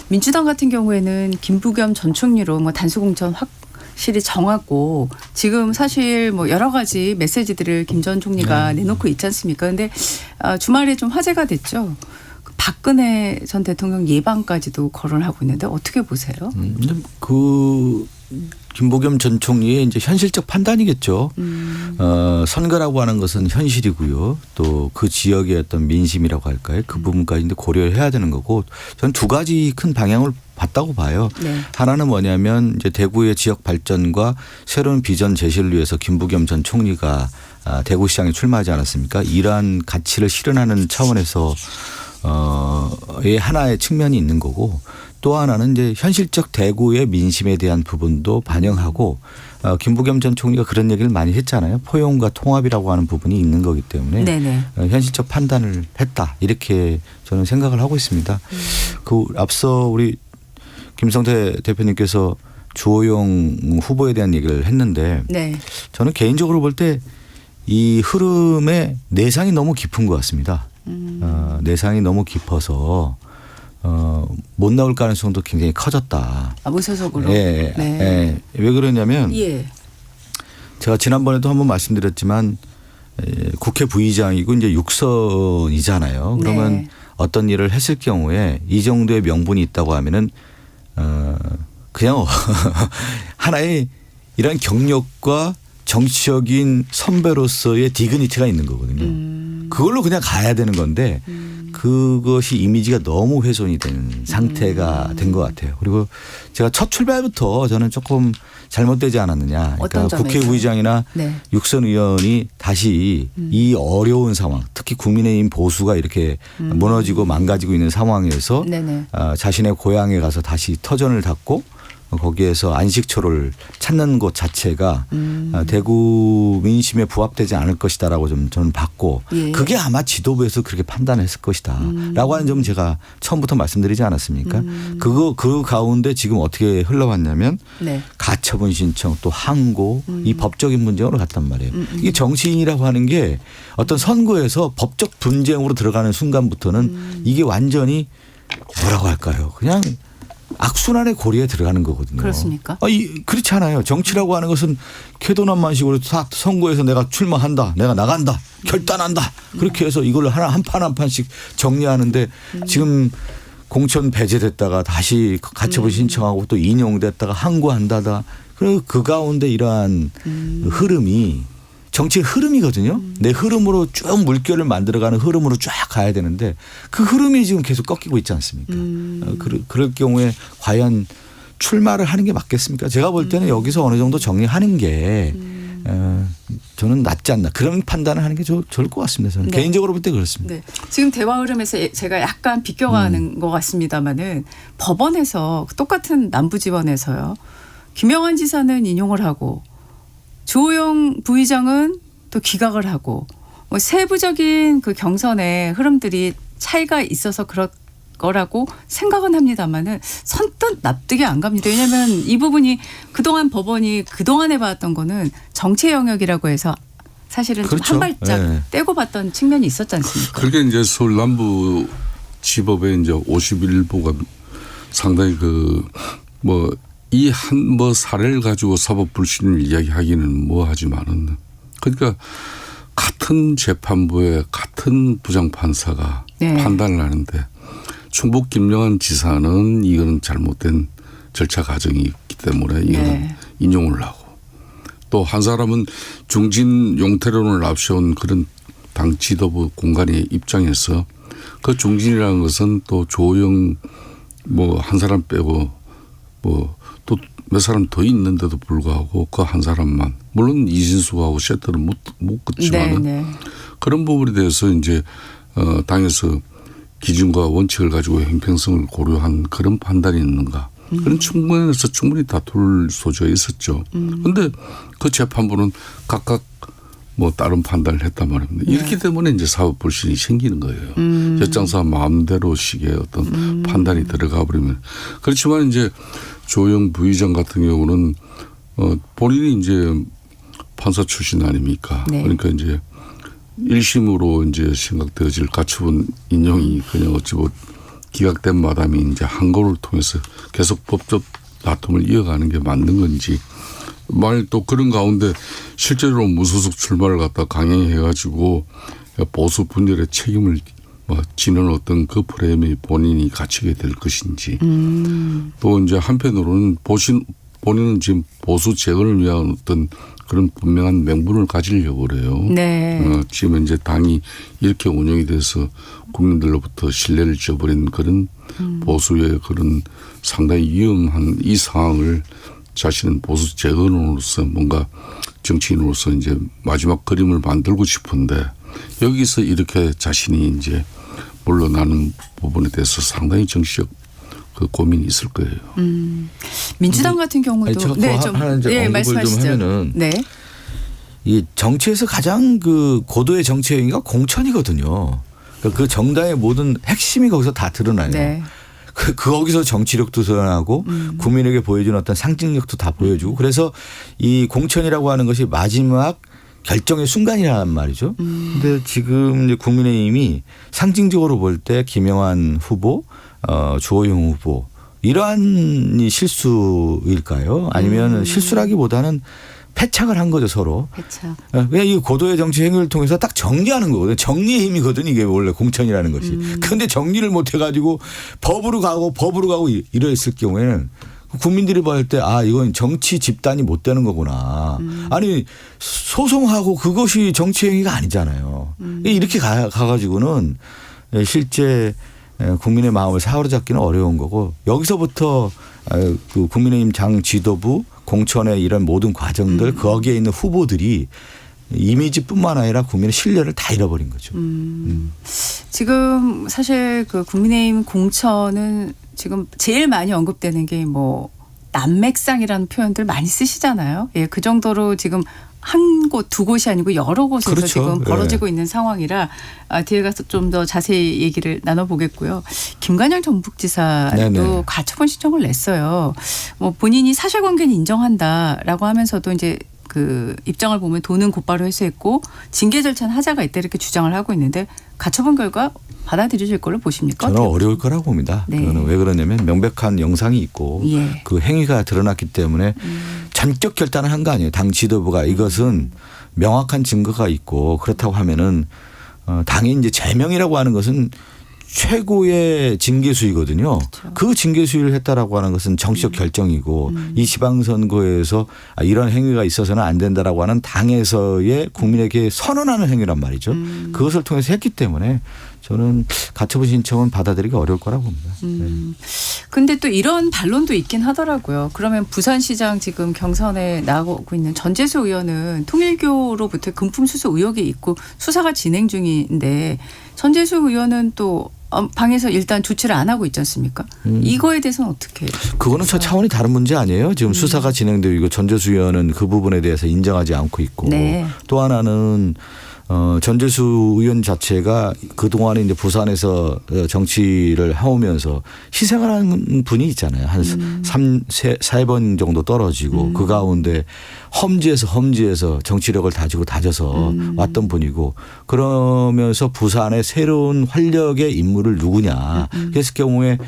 민주당 같은 경우에는 김부겸 전 총리로 뭐 단수공천 확실히 정하고, 지금 사실 뭐 여러 가지 메시지들을 김 전 총리가 내놓고 있지 않습니까? 그런데 주말에 좀 화제가 됐죠. 박근혜 전 대통령 예방까지도 거론하고 있는데 어떻게 보세요? 김부겸 전 총리의 이제 현실적 판단이겠죠. 선거라고 하는 것은 현실이고요. 또 그 지역의 어떤 민심이라고 할까요? 그 부분까지 이제 고려를 해야 되는 거고 저는 두 가지 큰 방향을 봤다고 봐요. 네. 하나는 뭐냐면 이제 대구의 지역 발전과 새로운 비전 제시를 위해서 김부겸 전 총리가 대구시장에 출마하지 않았습니까? 이러한 가치를 실현하는 차원에서 의 하나의 측면이 있는 거고 또 하나는 이제 현실적 대구의 민심에 대한 부분도 반영하고 김부겸 전 총리가 그런 얘기를 많이 했잖아요. 포용과 통합이라고 하는 부분이 있는 거기 때문에 네네. 현실적 판단을 했다. 이렇게 저는 생각을 하고 있습니다. 그 앞서 우리 김성태 대표님께서 주호영 후보에 대한 얘기를 했는데 네. 저는 개인적으로 볼 때 이 흐름의 내상이 너무 깊은 것 같습니다. 내상이 너무 깊어서 못 나올 가능성도 굉장히 커졌다. 무소속으로. 예, 네. 예. 왜 그러냐면 예. 제가 지난번에도 한번 말씀드렸지만 국회 부의장이고 이제 육선이잖아요. 그러면 네. 어떤 일을 했을 경우에 이 정도의 명분이 있다고 하면은 그냥 하나의 이런 경력과 정치적인 선배로서의 디그니티가 있는 거거든요. 그걸로 그냥 가야 되는 건데 그것이 이미지가 너무 훼손이 된 상태가 된 것 같아요. 그리고 제가 첫 출발부터 저는 조금 잘못되지 않았느냐. 그러니까 국회의장이나 네. 육선 의원이 다시 이 어려운 상황, 특히 국민의힘 보수가 이렇게 무너지고 망가지고 있는 상황에서 네네. 자신의 고향에 가서 다시 터전을 닫고 거기에서 안식처를 찾는 것 자체가 대구 민심에 부합되지 않을 것이다라고 좀 저는 봤고 예. 그게 아마 지도부에서 그렇게 판단했을 것이다라고 하는 점은 제가 처음부터 말씀드리지 않았습니까? 그 가운데 지금 어떻게 흘러왔냐면 네. 가처분 신청 또 항고 이 법적인 분쟁으로 갔단 말이에요. 이게 정치인이라고 하는 게 어떤 선거에서 법적 분쟁으로 들어가는 순간부터는 이게 완전히 뭐라고 할까요? 그냥 악순환의 고리에 들어가는 거거든요. 그렇습니까? 그렇지 않아요. 정치라고 하는 것은 쾌도난만식으로 선거에서 내가 출마한다. 내가 나간다. 결단한다. 그렇게 해서 이걸 한 판 한 판씩 정리하는데 지금 공천 배제됐다가 다시 가처분 신청하고 또 인용됐다가 항고한다다. 그리고 그 가운데 이러한 흐름이 정치의 흐름이거든요. 내 흐름으로 쭉 물결을 만들어가는 흐름으로 쫙 가야 되는데 그 흐름이 지금 계속 꺾이고 있지 않습니까? 그럴 경우에 과연 출마를 하는 게 맞겠습니까? 제가 볼 때는 여기서 어느 정도 정리하는 게 저는 낫지 않나. 그런 판단을 하는 게 좋을 것 같습니다. 저는 네. 개인적으로 볼 때 그렇습니다. 네. 지금 대화 흐름에서 제가 약간 비껴가는 것 같습니다만은 법원에서 똑같은 남부지원에서요. 김영환 지사는 인용을 하고 주호영 부의장은 또 기각을 하고 뭐 세부적인 그 경선의 흐름들이 차이가 있어서 그럴 거라고 생각은 합니다만은 선뜻 납득이 안 갑니다. 왜냐하면 이 부분이 그동안 법원이 그동안 해봤던 거는 정치 영역이라고 해서 사실은 그렇죠. 좀 한 발짝 네. 떼고 봤던 측면이 있었지 않습니까? 그렇게 이제 서울 남부 지법의 이제 51부가 상당히 이 한 사례를 가지고 사법 불신을 이야기하기는 하지만은 그러니까 같은 재판부의 같은 부장판사가 네. 판단을 하는데 충북 김영환 지사는 이거는 잘못된 절차 과정이 있기 때문에 이거는 네. 인용을 하고 또 한 사람은 중진 용태론을 앞세운 그런 당 지도부 공간의 입장에서 그 중진이라는 것은 또 조영 한 사람 빼고 또 몇 사람 더 있는데도 불구하고 그 한 사람만 물론 이진수하고 셔터는 못 긋지만은 네, 네. 그런 부분에 대해서 이제 당에서 기준과 원칙을 가지고 형평성을 고려한 그런 판단이 있는가 그런 측면에서 충분히 다툴 소지가 있었죠. 그런데 그 재판부는 각각 다른 판단을 했단 말입니다. 네. 이렇기 때문에 이제 사법 불신이 생기는 거예요. 엿장사 마음대로식의 어떤 판단이 들어가 버리면 그렇지만 이제 조영 부의장 같은 경우는 본인이 이제 판사 출신 아닙니까? 네. 그러니까 이제 1심으로 이제 생각되어질 가처분 인용이 그냥 어찌 기각된 마담이 이제 항고를 통해서 계속 법적 다툼을 이어가는 게 맞는 건지 만일 또 그런 가운데 실제로 무소속 출마를 갖다 강행해가지고 보수 분열의 책임을 지는 어떤 그 프레임에 본인이 갇히게 될 것인지 또 이제 한편으로는 본인은 지금 보수 재건을 위한 어떤 그런 분명한 명분을 가지려고 그래요. 네. 지금 이제 당이 이렇게 운영이 돼서 국민들로부터 신뢰를 저버린 그런 보수의 그런 상당히 위험한 이 상황을 자신은 보수 재건으로서 뭔가 정치인으로서 이제 마지막 그림을 만들고 싶은데 여기서 이렇게 자신이 이제 물러나는 부분에 대해서 상당히 정치적 그 고민이 있을 거예요. 민주당 같은 경우도 아니, 하나 이제 언급을 말씀하시죠. 좀 하면은 네. 이 정치에서 가장 그 고도의 정치 행위가 공천이거든요. 그러니까 그 정당의 모든 핵심이 거기서 다 드러나요. 네. 거기서 정치력도 드러나고 국민에게 보여주는 어떤 상징력도 다 보여주고 그래서 이 공천이라고 하는 것이 마지막 결정의 순간이란 말이죠. 근데 지금 이제 국민의힘이 상징적으로 볼 때 김영환 후보, 주호영 후보 이러한 실수일까요? 아니면 실수라기보다는 패착을 한 거죠 서로. 패착. 그냥 이 고도의 정치 행위를 통해서 딱 정리하는 거거든요. 정리의 힘이거든 이게 원래 공천이라는 것이. 그런데 정리를 못 해가지고 법으로 가고 이랬을 경우에는 국민들이 볼 때 이건 정치 집단이 못 되는 거구나. 아니 소송하고 그것이 정치 행위가 아니잖아요. 이렇게 가가지고는 실제 국민의 마음을 사로잡기는 어려운 거고 여기서부터 그 국민의힘 장 지도부 공천의 이런 모든 과정들 거기에 있는 후보들이 이미지뿐만 아니라 국민의 신뢰를 다 잃어버린 거죠. 지금 사실 그 국민의힘 공천은 지금 제일 많이 언급되는 게 뭐 난맥상이라는 표현들 많이 쓰시잖아요. 예, 그 정도로 지금 한 곳, 두 곳이 아니고 여러 곳에서 그렇죠. 지금 벌어지고 있는 상황이라 뒤에 가서 좀 더 자세히 얘기를 나눠보겠고요. 김관영 전북지사도 네네. 가처분 신청을 냈어요. 뭐 본인이 사실관계는 인정한다라고 하면서도 이제 그 입장을 보면 돈은 곧바로 회수했고 징계 절차는 하자가 있다 이렇게 주장을 하고 있는데 가처분 결과 받아들여질 걸로 보십니까? 저는 어려울 거라고 봅니다. 네. 그거는 왜 그러냐면 명백한 영상이 있고 예. 그 행위가 드러났기 때문에 전격 결단을 한 거 아니에요. 당 지도부가 이것은 명확한 증거가 있고 그렇다고 하면은 당의 이제 제명이라고 하는 것은 최고의 징계수위거든요. 그렇죠. 그 징계수위를 했다라고 하는 것은 정치적 결정이고 이 지방선거에서 이런 행위가 있어서는 안 된다라고 하는 당에서의 국민에게 선언하는 행위란 말이죠. 그것을 통해서 했기 때문에 저는 가처분 신청은 받아들이기 어려울 거라고 봅니다. 근데 또 이런 반론도 있긴 하더라고요. 그러면 부산시장 지금 경선에 나오고 있는 전재수 의원은 통일교로부터 금품 수수 의혹이 있고 수사가 진행 중인데 전재수 의원은 또 방에서 일단 조치를 안 하고 있지 않습니까? 이거에 대해서는 어떻게? 그거는 저 차원이 다른 문제 아니에요. 지금 수사가 진행되고 있고 전재수 의원은 그 부분에 대해서 인정하지 않고 있고 네. 또 하나는 전재수 의원 자체가 그동안에 이제 부산에서 정치를 해오면서 희생을 한 분이 있잖아요. 한 4번 정도 떨어지고 그 가운데 험지에서 정치력을 다져서 왔던 분이고 그러면서 부산의 새로운 활력의 인물을 누구냐. 그랬을 경우에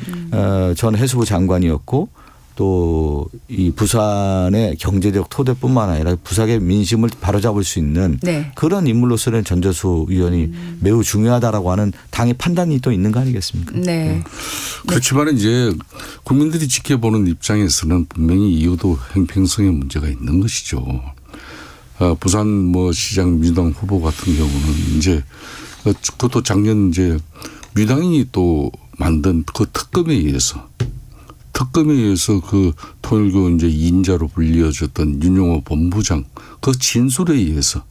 전 해수부 장관이었고 또 이 부산의 경제적 토대뿐만 아니라 부산의 민심을 바로잡을 수 있는 네. 그런 인물로서는 전재수 의원이 매우 중요하다라고 하는 당의 판단이 또 있는 거 아니겠습니까? 네. 그렇지만 이제 국민들이 지켜보는 입장에서는 분명히 이유도 형평성의 문제가 있는 것이죠. 부산 뭐 시장 민주당 후보 같은 경우는 이제 그것도 작년 이제 민주당이 또 만든 그 특검에 의해서 그 통일교 이제 2인자로 불리어졌던 윤용호 본부장 그 진술에 의해서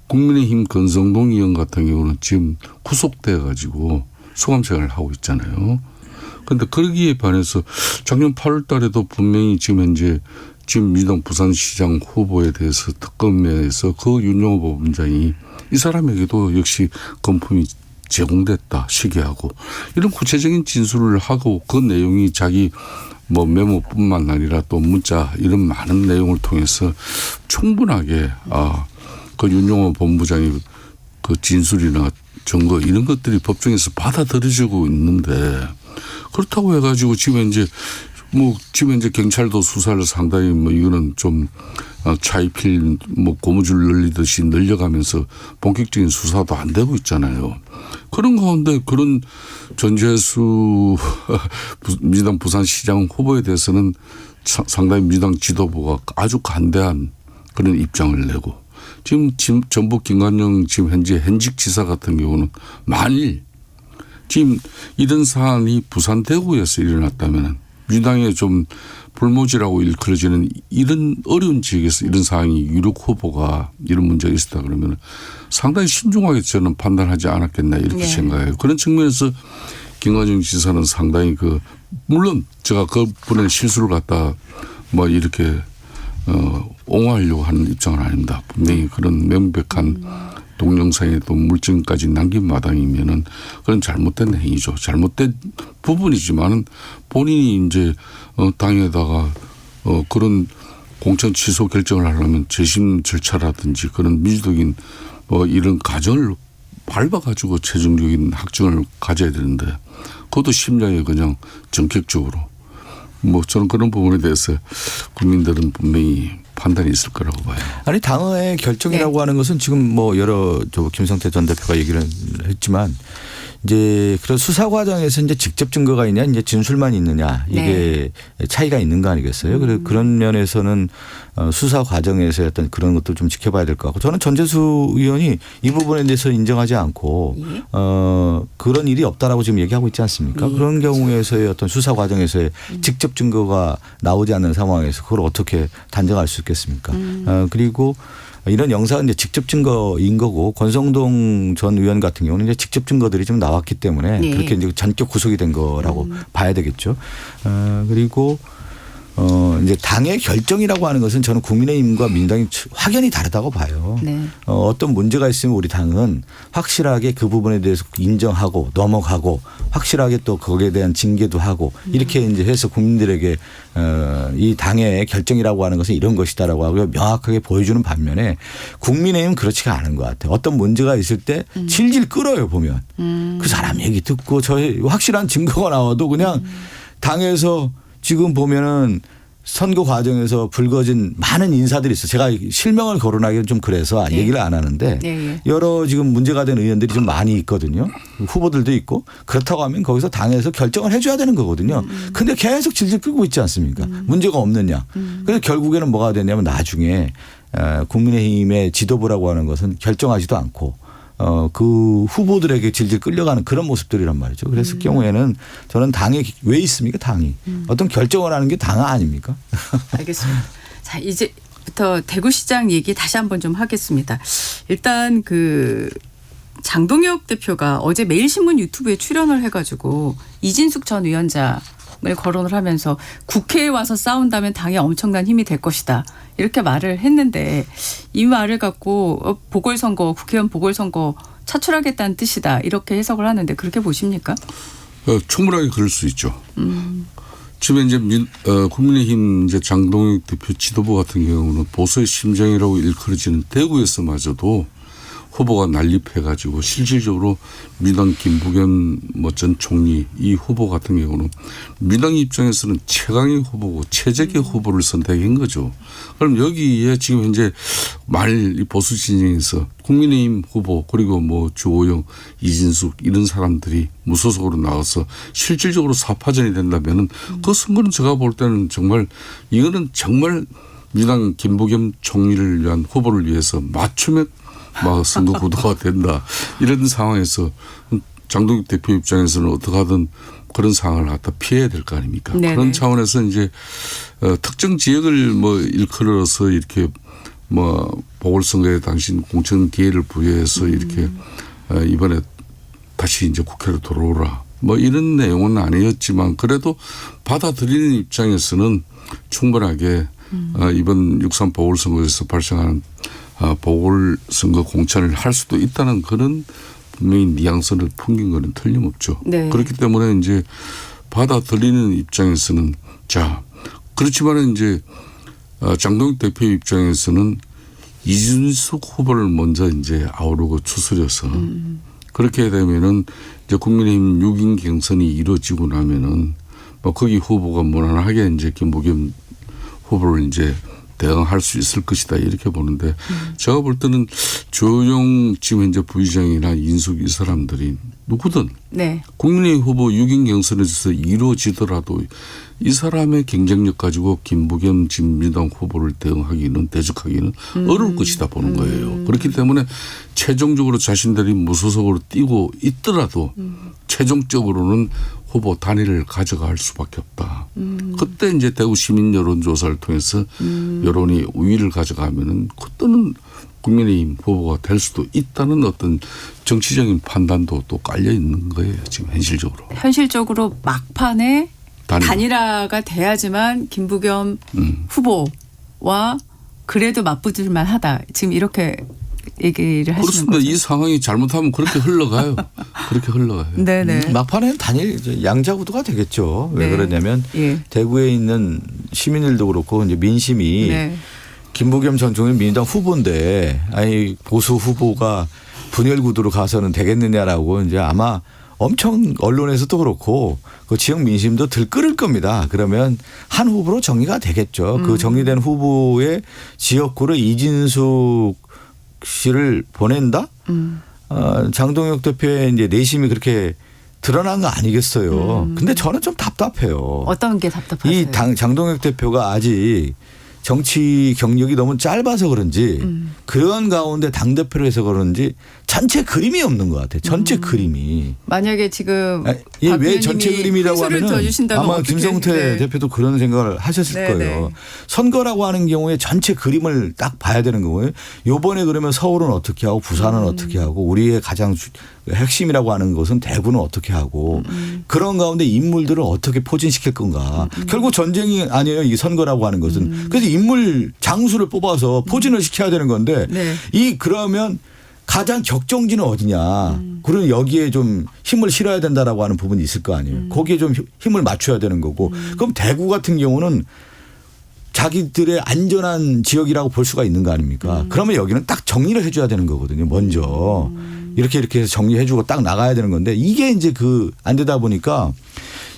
국민의힘 권성동 의원 같은 경우는 지금 구속돼 가지고 소감생활을 하고 있잖아요. 그런데 거기에 반해서 작년 8월 달에도 분명히 지금 현재 민주당 부산시장 후보에 대해서 특검에서 그 윤용호 본부장이 이 사람에게도 역시 금품이 제공됐다 시기하고 이런 구체적인 진술을 하고 그 내용이 자기 뭐 메모뿐만 아니라 또 문자 이런 많은 내용을 통해서 충분하게 그 윤용호 본부장의 그 진술이나 증거 이런 것들이 법정에서 받아들여지고 있는데 그렇다고 해가지고 지금 현재 경찰도 수사를 상당히 뭐 이거는 좀 차이필 뭐 고무줄 늘리듯이 늘려가면서 본격적인 수사도 안 되고 있잖아요. 그런 가운데 그런 전재수 민주당 부산시장 후보에 대해서는 상당히 민주당 지도부가 아주 간대한 그런 입장을 내고 지금 전북 김관영 지금 현재 현직 지사 같은 경우는 만일 지금 이런 사안이 부산 대구에서 일어났다면 민주당에 좀 불모지라고 일컬어지는 이런 어려운 지역에서 이런 상황이 유력 후보가 이런 문제가 있었다 그러면 상당히 신중하게 저는 판단하지 않았겠나 이렇게 생각해요. 그런 측면에서 김관영 지사는 상당히 물론 제가 그분의 실수를 갖다 뭐 이렇게 옹호하려고 하는 입장은 아닙니다. 분명히 그런 명백한 동영상에 또 물증까지 남긴 마당이면은 그건 잘못된 행위죠. 잘못된 부분이지만은 본인이 이제 당에다가 그런 공천 취소 결정을 하려면 재심 절차라든지 그런 민주적인 이런 과정을 밟아가지고 최종적인 확증을 가져야 되는데 그것도 심야에 그냥 전격적으로 저는 그런 부분에 대해서 국민들은 분명히 판단이 있을 거라고 봐요. 아니 당의 결정이라고 하는 것은 지금 여러 김성태 전 대표가 얘기를 했지만 이제 그런 수사 과정에서 이제 직접 증거가 있냐, 이제 진술만 있느냐 이게 차이가 있는 거 아니겠어요? 그래서 그런 면에서는 수사 과정에서 어떤 그런 것도 좀 지켜봐야 될 것 같고 저는 전재수 의원이 이 부분에 대해서 인정하지 않고 그런 일이 없다라고 지금 얘기하고 있지 않습니까? 그런 경우에서의 어떤 수사 과정에서의 직접 증거가 나오지 않는 상황에서 그걸 어떻게 단정할 수 있겠습니까? 그리고 이런 영상은 이제 직접 증거인 거고 권성동 전 의원 같은 경우는 이제 직접 증거들이 좀 나왔기 때문에 그렇게 이제 전격 구속이 된 거라고 봐야 되겠죠. 그리고 이제 당의 결정이라고 하는 것은 저는 국민의힘과 민주당이 확연히 다르다고 봐요. 어떤 문제가 있으면 우리 당은 확실하게 그 부분에 대해서 인정하고 넘어가고 확실하게 또 거기에 대한 징계도 하고 이렇게 이제 해서 국민들에게 이 당의 결정이라고 하는 것은 이런 것이다라고 하고 명확하게 보여주는 반면에 국민의힘은 그렇지가 않은 것 같아요. 어떤 문제가 있을 때 질질 끌어요 보면 그 사람 얘기 듣고 저희 확실한 증거가 나와도 그냥 당에서 지금 보면은 선거 과정에서 불거진 많은 인사들이 있어요. 제가 실명을 거론하기는 좀 그래서 얘기를 안 하는데 여러 지금 문제가 된 의원들이 좀 많이 있거든요. 후보들도 있고 그렇다고 하면 거기서 당에서 결정을 해줘야 되는 거거든요. 근데 계속 질질 끌고 있지 않습니까? 문제가 없느냐. 그래서 결국에는 뭐가 되냐면 나중에 국민의힘의 지도부라고 하는 것은 결정하지도 않고 그 후보들에게 질질 끌려가는 그런 모습들이란 말이죠. 그랬을 경우에는 저는 당이 왜 있습니까? 당이. 어떤 결정을 하는 게 당 아닙니까? 알겠습니다. 자, 이제부터 대구시장 얘기 다시 한번 좀 하겠습니다. 일단 장동혁 대표가 어제 매일신문 유튜브에 출연을 해가지고 이진숙 전 위원장을 거론을 하면서 국회에 와서 싸운다면 당에 엄청난 힘이 될 것이다. 이렇게 말을 했는데 이 말을 갖고 보궐선거, 국회의원 보궐선거 차출하겠다는 뜻이다. 이렇게 해석을 하는데 그렇게 보십니까? 충분하게 그럴 수 있죠. 지금 이제 국민의힘 이제 장동혁 대표 지도부 같은 경우는 보수의 심장이라고 일컬어지는 대구에서마저도 후보가 난립해가지고 실질적으로 민주당 김부겸 전 총리 이 후보 같은 경우는 민주당 입장에서는 최강의 후보고 최적의 후보를 선택한 거죠. 그럼 여기에 지금 현재 만일 이 보수 진영에서 국민의힘 후보 그리고 주호영, 이진숙 이런 사람들이 무소속으로 나와서 실질적으로 사파전이 된다면은 그 선거는 제가 볼 때는 정말 이거는 정말 민주당 김부겸 총리를 위한 후보를 위해서 맞춤의 선거 구도가 된다. 이런 상황에서 장동혁 대표 입장에서는 어떻게 하든 그런 상황을 갖다 피해야 될 거 아닙니까? 네네. 그런 차원에서 이제 특정 지역을 일컬어서 이렇게 보궐선거에 당신 공천 기회를 부여해서 이렇게 이번에 다시 이제 국회로 돌아오라. 이런 내용은 아니었지만 그래도 받아들이는 입장에서는 충분하게 이번 6.3 보궐선거에서 발생하는 보궐선거 공천을 할 수도 있다는 그런 분명히 뉘앙스를 풍긴 거는 틀림없죠. 네. 그렇기 때문에 이제 받아들이는 입장에서는 그렇지만은 이제 장동혁 대표 입장에서는 이준석 후보를 먼저 이제 아우르고 추스려서 그렇게 되면은 이제 국민의힘 6인 경선이 이루어지고 나면은 거기 후보가 무난하게 이제 김부겸 후보를 이제 대응할 수 있을 것이다 이렇게 보는데 제가 볼 때는 조영 지금 현재 부의장이나 인숙 이 사람들이 누구든 네. 국민의힘 후보 6인 경선에서 이루어지더라도 이 사람의 경쟁력 가지고 김부겸 진민당 후보를 대적하기는 어려울 것이다 보는 거예요. 그렇기 때문에 최종적으로 자신들이 무소속으로 뛰고 있더라도 최종적으로는 후보 단일을 가져갈 수밖에 없다. 그때 이제 대구 시민 여론조사를 통해서 여론이 우위를 가져가면은 그때는 국민의힘 후보가 될 수도 있다는 어떤 정치적인 판단도 또 깔려 있는 거예요. 지금 현실적으로. 현실적으로 막판에 단일화가 돼야지만 김부겸 후보와 그래도 맞붙을만 하다. 지금 이렇게 얘기를 하시는 그렇습니다. 거죠. 이 상황이 잘못하면 그렇게 흘러가요. 그렇게 흘러가요. 네네. 막판에는 단일 양자구도가 되겠죠. 왜 네. 그러냐면 예. 대구에 있는 시민들도 그렇고 이제 민심이 네. 김부겸 전 총리 민주당 후보인데 아니 보수 후보가 분열 구도로 가서는 되겠느냐라고 이제 아마 엄청 언론에서도 그렇고 그 지역 민심도 들끓을 겁니다. 그러면 한 후보로 정리가 되겠죠. 그 정리된 후보의 지역구를 이진숙 씨를 보낸다? 장동혁 대표의 이제 내심이 그렇게 드러난 거 아니겠어요. 근데 저는 좀 답답해요. 어떤 게 답답하세요? 이 장동혁 대표가 아직 정치 경력이 너무 짧아서 그런지 그런 가운데 당대표를 해서 그런지 전체 그림이 없는 것 같아요. 전체 그림이. 만약에 지금 왜 전체 그림이라고 하면 아마 어떻게, 김성태 네. 대표도 그런 생각을 하셨을 네, 거예요. 네. 선거라고 하는 경우에 전체 그림을 딱 봐야 되는 거예요. 요번에 그러면 서울은 어떻게 하고 부산은 어떻게 하고 우리의 가장 핵심이라고 하는 것은 대구는 어떻게 하고 그런 가운데 인물들을 어떻게 포진시킬 건가. 결국 전쟁이 아니에요. 이 선거라고 하는 것은. 그래서 인물 장수를 뽑아서 포진을 시켜야 되는 건데 네. 그러면 가장 격정지는 어디냐. 그러면 여기에 좀 힘을 실어야 된다라고 하는 부분이 있을 거 아니에요. 거기에 좀 힘을 맞춰야 되는 거고. 그럼 대구 같은 경우는 자기들의 안전한 지역이라고 볼 수가 있는 거 아닙니까? 그러면 여기는 딱 정리를 해줘야 되는 거거든요. 먼저. 이렇게 해서 정리해주고 딱 나가야 되는 건데 이게 이제 안 되다 보니까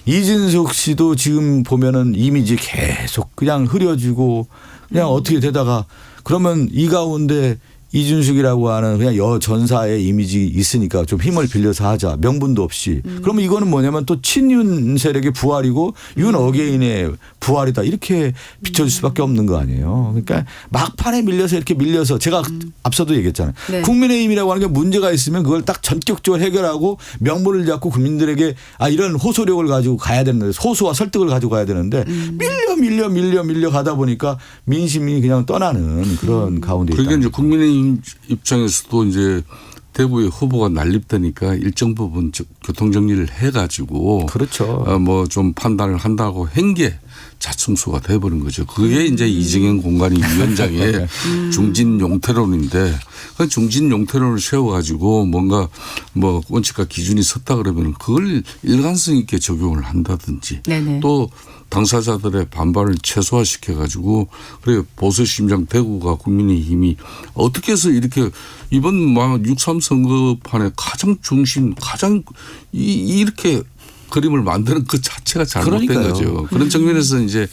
이진숙 씨도 지금 보면은 이미지 계속 그냥 흐려지고 그냥 어떻게 되다가 그러면 이 가운데 이준숙이라고 하는 그냥 여전사의 이미지 있으니까 좀 힘을 빌려서 하자. 명분도 없이. 그러면 이거는 뭐냐면 또 친윤 세력의 부활이고 윤 어게인의 부활이다. 이렇게 비춰질 수밖에 없는 거 아니에요. 그러니까 막판에 밀려서 이렇게 밀려서 제가 앞서도 얘기했잖아요. 네. 국민의힘이라고 하는 게 문제가 있으면 그걸 딱 전격적으로 해결하고 명분을 잡고 국민들에게 이런 호소력을 가지고 가야 되는데 소수와 설득을 가지고 가야 되는데 밀려 가다 보니까 민심이 그냥 떠나는 그런 가운데 있다. 그러니까 이제 국민의힘 입장에서도 이제 대구의 후보가 난립되니까 일정 부분 교통 정리를 해가지고 그렇죠. 뭐 좀 판단을 한다고 한 게 자충수가 돼버린 거죠. 그게 이제 이정현 공관위 위원장의 중진 용태론인데 그 중진 용태론을 세워가지고 뭔가 뭐 원칙과 기준이 섰다 그러면 그걸 일관성 있게 적용을 한다든지 네네. 또 당사자들의 반발을 최소화시켜가지고 그래 보수 심장 대구가 국민의힘이 어떻게 해서 이렇게 이번 6.3 선거판의 가장 중심 이렇게 그림을 만드는 그 자체가 잘못된 그러니까요. 거죠. 그런 측면에서 이제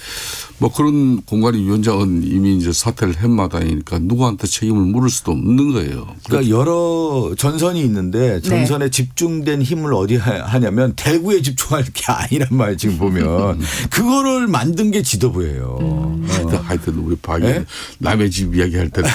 뭐 그런 공관위 위원장은 이미 이제 사퇴를 한 마당이니까 누구한테 책임을 물을 수도 없는 거예요. 그러니까 여러 전선이 있는데 전선에 네. 집중된 힘을 어디 하냐면 대구에 집중할 게 아니란 말이에요. 지금 보면 그거를 만든 게 지도부예요. 하여튼 우리 박이 네? 남의 집 이야기할 때는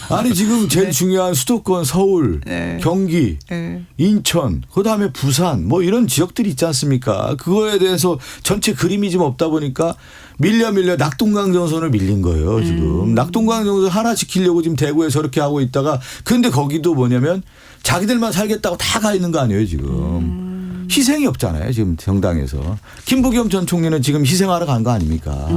아니 지금 제일 중요한 수도권 서울, 네. 경기, 네. 인천, 그다음에 부산 뭐 이런 지역들이 있지 않습니까? 그거에 대해서 전체 그림이 좀 없다 보니까 밀려 낙동강 전선을 밀린 거예요. 지금 낙동강 전선 하나 지키려고 지금 대구에 저렇게 하고 있다가 근데 거기도 뭐냐면 자기들만 살겠다고 다 가 있는 거 아니에요 지금. 희생이 없잖아요 지금 정당에서. 김부겸 전 총리는 지금 희생하러 간 거 아닙니까?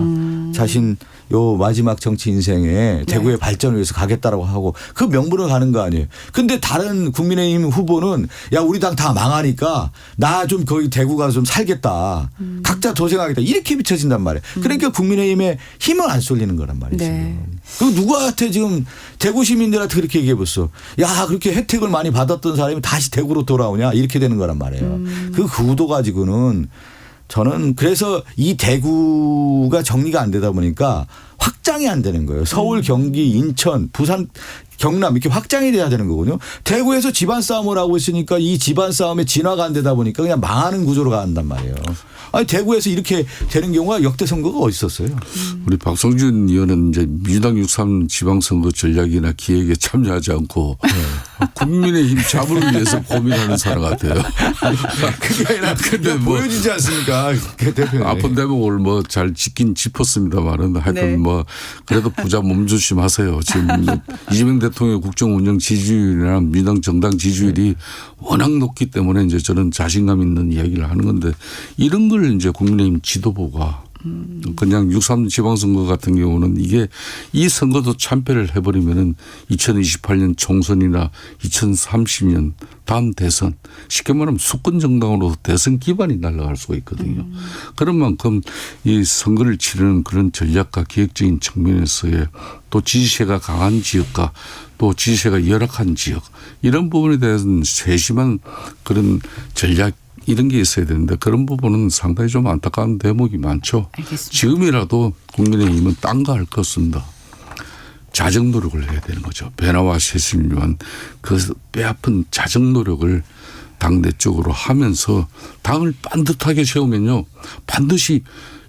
자신 요 마지막 정치 인생에 대구의 발전을 위해서 가겠다라고 하고 그 명분을 가는 거 아니에요. 근데 다른 국민의힘 후보는 야 우리 당 다 망하니까 나 좀 거기 대구 가서 좀 살겠다. 각자 도생하겠다. 이렇게 비춰진단 말이에요. 그러니까 국민의힘에 힘을 안 쏠리는 거란 말이에요. 네. 지금. 그 누구한테 지금 대구 시민들한테 그렇게 얘기해 보소. 야 그렇게 혜택을 많이 받았던 사람이 다시 대구로 돌아오냐 이렇게 되는 거란 말이에요. 그 구도 가지고는 저는 그래서 이 대구가 정리가 안 되다 보니까 확장이 안 되는 거예요. 서울, 경기, 인천, 부산, 경남 이렇게 확장이 돼야 되는 거거든요. 대구에서 집안 싸움을 하고 있으니까 이 집안 싸움에 진화가 안 되다 보니까 그냥 망하는 구조로 간단 말이에요. 아니 대구에서 이렇게 되는 경우가 역대 선거가 어디 있었어요? 우리 박성준 의원은 이제 민주당 6.3 지방선거 전략이나 기획에 참여하지 않고 국민의힘 잡을 위해서 고민하는 사람 같아요. 그게 아니라 근데 보여지지 않습니까? 그 대표님. 아픈 대목을 뭐 잘 짚긴 짚었습니다만은 하여튼 네. 뭐 그래도 부자 몸조심하세요. 지금 이재명 대통령의 국정 운영 지지율이나 민주당 정당 지지율이 워낙 높기 때문에 이제 저는 자신감 있는 이야기를 하는 건데 이런 걸 이제 국민의힘 지도부가 그냥 6.3 지방선거 같은 경우는 이게 이 선거도 참패를 해버리면은 2028년 총선이나 2030년 다음 대선 쉽게 말하면 수권 정당으로 대선 기반이 날아갈 수가 있거든요. 그런 만큼 이 선거를 치르는 그런 전략과 기획적인 측면에서의 또 지지세가 강한 지역과 또 지지세가 열악한 지역 이런 부분에 대해서는 세심한 그런 전략 이런 게 있어야 되는데 그런 부분은 상당히 좀 안타까운 대목이 많죠. 알겠습니다. 지금이라도 국민의힘은 딴 거 할 거 없습니다. 자정 노력을 해야 되는 거죠. 변화와 쇄신을 위한 그 뼈아픈 자정 노력을 당내 쪽으로 하면서 당을 반듯하게 세우면요. 반드시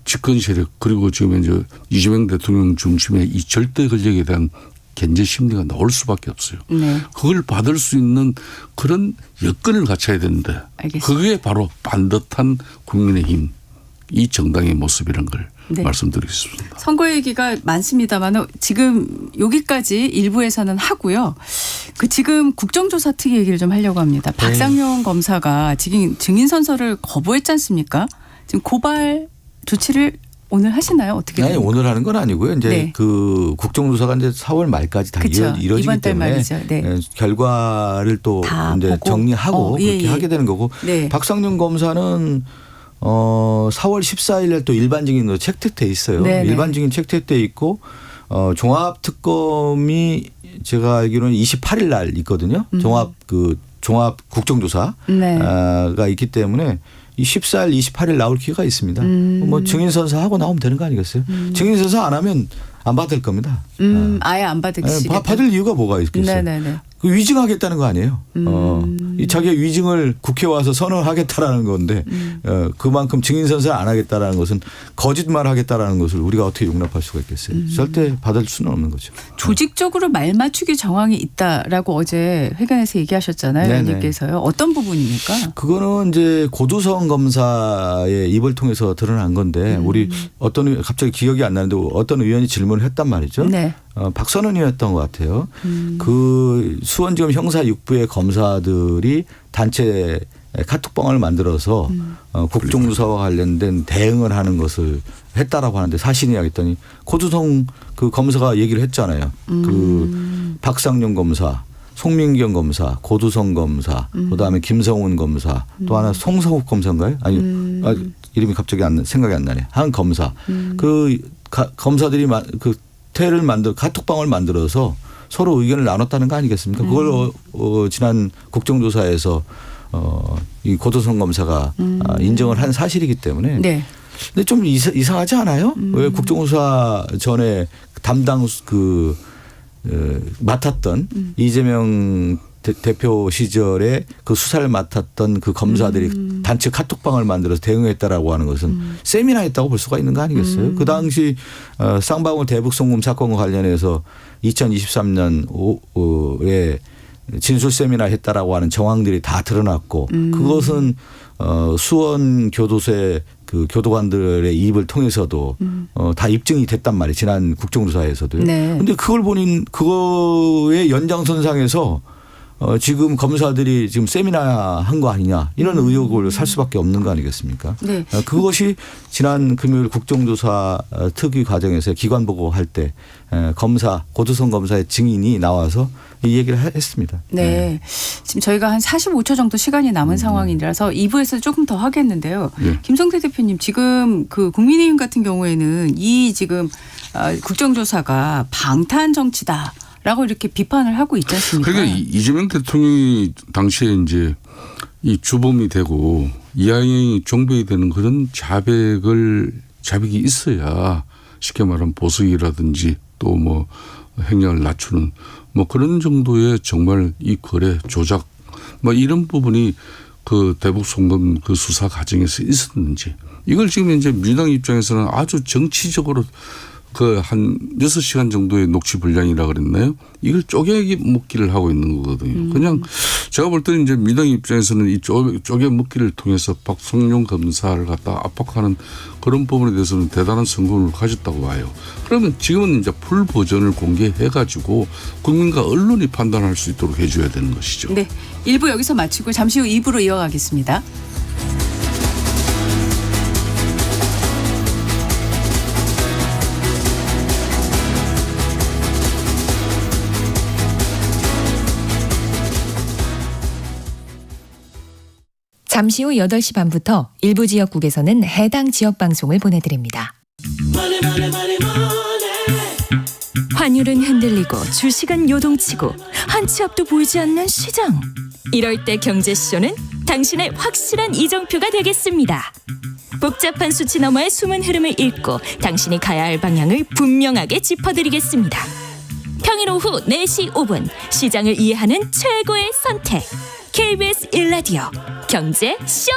집권 세력 그리고 지금 이제 이재명 대통령 중심의 이 절대 권력에 대한 견제 심리가 나올 수밖에 없어요. 네. 그걸 받을 수 있는 그런 여건을 갖춰야 되는데 알겠습니다. 그게 바로 반듯한 국민의힘 이 정당의 모습이란 걸 네. 말씀드리겠습니다. 선거 얘기가 많습니다만 지금 여기까지 일부에서는 하고요. 그 지금 국정조사 특위 얘기를 좀 하려고 합니다. 박상용 검사가 지금 증인 선서를 거부했지 않습니까? 지금 고발 조치를 오늘 하시나요? 어떻게 아니 됩니까? 오늘 하는 건 아니고요. 이제 네. 그 국정조사가 이제 4월 말까지 다 그쵸. 이뤄지기 이번 달 때문에 말이죠. 네. 결과를 또 다 이제 보고. 정리하고 예, 그렇게 예. 하게 되는 거고 네. 박상용 검사는 4월 14일에 또 일반 증인으로 체크돼 있어요. 네네. 일반 증인 체크돼 있고 종합 특검이 제가 알기로는 28일 날 있거든요. 종합 국정조사가 네. 있기 때문에 이 14일, 28일 나올 기회가 있습니다. 뭐 증인 선서하고 나오면 되는 거 아니겠어요? 증인 선서 안 하면 안 받을 겁니다. 아예 안 받으시겠다. 받을 이유가 뭐가 있겠어요? 네네네. 그 위증하겠다는 거 아니에요. 이 자기의 위증을 국회 와서 선언하겠다라는 건데 그만큼 증인 선서를 안 하겠다라는 것은 거짓말 하겠다라는 것을 우리가 어떻게 용납할 수가 있겠어요. 절대 받을 수는 없는 거죠. 조직적으로 말 맞추기 정황이 있다라고 어제 회견에서 얘기하셨잖아요. 네네. 의원님께서요. 어떤 부분입니까? 그거는 이제 고두성 검사의 입을 통해서 드러난 건데 우리 갑자기 기억이 안 나는데 어떤 의원이 질문을 했단 말이죠. 네. 박선원이었던 것 같아요. 그 수원지검 형사 6부의 검사들이 단체 카톡방을 만들어서 국정조사와 관련된 대응을 하는 것을 했다라고 하는데 사실이냐 했더니 고두성 그 검사가 얘기를 했잖아요. 그 박상용 검사, 송민경 검사, 고두성 검사, 그다음에 김성훈 검사, 또 하나 송성욱 검사인가요? 아니 이름이 갑자기 생각이 안 나네. 한 검사. 그 검사들이 그 카톡방을 만들어서 서로 의견을 나눴다는 거 아니겠습니까? 그걸 지난 국정조사에서 이 고도성 검사가 인정을 한 사실이기 때문에. 네. 근데 좀 이상하지 않아요? 왜 국정조사 전에 담당 맡았던 이재명 대표 시절에 그 수사를 맡았던 그 검사들이 단체 카톡방을 만들어서 대응했다라고 하는 것은 세미나했다고 볼 수가 있는 거 아니겠어요? 그 당시 쌍방울 대북송금 사건과 관련해서 2023년에 진술 세미나 했다라고 하는 정황들이 다 드러났고 그것은 수원 교도소의 그 교도관들의 입을 통해서도 다 입증이 됐단 말이에요. 지난 국정조사에서도요. 그런데 네. 그걸 보니 그거의 연장선상에서 지금 검사들이 지금 세미나 한 거 아니냐 이런 의혹을 살 수밖에 없는 거 아니겠습니까? 네. 그것이 지난 금요일 국정조사 특위 과정에서 기관 보고할 때 고두성 검사의 증인이 나와서 이 얘기를 했습니다. 네. 지금 저희가 한 45초 정도 시간이 남은 상황이라서 2부에서 조금 더 하겠는데요. 네. 김성태 대표님 지금 그 국민의힘 같은 경우에는 이 지금 국정조사가 방탄 정치다. 라고 이렇게 비판을 하고 있지 않습니까? 그러니까 이재명 대통령이 당시에 이제 이 주범이 되고 이하영이 종벽이 되는 그런 자백이 있어야 쉽게 말하면 보석이라든지 또 뭐 횡령을 낮추는 뭐 그런 정도의 정말 이 거래 조작 뭐 이런 부분이 그 대북 송금 그 수사 과정에서 있었는지 이걸 지금 이제 민주당 입장에서는 아주 정치적으로 그 한 6시간 정도의 녹취 분량이라 그랬나요? 이걸 쪼개 먹기를 하고 있는 거거든요. 그냥 제가 볼 때는 이제 민주당 입장에서는 이 쪼개 먹기를 통해서 박성용 검사를 갖다 압박하는 그런 부분에 대해서는 대단한 성공을 가졌다고 봐요. 그러면 지금은 이제 풀 버전을 공개해 가지고 국민과 언론이 판단할 수 있도록 해줘야 되는 것이죠. 네, 1부 여기서 마치고 잠시 후 2부로 이어가겠습니다. 잠시 후 8시 반부터 일부 지역국에서는 해당 지역 방송을 보내드립니다. 환율은 흔들리고 주식은 요동치고 한 치 앞도 보이지 않는 시장. 이럴 때 경제쇼는 당신의 확실한 이정표가 되겠습니다. 복잡한 수치 너머의 숨은 흐름을 읽고 당신이 가야 할 방향을 분명하게 짚어드리겠습니다. 평일 오후 4시 5분 시장을 이해하는 최고의 선택. KBS 1라디오 경제쇼.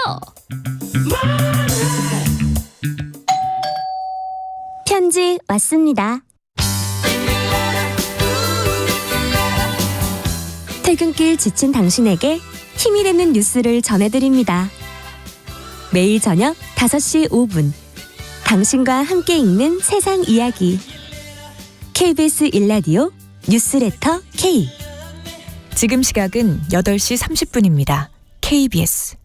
편지 왔습니다. 퇴근길 지친 당신에게 힘이 되는 뉴스를 전해드립니다. 매일 저녁 5시 5분 당신과 함께 읽는 세상 이야기 KBS 1라디오 뉴스레터 K. 지금 시각은 8시 30분입니다. KBS.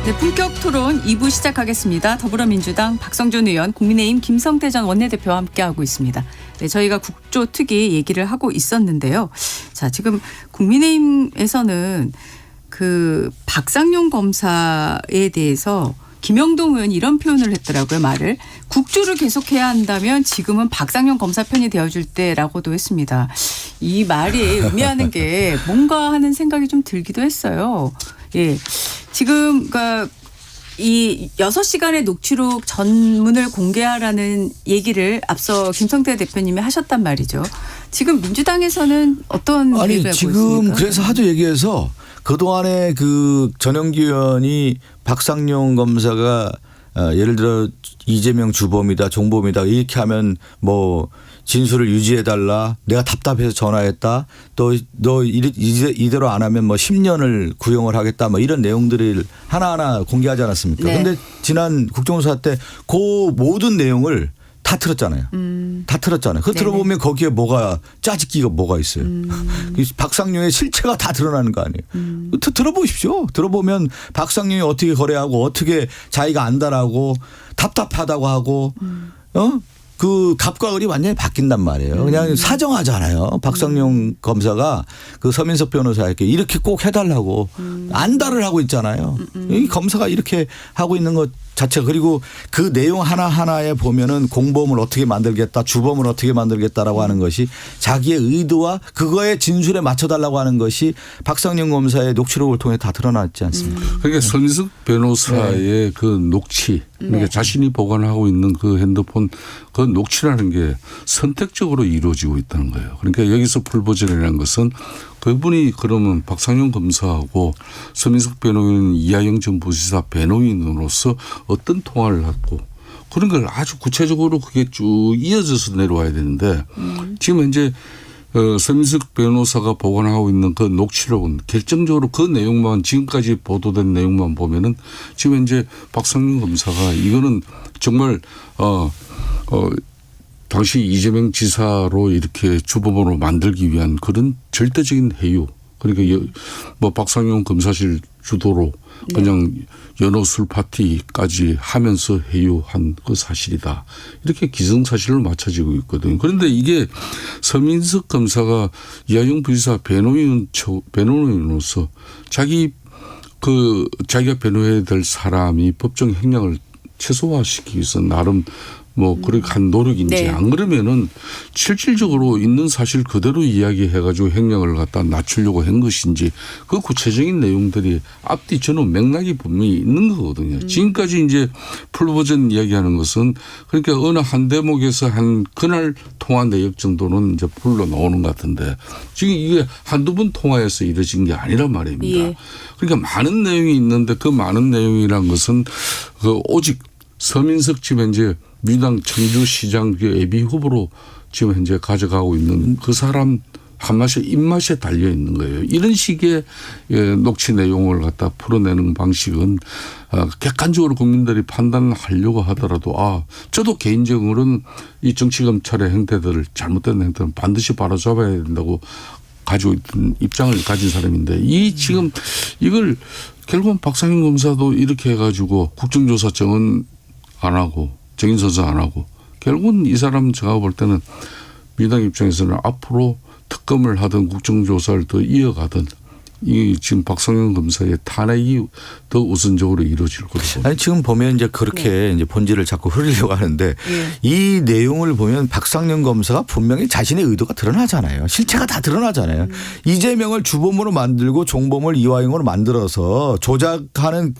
네, 품격 토론 2부 시작하겠습니다. 더불어민주당 박성준 의원, 국민의힘 김성태 전 원내대표와 함께하고 있습니다. 네, 저희가 국조특위 얘기를 하고 있었는데요. 자, 지금 국민의힘에서는 그 박상용 검사에 대해서 김영동 의원이 이런 표현을 했더라고요. 말을. 국조를 계속해야 한다면 지금은 박상용 검사 편이 되어줄 때라고도 했습니다. 이 말이 의미하는 게 뭔가 하는 생각이 좀 들기도 했어요. 예. 지금 그러니까 이 6시간의 녹취록 전문을 공개하라는 얘기를 앞서 김성태 대표님이 하셨단 말이죠. 지금 민주당에서는 어떤 아니 얘기를 지금 하고 있습니까? 그래서 하도 얘기해서 그동안에 그 전영기 의원이 박상용 검사가 예를 들어 이재명 주범이다 종범이다 이렇게 하면 뭐 진술을 유지해달라. 내가 답답해서 전화했다. 또 너 이대로 안 하면 뭐 10년을 구형을 하겠다. 뭐 이런 내용들을 하나하나 공개하지 않았습니까? 그런데 네. 지난 국정조사 때 그 모든 내용을 다 틀었잖아요. 다 틀었잖아요. 그거 들어보면 거기에 뭐가 짜집기가 뭐가 있어요. 박상용의 실체가 다 드러나는 거 아니에요. 들어보십시오. 들어보면 박상용이 어떻게 거래하고 어떻게 자기가 안다라고 답답하다고 하고 그 갑과 을이 완전히 바뀐단 말이에요. 그냥 사정하잖아요. 박상용 검사가 그 서민석 변호사에게 이렇게 꼭 해달라고 안달을 하고 있잖아요. 이 검사가 이렇게 하고 있는 것 자체가 그리고 그 내용 하나하나에 보면은 공범을 어떻게 만들겠다 주범을 어떻게 만들겠다라고 하는 것이 자기의 의도와 그거의 진술에 맞춰달라고 하는 것이 박상용 검사의 녹취록을 통해 다 드러났지 않습니까? 그러니까 서민석 변호사의 네. 그 녹취 그러니까 네. 자신이 보관하고 있는 그 핸드폰 그 녹취라는 게 선택적으로 이루어지고 있다는 거예요. 그러니까 여기서 풀버전이라는 것은 그분이 그러면 박상용 검사하고 서민석 변호인 이하영 전 부지사 변호인으로서 어떤 통화를 했고 그런 걸 아주 구체적으로 그게 쭉 이어져서 내려와야 되는데 지금 이제 서민석 변호사가 보관하고 있는 그 녹취록은 결정적으로 그 내용만 지금까지 보도된 내용만 보면은 지금 이제 박상용 검사가 이거는 정말 당시 이재명 지사로 이렇게 주범으로 만들기 위한 그런 절대적인 해유. 그러니까 뭐 박상용 검사실 주도로 그냥 연어 술 파티까지 하면서 회유한 그 사실이다. 이렇게 기정사실로 맞춰지고 있거든요. 그런데 이게 서민석 검사가 이하영 부지사 변호인으로서 자기가 변호해야 될 사람이 법정 행량을 최소화시키기 위해서 나름 뭐 그렇게 한 노력인지 네. 안 그러면은 실질적으로 있는 사실 그대로 이야기해가지고 행량을 갖다 낮추려고 한 것인지 그 구체적인 내용들이 앞뒤 저는 맥락이 분명히 있는 거거든요. 지금까지 이제 풀버전 이야기하는 것은 그러니까 어느 한 대목에서 한 그날 통화 내역 정도는 이제 풀로 나오는 것 같은데 지금 이게 한두 번 통화해서 이루어진 게 아니란 말입니다. 예. 그러니까 많은 내용이 있는데 그 많은 내용이란 것은 그 오직 서민석 지금 현재 민주당 청주시장 예비 후보로 지금 현재 가져가고 있는 그 사람 한맛에 입맛에 달려 있는 거예요. 이런 식의 녹취 내용을 갖다 풀어내는 방식은 객관적으로 국민들이 판단하려고 하더라도 저도 개인적으로는 이 정치검찰의 행태들을 잘못된 행태는 반드시 바로잡아야 된다고 가지고 있던 입장을 가진 사람인데 지금 이걸 결국은 박상현 검사도 이렇게 해가지고 국정조사 정은 안 하고 정인선서 안 하고 결국은 이 사람 제가 볼 때는 민주당 입장에서는 앞으로 특검을 하든 국정조사를 더 이어가든 이 지금 박상현 검사의 탄핵이 더 우선적으로 이루어질 거라고. 아니 지금 보면 이제 그렇게 이제 본질을 자꾸 흐리려고 하는데 이 내용을 보면 박상현 검사가 분명히 자신의 의도가 드러나잖아요. 실체가 다 드러나잖아요. 이재명을 주범으로 만들고 종범을 이화영으로 만들어서 조작하는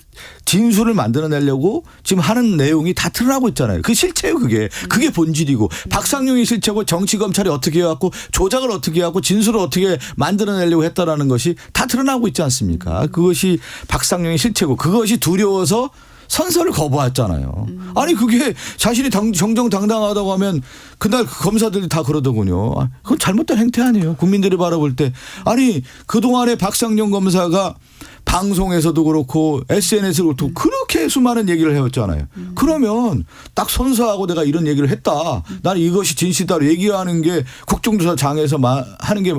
진술을 만들어내려고 지금 하는 내용이 다 드러나고 있잖아요. 그 실체예요 그게. 그게 본질이고 박상용이 실체고 정치검찰이 어떻게 해갖고 조작을 어떻게 해갖고 진술을 어떻게 만들어내려고 했다라는 것이 다 드러나고 있지 않습니까? 그것이 박상용의 실체고 그것이 두려워서 선서를 거부했잖아요. 아니 그게 자신이 정정당당하다고 하면 그날 그 검사들이 다 그러더군요. 그건 잘못된 행태 아니에요. 국민들이 바라볼 때. 아니 그동안에 박상용 검사가 방송에서도 그렇고 SNS로 그렇고 그렇게 수많은 얘기를 해왔잖아요. 그러면 딱 선서하고 내가 이런 얘기를 했다. 나는 이것이 진실이다로 얘기하는 게 국정조사장에서 하는 게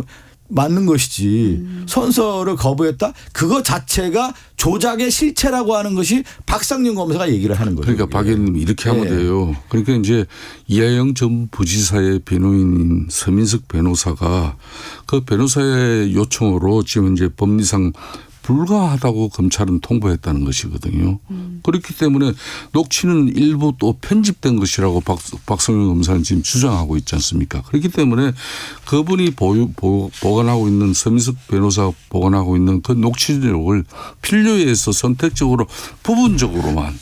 맞는 것이지 선서를 거부했다? 그거 자체가 조작의 실체라고 하는 것이 박상용 검사가 얘기를 하는 거예요. 그러니까 박 의원님 이렇게 하면 돼요. 그러니까 이제 이하영 전 부지사의 변호인인 서민석 변호사가 그 변호사의 요청으로 지금 이제 법리상 불가하다고 검찰은 통보했다는 것이거든요. 그렇기 때문에 녹취는 일부 또 편집된 것이라고 박성현 검사는 지금 주장하고 있지 않습니까? 그렇기 때문에 그분이 보관하고 있는 서민석 변호사가 보관하고 있는 그 녹취록을 필요에 의해서 선택적으로 부분적으로만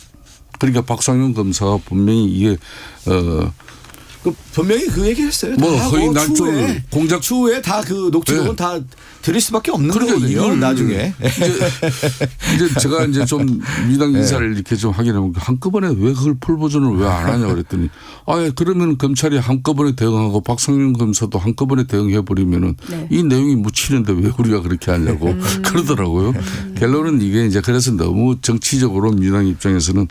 그러니까 박상현 검사가 분명히 이게 분명히 그 얘기했어요. 뭐 거의 날조를 공작 추후에 다 그 녹취록은 다 드릴 수밖에 없는 그러니까 거거든요. 이걸 나중에 이제 제가 이제 좀 민주당 인사를 이렇게 좀 하게 되면 한꺼번에 왜 그걸 풀버전을 왜 안 하냐 그랬더니 그러면 검찰이 한꺼번에 대응하고 박상현 검사도 한꺼번에 대응해 버리면은 이 내용이 묻히는데 왜 우리가 그렇게 하냐고 그러더라고요. 결론은 이게 이제 그래서 너무 정치적으로 민주당 입장에서는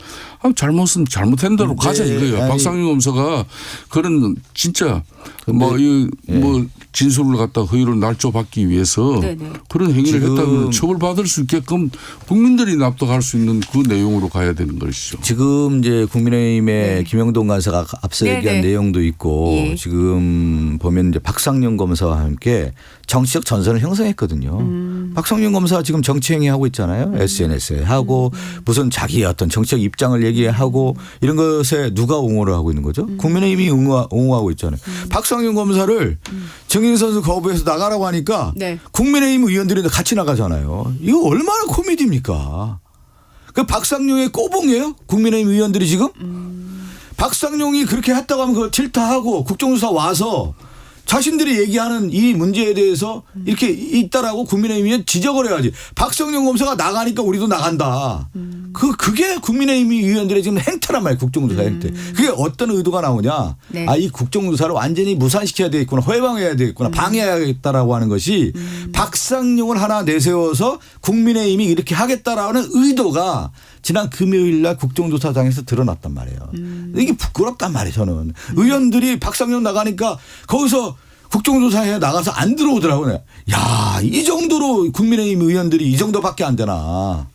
잘못은 잘못한 대로 가자 이거예요. 박상현 검사가 그런 진짜 뭐 진술을 갖다 허위로 날조받기 위해서 그런 행위를 했다면 처벌받을 수 있게끔 국민들이 납득할 수 있는 그 내용으로 가야 되는 것이죠. 지금 이제 국민의힘의 김영동 간사가 앞서 얘기한 내용도 있고 지금 보면 이제 박상용 검사와 함께 정치적 전선을 형성했거든요. 박상용 검사 지금 정치행위 하고 있잖아요. SNS에 하고 무슨 자기의 어떤 정치적 입장을 얘기하고 이런 것에 누가 옹호를 하고 있는 거죠? 국민의힘이 옹호하고 있잖아요. 박상용 검사를 정인선수 거부해서 나가라고 하니까 국민의힘 의원들이 같이 나가잖아요. 이거 얼마나 코미디입니까? 그 박상용의 꼬봉이에요? 국민의힘 의원들이 지금? 박상용이 그렇게 했다고 하면 그거 질타하고 국정조사 와서 자신들이 얘기하는 이 문제에 대해서 이렇게 있다라고 국민의힘이 지적을 해야지. 박성용 검사가 나가니까 우리도 나간다. 그게 국민의힘 의원들의 지금 행태란 말이에요. 국정조사 행태. 그게 어떤 의도가 나오냐. 이 국정조사를 완전히 무산시켜야 되겠구나. 회방해야 되겠구나. 방해하겠다라고 하는 것이 박상용을 하나 내세워서 국민의힘이 이렇게 하겠다라는 의도가 지난 금요일 날 국정조사장에서 드러났단 말이에요. 이게 부끄럽단 말이에요. 저는. 의원들이 박상용 나가니까 거기서 국정조사에 나가서 안 들어오더라고요. 야, 이 정도로 국민의힘 의원들이 이 정도밖에 안 되나.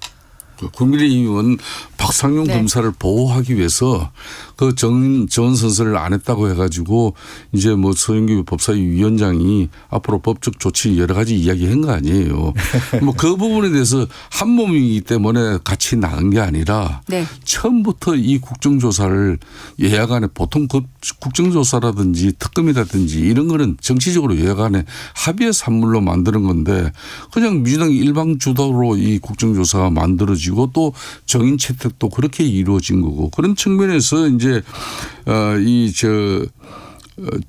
국민의힘은 박상용 네. 검사를 보호하기 위해서 그 정원 선서를 안 했다고 해가지고 이제 뭐 서영교 법사위 위원장이 앞으로 법적 조치 여러 가지 이야기한 거 아니에요. 뭐 그 부분에 대해서 한 몸이기 때문에 같이 나간 게 아니라 네. 처음부터 이 국정조사를 예약안에 보통 그 국정조사라든지 특검이라든지 이런 거는 정치적으로 예약안에 합의의 산물로 만드는 건데 그냥 민주당이 일방 주도로 이 국정조사가 만들어지고 또 정인 채택도 그렇게 이루어진 거고 그런 측면에서 이제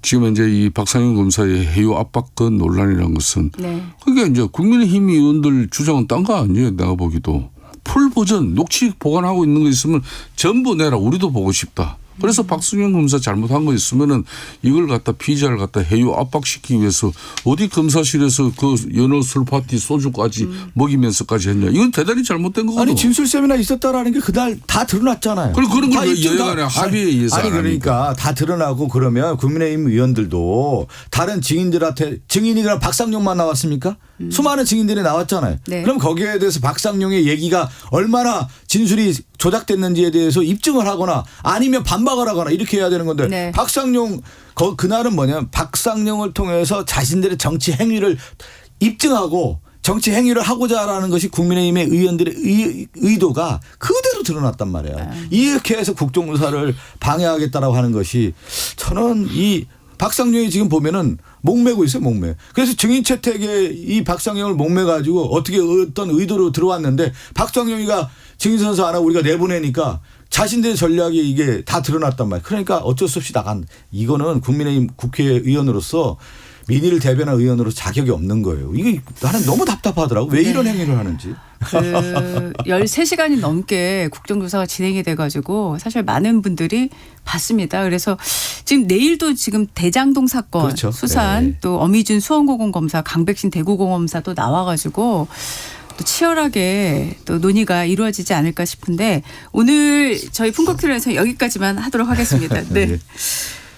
지금 현재 이 박상용 검사의 해유 압박건 논란이라는 것은 네. 그게 이제 국민의힘 의원들 주장은 딴 거 아니에요. 내가 보기도 풀 버전 녹취 보관하고 있는 거 있으면 전부 내라. 우리도 보고 싶다. 그래서 박승현 검사 잘못한 거 있으면은 이걸 갖다 피의자를 갖다 해유 압박시키기 위해서 어디 검사실에서 그 연어 술 파티 소주까지 먹이면서까지 했냐. 이건 대단히 잘못된 거거든. 아니 진술 세미나 있었다라는 게 그날 다 드러났잖아요. 그런 걸 다 입증 다- 예약안에 합의에 의해서 아니 안 하니까. 그러니까 다 드러나고 그러면 국민의힘 의원들도 다른 증인들한테 증인이 그럼 박상용만 나왔습니까? 수많은 증인들이 나왔잖아요. 네. 그럼 거기에 대해서 박상용의 얘기가 얼마나 진술이 조작됐는지에 대해서 입증을 하거나 아니면 반박을 하거나 이렇게 해야 되는 건데 네. 박상용 그날은 뭐냐면 박상용을 통해서 자신들의 정치 행위를 입증하고 정치 행위를 하고자 하는 것이 국민의힘의 의원들의 의도가 그대로 드러났단 말이에요. 이렇게 해서 국정조사를 방해하겠다라고 하는 것이 저는 이 박상용이 지금 보면은 목매고 있어요, 목매. 그래서 증인 채택에 이 박상용을 목매 가지고 어떻게 어떤 의도로 들어왔는데 박상용이가 증인 선서 안 하고 우리가 내보내니까 자신들의 전략이 이게 다 드러났단 말이에요. 그러니까 어쩔 수 없이 나간 이거는 국민의힘 국회의원으로서 민의를 대변한 의원으로 자격이 없는 거예요. 이게 나는 너무 답답하더라고. 왜 이런 행위를 하는지. 13시간이 넘게 국정조사가 진행이 돼가지고 사실 많은 분들이 봤습니다. 그래서 지금 내일도 지금 대장동 사건 그렇죠. 수산 네. 또 어미준 수원고검검사 강백신 대구고검사 또 나와가지고 또 치열하게 또 논의가 이루어지지 않을까 싶은데 오늘 저희 풍국트로에서 여기까지만 하도록 하겠습니다. 네. 네.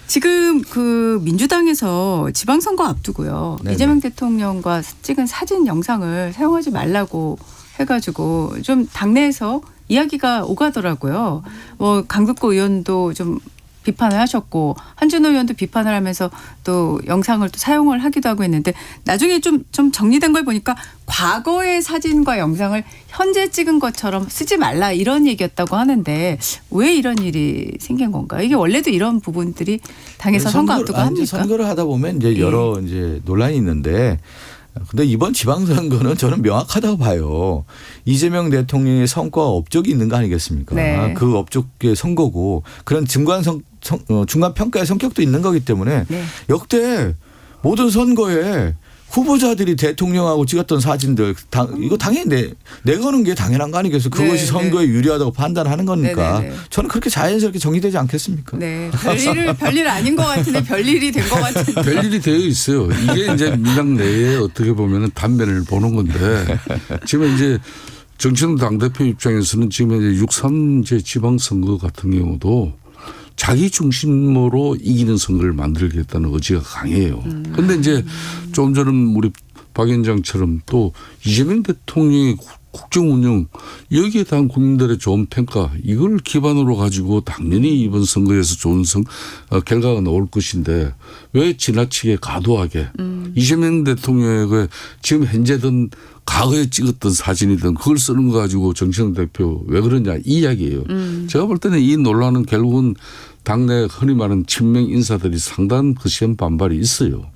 지금 그 민주당에서 지방선거 앞두고요. 네네. 이재명 대통령과 찍은 사진 영상을 사용하지 말라고 해가지고 좀 당내에서 이야기가 오가더라고요. 뭐 강백호 의원도 좀 비판을 하셨고 한준호 의원도 비판을 하면서 또 영상을 또 사용을 하기도 하고 했는데 나중에 좀 정리된 걸 보니까 과거의 사진과 영상을 현재 찍은 것처럼 쓰지 말라 이런 얘기였다고 하는데 왜 이런 일이 생긴 건가요? 이게 원래도 이런 부분들이 당에서 선거 앞두고 합니까? 선거를 하다 보면 이제 여러 이제 논란이 있는데 근데 이번 지방선거는 저는 명확하다고 봐요. 이재명 대통령의 성과와 업적이 있는 거 아니겠습니까? 네. 그 업적의 선거고 그런 중간 평가의 성격도 있는 거기 때문에 네. 역대 모든 선거에 후보자들이 대통령하고 찍었던 사진들 이거 당연히 내거는 게 당연한 거 아니겠어요? 그것이 네, 선거에 유리하다고 판단하는 거니까 네, 네, 네. 저는 그렇게 자연스럽게 정리되지 않겠습니까? 네. 별일 아닌 것 같은데 별일이 된 것 같은데. 별일이 되어 있어요. 이게 이제 민당 내에 어떻게 보면 단면을 보는 건데 지금 이제 정치당 당대표 입장에서는 지금 이제 6.3제 지방선거 같은 경우도 자기 중심으로 이기는 선거를 만들겠다는 의지가 강해요. 그런데 이제 좀 전에 우리 박 위원장처럼 또 이재명 대통령의 국정 운영 여기에 대한 국민들의 좋은 평가 이걸 기반으로 가지고 당연히 이번 선거에서 좋은 결과가 나올 것인데 왜 지나치게 과도하게 이재명 대통령의 지금 현재든 과거에 찍었던 사진이든 그걸 쓰는 거 가지고 정치당 대표 왜 그러냐 이 이야기예요. 제가 볼 때는 이 논란은 결국은 당내 흔히 말하는 친명 인사들이 상당한 거시한 반발이 있어요.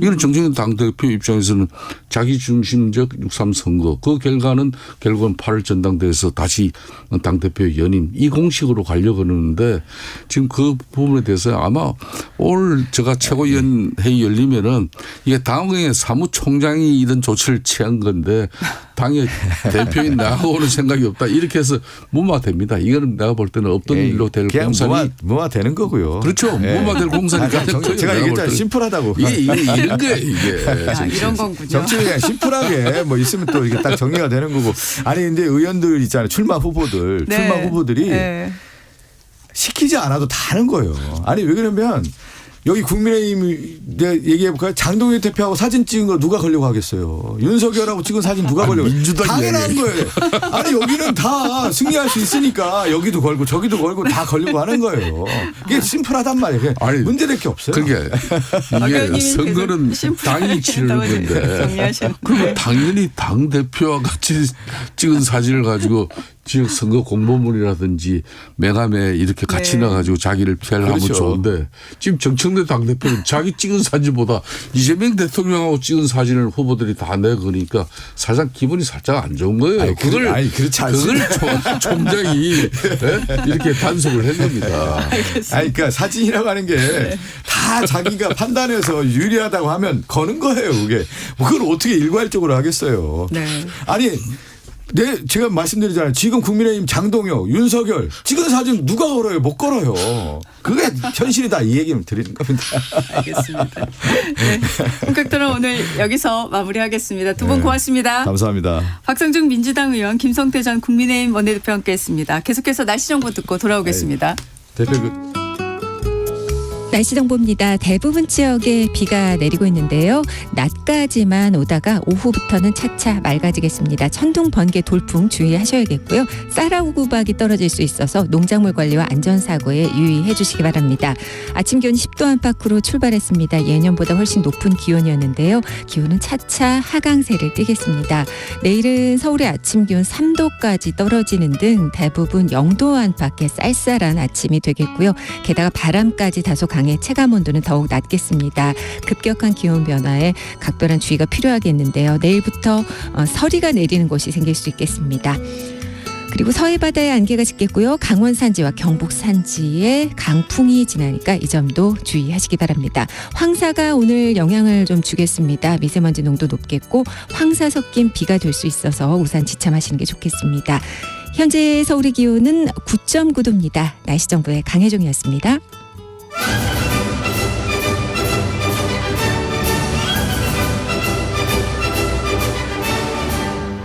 이건 정치당 당대표 입장에서는 자기 중심적 6.3 선거 그 결과는 결국은 8월 전당대회에서 다시 당대표 연임 이 공식으로 가려고 하는데 지금 그 부분에 대해서 아마 올 제가 최고위원 회의 열리면은 이게 당의 사무총장이 이런 조치를 취한 건데 당의 대표인 나하고 오는 생각이 없다 이렇게 해서 무마됩니다. 이거는 내가 볼 때는 없던 일로 될 공산이 무마되는 거고요. 그렇죠. 무마될 공산이 제가 얘기했잖아요. 심플하다고. 이게 이런 거예요. 이게. 이런 건군요. 정치는 그냥 심플하게 뭐 있으면 또 이게 딱 정리가 되는 거고. 아니 근데 의원들 있잖아요. 출마 후보들이 네. 시키지 않아도 다 하는 거예요. 아니 왜 그러면 여기 국민의힘 내가 얘기해볼까요? 장동현 대표하고 사진 찍은 거 누가 걸려고 하겠어요. 윤석열하고 찍은 사진 누가 걸려고. 민주당 당연한 거예요. 아니 여기는 다 승리할 수 있으니까 여기도 걸고 저기도 걸고 다 걸려고 하는 거예요. 이게 심플하단 말이에요. 아니, 문제될 게 없어요. 그게 이게 선거는 당이 치르는 건데 그러면 당연히 당 대표와 같이 찍은 사진을 가지고 지역 선거 공보물이라든지 명함에 이렇게 같이 나가지고 자기를 피하려 하면 좋은데 지금 정청래 당대표는 자기 찍은 사진보다 이재명 대통령하고 찍은 사진을 후보들이 다 내거니까 사실상 기분이 살짝 안 좋은 거예요. 아니, 그렇지 않습니다. 그걸 총장이 이렇게 단속을 한 겁니다. 아니, 그러니까 사진이라고 하는 게 다 자기가 판단해서 유리하다고 하면 거는 거예요. 그게 그걸 어떻게 일괄적으로 하겠어요. 네. 아니. 네, 제가 말씀드리잖아요. 지금 국민의힘 장동혁, 윤석열 찍은 사진 누가 걸어요? 못 걸어요. 그게 현실이다 이 얘기를 드리는 겁니다. 알겠습니다. 네. 본격 토론 오늘 여기서 마무리하겠습니다. 두 분 고맙습니다. 감사합니다. 박성중 민주당 의원, 김성태 전 국민의힘 원내대표와 함께했습니다. 계속해서 날씨 정보 듣고 돌아오겠습니다. 대표 날씨 정보입니다. 대부분 지역에 비가 내리고 있는데요. 낮까지만 오다가 오후부터는 차차 맑아지겠습니다. 천둥, 번개, 돌풍 주의하셔야겠고요. 쌀하고구박이 떨어질 수 있어서 농작물 관리와 안전사고에 유의해 주시기 바랍니다. 아침 기온 10도 안팎으로 출발했습니다. 예년보다 훨씬 높은 기온이었는데요. 기온은 차차 하강세를 띠겠습니다. 내일은 서울의 아침 기온 3도까지 떨어지는 등 대부분 0도 안팎의 쌀쌀한 아침이 되겠고요. 게다가 바람까지 다소 강해 체감 온도는 더욱 낮겠습니다. 급격한 기온 변화에 각별한 주의가 필요하겠는데요. 내일부터 서리가 내리는 곳이 생길 수 있겠습니다. 그리고 서해 바다에 안개가 짙겠고요. 강원 산지와 경북 산지에 강풍이 지나니까 이 점도 주의하시기 바랍니다. 황사가 오늘 영향을 좀 주겠습니다. 미세먼지 농도 높겠고 황사 섞인 비가 될 수 있어서 우산 지참하시는 게 좋겠습니다. 현재 서울의 기온은 9.9도입니다. 날씨 정보의 강혜종이었습니다.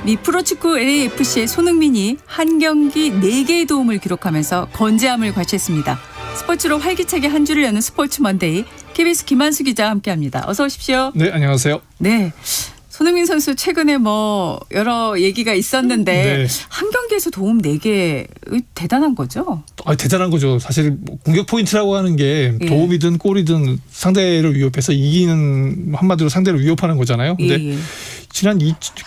미 프로축구 LAFC의 손흥민이 한 경기 4개의 도움을 기록하면서 건재함을 과시했습니다. 스포츠로 활기차게 한 주를 여는 스포츠 먼데이 KBS 김한수 기자와 함께합니다. 어서 오십시오. 네, 안녕하세요. 네. 손흥민 선수 최근에 뭐 여러 얘기가 있었는데 네. 한 경기에서 도움 4개 대단한 거죠? 대단한 거죠. 사실 공격 포인트라고 하는 게 도움이든 골이든 상대를 위협해서 이기는 한마디로 상대를 위협하는 거잖아요. 근데 지난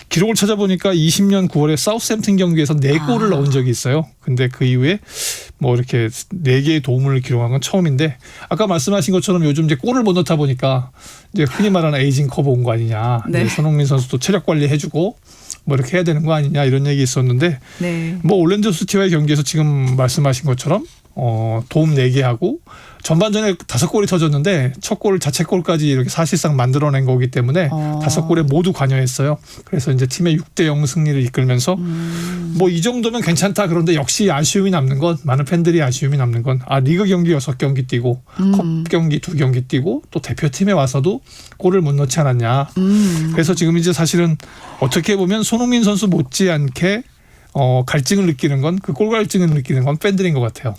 기록을 찾아보니까 20년 9월에 사우스햄튼 경기에서 4골을 넣은 적이 있어요. 근데 그 이후에 뭐 이렇게 4개의 도움을 기록한 건 처음인데 아까 말씀하신 것처럼 요즘 이제 골을 못 넣다 보니까 이제 흔히 말하는 에이징 커브 온 거 아니냐. 네. 손흥민 선수도 체력 관리 해주고 뭐 이렇게 해야 되는 거 아니냐 이런 얘기 있었는데 네. 뭐 올랜도 시티와의 경기에서 지금 말씀하신 것처럼 도움 4개 하고 전반전에 5골이 터졌는데 첫 골 자책골까지 이렇게 사실상 만들어낸 거기 때문에 5골에 모두 관여했어요. 그래서 이제 팀의 6대0 승리를 이끌면서 뭐 이 정도면 괜찮다. 그런데 역시 아쉬움이 남는 건 많은 팬들이 아쉬움이 남는 건 리그 경기 6경기 뛰고 컵 경기 2경기 뛰고 또 대표팀에 와서도 골을 못 넣지 않았냐. 그래서 지금 이제 사실은 어떻게 보면 손흥민 선수 못지않게 갈증을 느끼는 건 그 골 갈증을 느끼는 건 팬들인 것 같아요.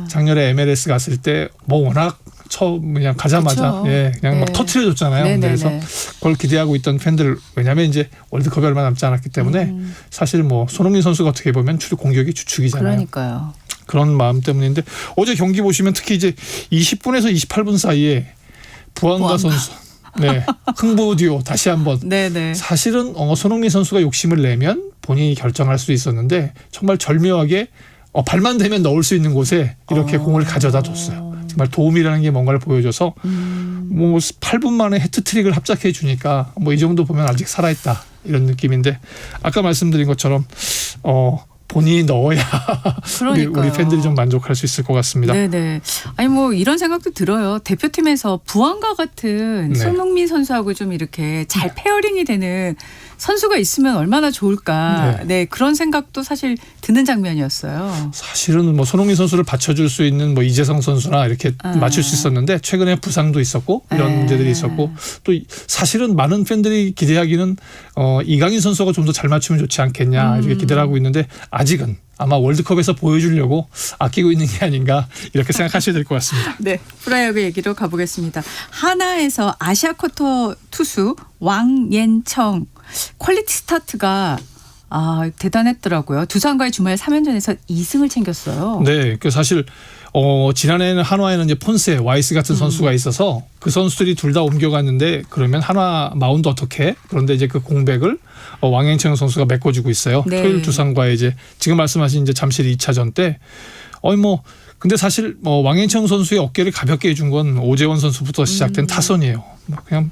작년에 MLS 갔을 때 뭐 워낙 처음 그냥 가자마자 그냥 막 터트려줬잖아요. 그래서 그걸 기대하고 있던 팬들 왜냐하면 이제 월드컵이 얼마 남지 않았기 때문에 사실 뭐 손흥민 선수가 어떻게 보면 공격이 주축이잖아요. 그러니까요. 그런 마음 때문인데 어제 경기 보시면 특히 이제 20분에서 28분 사이에 부안가 선수. 네, 흥부 듀오 다시 한번. 네네. 사실은 손흥민 선수가 욕심을 내면 본인이 결정할 수 있었는데 정말 절묘하게 발만 대면 넣을 수 있는 곳에 이렇게 공을 가져다 줬어요. 정말 도움이라는 게 뭔가를 보여줘서 뭐 8분 만에 해트트릭을 합작해 주니까 뭐 이 정도 보면 아직 살아있다 이런 느낌인데 아까 말씀드린 것처럼 본인이 넣어야 우리 팬들이 좀 만족할 수 있을 것 같습니다. 네네. 아니 뭐 이런 생각도 들어요. 대표팀에서 부안과 같은 손흥민 선수하고 좀 이렇게 잘 페어링이 되는 선수가 있으면 얼마나 좋을까. 네, 그런 생각도 사실 드는 장면이었어요. 사실은 뭐 손흥민 선수를 받쳐줄 수 있는 뭐 이재성 선수나 이렇게 맞출 수 있었는데 최근에 부상도 있었고 이런 문제들이 있었고 또 사실은 많은 팬들이 기대하기는 이강인 선수가 좀 더 잘 맞추면 좋지 않겠냐 이렇게 기대를 하고 있는데 아직은 아마 월드컵에서 보여주려고 아끼고 있는 게 아닌가 이렇게 생각하셔야 될 것 같습니다. 네, 프로야구 얘기로 가보겠습니다. 하나에서 아시아 쿼터 투수 왕옌청 퀄리티 스타트가 대단했더라고요. 두산과의 주말 3연전에서 2승을 챙겼어요. 네, 그 사실 지난해에는 한화에는 이제 폰세, 와이스 같은 선수가 있어서 그 선수들이 둘 다 옮겨갔는데 그러면 한화 마운드 어떻게 해? 그런데 이제 그 공백을 왕행청 선수가 메꿔주고 있어요. 네. 토요일 두산과의 이제 지금 말씀하신 이제 잠실 2차전 때 근데 사실 왕행청 선수의 어깨를 가볍게 해준 건 오재원 선수부터 시작된 타선이에요. 그냥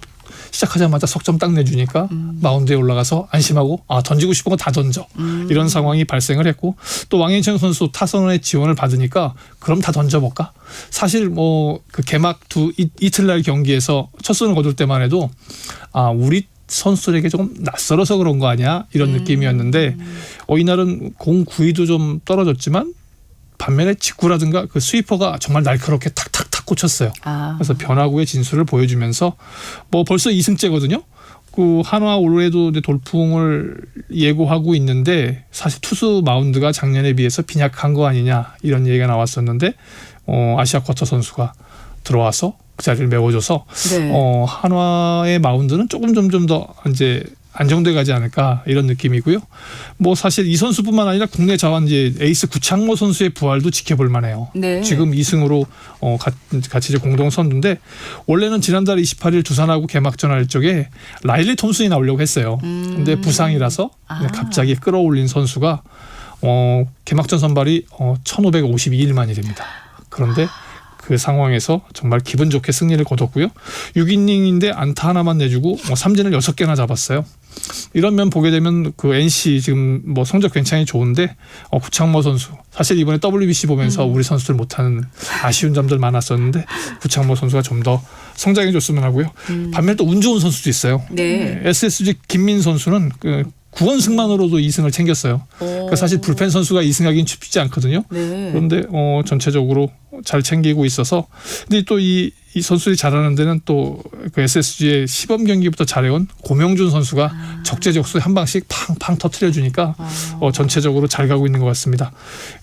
시작하자마자 석점 딱 내주니까 마운드에 올라가서 안심하고 던지고 싶은 거 다 던져 이런 상황이 발생을 했고 또 왕현청 선수 타선의 지원을 받으니까 그럼 다 던져볼까? 사실 그 개막 이틀날 경기에서 첫 승을 거둘 때만 해도 우리 선수들에게 조금 낯설어서 그런 거 아니야? 이런 느낌이었는데 이날은 공 구위도 좀 떨어졌지만 반면에 직구라든가 그 스위퍼가 정말 날카롭게 탁탁탁 꽂혔어요. 그래서 변화구의 진수를 보여주면서 벌써 2승째거든요. 그 한화 올해도 돌풍을 예고하고 있는데 사실 투수 마운드가 작년에 비해서 빈약한 거 아니냐 이런 얘기가 나왔었는데 아시아 쿼터 선수가 들어와서 그 자리를 메워줘서 네. 한화의 마운드는 조금 점점 더 이제 안정돼 가지 않을까 이런 느낌이고요. 사실 이 선수뿐만 아니라 국내 자완 이제 에이스 구창모 선수의 부활도 지켜볼 만해요. 네. 지금 2승으로 같이 이제 공동 선두인데 원래는 지난달 28일 두산하고 개막전 할 적에 라일리 톰슨이 나오려고 했어요. 근데 부상이라서 갑자기 끌어올린 선수가 개막전 선발이 1552일 만이랍니다. 그런데 그 상황에서 정말 기분 좋게 승리를 거뒀고요. 6이닝인데 안타 하나만 내주고 삼진을 6개나 잡았어요. 이런 면 보게 되면 그 NC 지금 성적 굉장히 좋은데 구창모 선수 사실 이번에 WBC 보면서 우리 선수들 못하는 아쉬운 점들 많았었는데 구창모 선수가 좀 더 성장해 줬으면 하고요. 반면 또 운 좋은 선수도 있어요. 네. SSG 김민 선수는 9원승만으로도 2승을 챙겼어요. 그러니까 사실 불펜 선수가 2승하기는 쉽지 않거든요. 네. 그런데 전체적으로 잘 챙기고 있어서 근데 또 이 선수들이 잘하는 데는 또 그 SSG의 시범 경기부터 잘해온 고명준 선수가 적재적소에 한 방씩 팡팡 터트려주니까 전체적으로 잘 가고 있는 것 같습니다.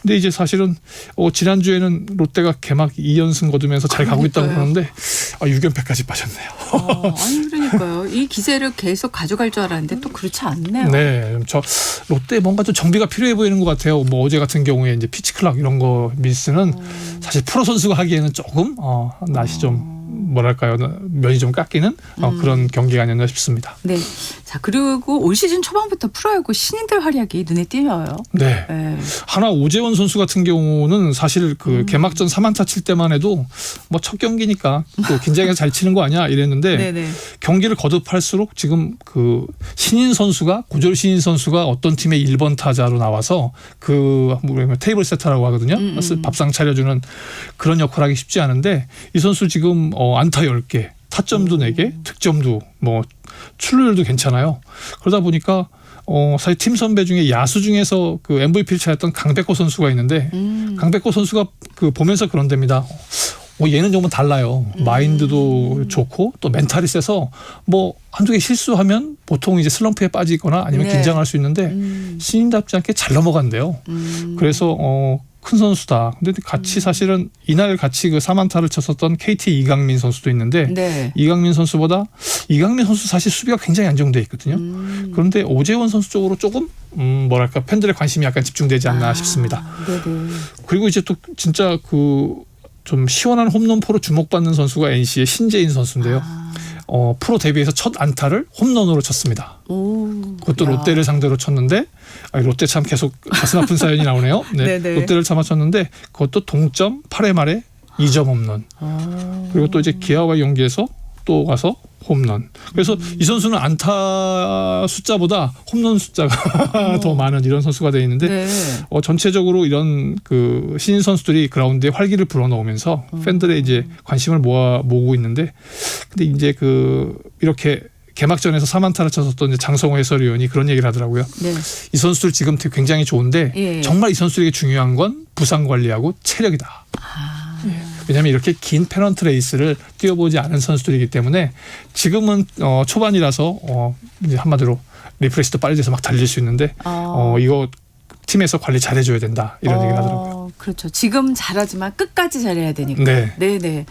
근데 이제 사실은 지난주에는 롯데가 개막 2연승 거두면서 잘 가고 있다고 그러는데 6연패까지 빠졌네요. 아니 그러니까요. 이 기세를 계속 가져갈 줄 알았는데 또 그렇지 않네요. 네, 저 롯데 뭔가 좀 정비가 필요해 보이는 것 같아요. 어제 같은 경우에 이제 피치클락 이런 거 미스는 사실 프로 선수가 하기에는 조금 낯이 좀 뭐랄까요 면이 좀 깎이는 그런 경기가 아니었나 싶습니다. 네. 자 그리고 올 시즌 초반부터 프로야구 신인들 활약이 눈에 띄어요. 네. 하나 오재원 선수 같은 경우는 사실 그 개막전 3안타 칠 때만 해도 첫 경기니까 또 긴장해서 잘 치는 거 아니야 이랬는데 네네. 경기를 거듭할수록 지금 그 신인 선수가 고졸 신인 선수가 어떤 팀의 1번 타자로 나와서 그 테이블 세터라고 하거든요. 밥상 차려주는 그런 역할을 하기 쉽지 않은데 이 선수 지금 안타 10개, 타점도 4개, 득점도 출루율도 괜찮아요. 그러다 보니까 사실 팀 선배 중에 야수 중에서 그 MVP를 찾았던 강백호 선수가 있는데 강백호 선수가 그 보면서 그런답니다. 얘는 조금 달라요. 마인드도 좋고 또 멘탈이 세서 한두 개 실수하면 보통 이제 슬럼프에 빠지거나 아니면 네. 긴장할 수 있는데 신인답지 않게 잘 넘어간대요. 그래서 큰 선수다. 근데 같이 사실은 이날 같이 그 3안타를 쳤었던 KT 이강민 선수도 있는데 네. 이강민 선수 사실 수비가 굉장히 안정돼 있거든요. 그런데 오재원 선수 쪽으로 조금 뭐랄까 팬들의 관심이 약간 집중되지 않나 싶습니다. 네네. 그리고 이제 또 진짜 좀 시원한 홈런포로 주목받는 선수가 NC의 신재인 선수인데요. 프로 데뷔해서 첫 안타를 홈런으로 쳤습니다. 그것도 롯데를 상대로 쳤는데 롯데 참 계속 가슴 아픈 사연이 나오네요. 네. 롯데를 참아쳤는데 그것도 동점 8회 말에 2점 홈런. 그리고 또 이제 기아와의 경기에서 또 가서 홈런. 그래서 이 선수는 안타 숫자보다 홈런 숫자가 더 많은 이런 선수가 되어 있는데 네. 전체적으로 이런 그 신인 선수들이 그라운드에 활기를 불어넣으면서 팬들의 이제 관심을 모으고 있는데 근데 이제 이렇게 개막전에서 3안타를 쳤었던 이제 장성호 해설위원이 그런 얘기를 하더라고요. 네. 이 선수들 지금 굉장히 좋은데 정말 이 선수들에게 중요한 건 부상 관리하고 체력이다. 왜냐하면 이렇게 긴 페넌트 레이스를 뛰어보지 않은 선수들이기 때문에 지금은 초반이라서 이제 한마디로 리프레시도 빨리 돼서 막 달릴 수 있는데 이거 팀에서 관리 잘해줘야 된다 이런 얘기를 하더라고요. 그렇죠. 지금 잘하지만 끝까지 잘해야 되니까. 네. 네네.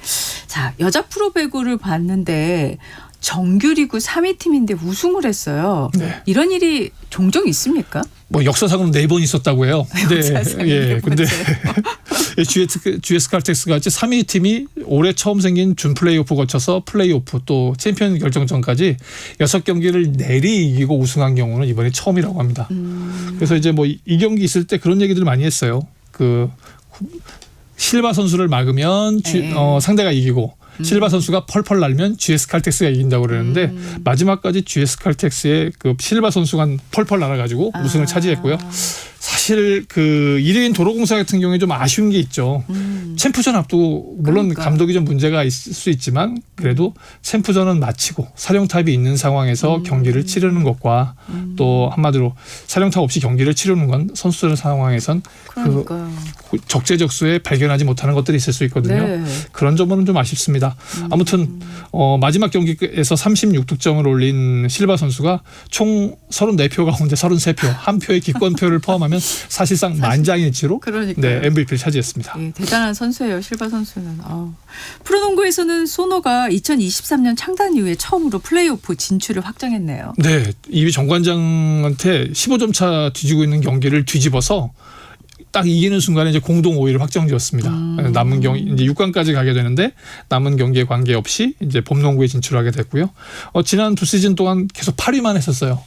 자, 여자 프로배구를 봤는데 정규리그 3위 팀인데 우승을 했어요. 네. 이런 일이 종종 있습니까? 뭐 역사상으로 4번 있었다고 해요. 예. 근데 GS 칼텍스가 3위 팀이 올해 처음 생긴 준 플레이오프 거쳐서 플레이오프 또 챔피언 결정전까지 6경기를 내리 이기고 우승한 경우는 이번에 처음이라고 합니다. 그래서 이제 뭐 이 경기 있을 때 그런 얘기들 많이 했어요. 그 실바 선수를 막으면 상대가 이기고 실바 선수가 펄펄 날면 GS 칼텍스가 이긴다고 그러는데 마지막까지 GS 칼텍스의 그 실바 선수가 펄펄 날아가지고 우승을 차지했고요. 사실 그 1위인 도로공사 같은 경우에 좀 아쉬운 게 있죠. 챔프전 앞두고 물론 감독이 좀 문제가 있을 수 있지만 그래도 챔프전은 마치고 사령탑이 있는 상황에서 경기를 치르는 것과 또 한마디로 사령탑 없이 경기를 치르는 건 선수들 상황에선 그 적재적소에 발견하지 못하는 것들이 있을 수 있거든요. 네. 그런 점은 좀 아쉽습니다. 아무튼 마지막 경기에서 36득점을 올린 실바 선수가 총 34표 가운데 33표, 한 표의 기권표를 포함하면 사실상 만장일치로 네, MVP를 차지했습니다. 예, 대단한 선수예요. 실바 선수는. 프로농구에서는 소노가 2023년 창단 이후에 처음으로 플레이오프 진출을 확정했네요. 네, 이위 정관장한테 15점 차 뒤지고 있는 경기를 뒤집어서 딱 이기는 순간에 이제 공동 5위를 확정지었습니다. 남은 경기 이제 6강까지 가게 되는데 남은 경기에 관계없이 이제 봄농구에 진출하게 됐고요. 지난 2시즌 동안 계속 8위만 했었어요.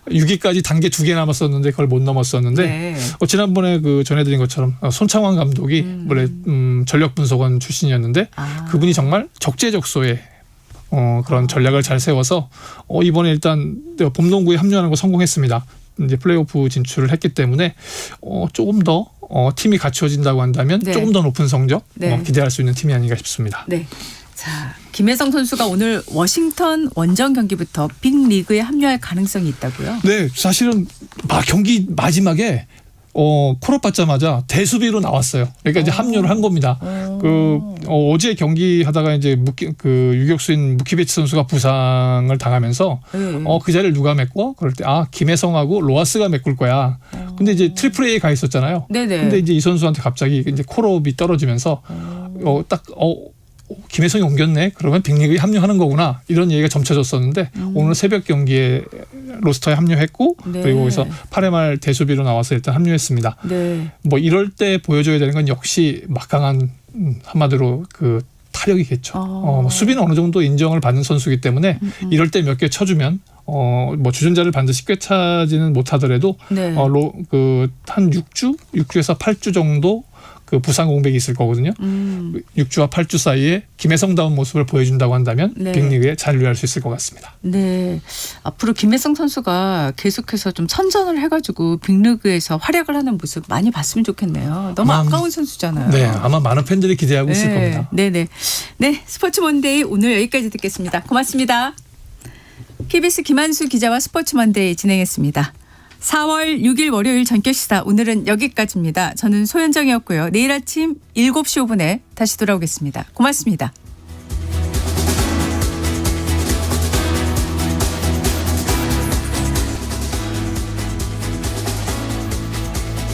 6위까지 단계 2개 남았었는데 그걸 못 넘었었는데 네. 지난번에 그 전해드린 것처럼 손창환 감독이 원래 전력분석원 출신이었는데 그분이 정말 적재적소에 그런 전략을 잘 세워서 이번에 일단 봄농구에 합류하는 거 성공했습니다. 이제 플레이오프 진출을 했기 때문에 조금 더 팀이 갖추어진다고 한다면 네. 조금 더 높은 성적 네. 기대할 수 있는 팀이 아닌가 싶습니다. 네. 자, 김혜성 선수가 오늘 워싱턴 원정 경기부터 빅리그에 합류할 가능성이 있다고요? 네, 사실은 경기 마지막에 콜업 받자마자 대수비로 나왔어요. 그러니까 이제 합류를 한 겁니다. 어제 경기 하다가 이제 유격수인 무키베치 선수가 부상을 당하면서 그 자리를 누가 메꿔? 그럴 때 김혜성하고 로하스가 메꿀 거야. 근데 이제 트리플 A에 가 있었잖아요. 네네. 근데 이제 이 선수한테 갑자기 이제 콜업이 떨어지면서 김혜성이 옮겼네. 그러면 빅리그에 합류하는 거구나. 이런 얘기가 점쳐졌었는데 오늘 새벽 경기에 로스터에 합류했고 네. 그리고 거기서 8회 말 대수비로 나와서 일단 합류했습니다. 네. 뭐 이럴 때 보여줘야 되는 건 역시 막강한 한마디로 그 타력이겠죠. 수비는 어느 정도 인정을 받는 선수이기 때문에 이럴 때 몇 개 쳐주면 뭐 주전자를 반드시 꿰차지는 못하더라도 네. 한 6주에서 8주 정도 그 부상 공백이 있을 거거든요. 6주와 8주 사이에 김혜성다운 모습을 보여준다고 한다면 네. 빅리그에 잔류할 수 있을 것 같습니다. 네. 앞으로 김혜성 선수가 계속해서 좀 선전을 해가지고 빅리그에서 활약을 하는 모습 많이 봤으면 좋겠네요. 너무 아까운 선수잖아요. 네, 아마 많은 팬들이 기대하고 있을 겁니다. 네네. 네, 스포츠 먼데이 오늘 여기까지 듣겠습니다. 고맙습니다. KBS 김한수 기자와 스포츠 먼데이 진행했습니다. 4월 6일 월요일 전격시사 오늘은 여기까지입니다. 저는 소현정이었고요. 내일 아침 7시 5분에 다시 돌아오겠습니다. 고맙습니다.